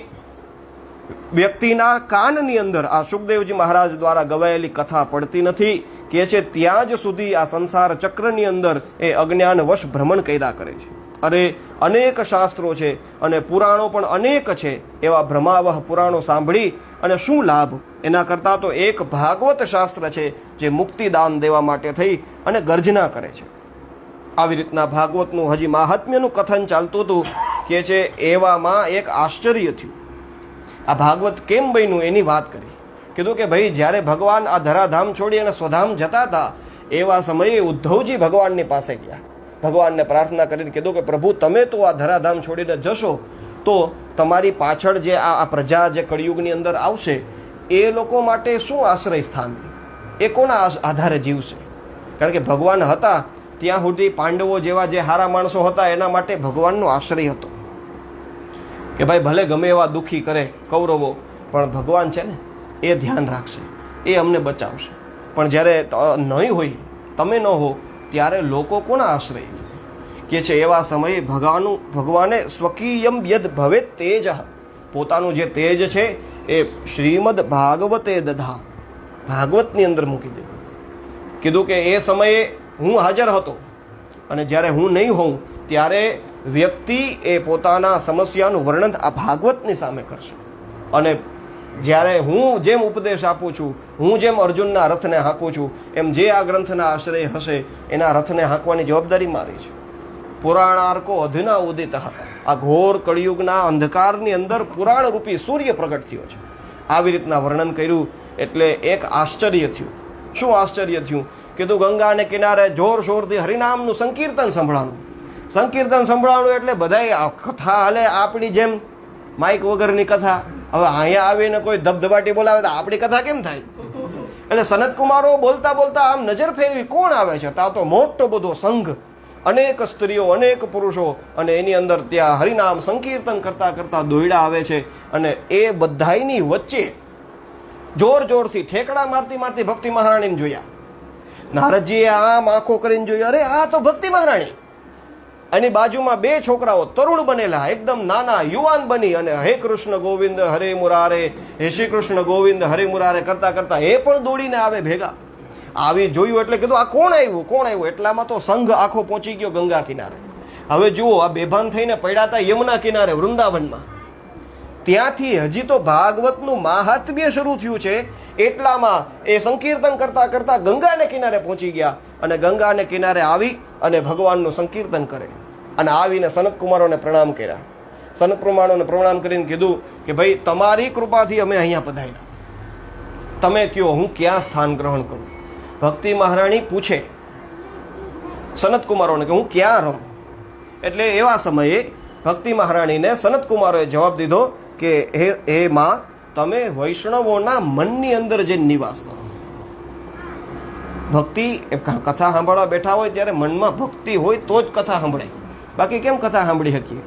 વ્યક્તિના કાનની અંદર આ સુખદેવજી મહારાજ દ્વારા ગવાયેલી કથા પડતી નથી કે છે, ત્યાં જ સુધી આ સંસાર ચક્રની અંદર એ અજ્ઞાનવશ ભ્રમણ કર્યા કરે છે. અરે અનેક શાસ્ત્રો છે અને પુરાણો પણ અનેક છે. એવા ભ્રમાવહ પુરાણો સાંભળી અને શું લાભ? એના કરતાં તો એક ભાગવત શાસ્ત્ર છે જે મુક્તિદાન દેવા માટે થઈ અને ગર્જના કરે છે. આવી રીતના ભાગવતનું હજી મહાત્મ્યનું કથન ચાલતું હતું કે છે, એવામાં એક આશ્ચર્ય થયું. આ ભાગવત કેમ બન્યું એની વાત કરી. કીધું કે ભાઈ જ્યારે ભગવાન આ ધરાધામ છોડી અને સ્વધામ જતા હતા એવા સમયે ઉદ્ધવજી ભગવાનની પાસે ગયા. ભગવાનને પ્રાર્થના કરીને કીધું કે પ્રભુ તમે તો આ ધરાધામ છોડીને જશો તો તમારી પાછળ જે આ પ્રજા જે કળિયુગની અંદર આવશે એ લોકો માટે શું આશ્રય સ્થાન, એ કોના આધારે જીવશે? કારણ કે ભગવાન હતા ત્યાં સુધી પાંડવો જેવા જે સારા માણસો હતા એના માટે ભગવાનનો આશ્રય હતો કે ભાઈ ભલે ગમે એવા દુઃખી કરે કૌરવો, પણ ભગવાન છે ને એ ધ્યાન રાખશે, એ અમને બચાવશે. પણ જ્યારે નહીં હોય, તમે ન હો, ત્યારે લોકો કોના આશ્રય કે છે? એવા સમયે ભગવાને સ્વકીયમ યદ ભવે તેજ, પોતાનું જે તેજ છે એ શ્રીમદ ભાગવતે દધા, ભાગવતની અંદર મૂકી દીધું. કીધું કે એ સમયે હું હાજર હતો અને જ્યારે હું નહીં હોઉં ત્યારે વ્યક્તિ એ પોતાના સમસ્યાનું વર્ણન આ ભાગવતની સામે કરશે. અને જ્યારે હું જેમ ઉપદેશ આપું છું, હું જેમ અર્જુનના રથને હાંકું છું, એમ જે આ ગ્રંથના આશ્રય હશે એના રથને હાંકવાની જવાબદારી મારી છે. પુરાણાર્કો અધુના ઉદિત, આ ઘોર કળિયુગના અંધકારની અંદર પુરાણ રૂપી સૂર્ય પ્રગટ થયો છે. આવી રીતના વર્ણન કર્યું એટલે એક આશ્ચર્ય થયું. શું આશ્ચર્ય થયું? કીધું ગંગાને કિનારે જોરશોરથી હરિનામનું સંકીર્તન સંભળાણું એટલે બધાય કથા હાલે આપણી જેમ માઇક વગરની કથા. હવે અહીંયા આવીને કોઈ ધબધબાટી બોલાવે તો આપણી કથા કેમ થાય? એટલે સનતકુમારો બોલતા આમ નજર ફેરવી, કોણ આવે છે? તા તો મોટો બધો સંઘ, અનેક સ્ત્રીઓ, અનેક પુરુષો, અને એની અંદર ત્યાં હરિનામ સંકીર્તન કરતા દોયડા આવે છે. અને એ બધાયની વચ્ચે જોરથી ઠેકડા મારતી ભક્તિ મહારાણીને જોયા. નારદજીએ આમ આંખો કરીને જોયું, અરે આ તો ભક્તિ મહારાણી. એની બાજુમાં બે છોકરાઓ તરુણ બનેલા, એકદમ નાના યુવાન બની અને હે કૃષ્ણ ગોવિંદ હરે મુરારે, હે શ્રી કૃષ્ણ ગોવિંદ હરે મુરારે કરતા એ પણ દોડીને આવે ભેગા. આવી જોયું એટલે કીધું આ કોણ આવ્યું? એટલામાં તો સંઘ આખો પહોંચી ગયો ગંગા કિનારે. હવે જુઓ, આ બેભાન થઈને પડ્યા હતા યમુના કિનારે વૃંદાવનમાં. ત્યાંથી હજી તો ભાગવતનું મહાત્મ્ય શરૂ થયું છે. એટલામાં એ સંકીર્તન કરતા ગંગાને કિનારે પહોંચી ગયા અને ગંગાને કિનારે આવી અને ભગવાનનું સંકીર્તન કરે અને આવીને સનતકુમારોને પ્રણામ કર્યા. સનત પ્રમાણોને પ્રણામ કરીને કીધું કે ભાઈ તમારી કૃપાથી અમે અહીંયા પધાર્યા, તમે કયો હું ક્યાં સ્થાન ગ્રહણ કરું. ભક્તિ મહારાણી પૂછે સનત કુમારોને કે હું ક્યાં રહું. એટલે એવા સમયે ભક્તિ મહારાણીને સનત કુમારોએ જવાબ દીધો કે હે માં, તમે વૈષ્ણવોના મનની અંદર જઈને નિવાસ કરો. ભક્તિ કથા સાંભળવા બેઠા હોય ત્યારે મનમાં ભક્તિ હોય તો જ કથા સાંભળાય, બાકી કેમ કથા સાંભળી શકીએ.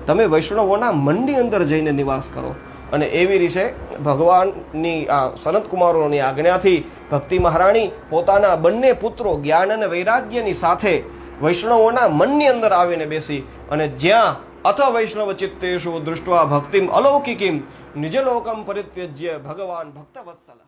તમે વૈષ્ણવોના મનની અંદર જઈને નિવાસ કરો. અને એવી રીતે ભગવાનની આ સનત કુમારોની આજ્ઞાથી ભક્તિ મહારાણી પોતાના બંને પુત્રો જ્ઞાન અને વૈરાગ્યની સાથે વૈષ્ણવોના મનની અંદર આવીને બેસી અને જ્યાં અથ વૈષ્ણવ ચિત્તેષુ દૃષ્ટવા ભક્તિમ અલૌકિકીમ નિજલોકમ પરિત્યજ્ય ભગવાન ભક્તવત્સલ.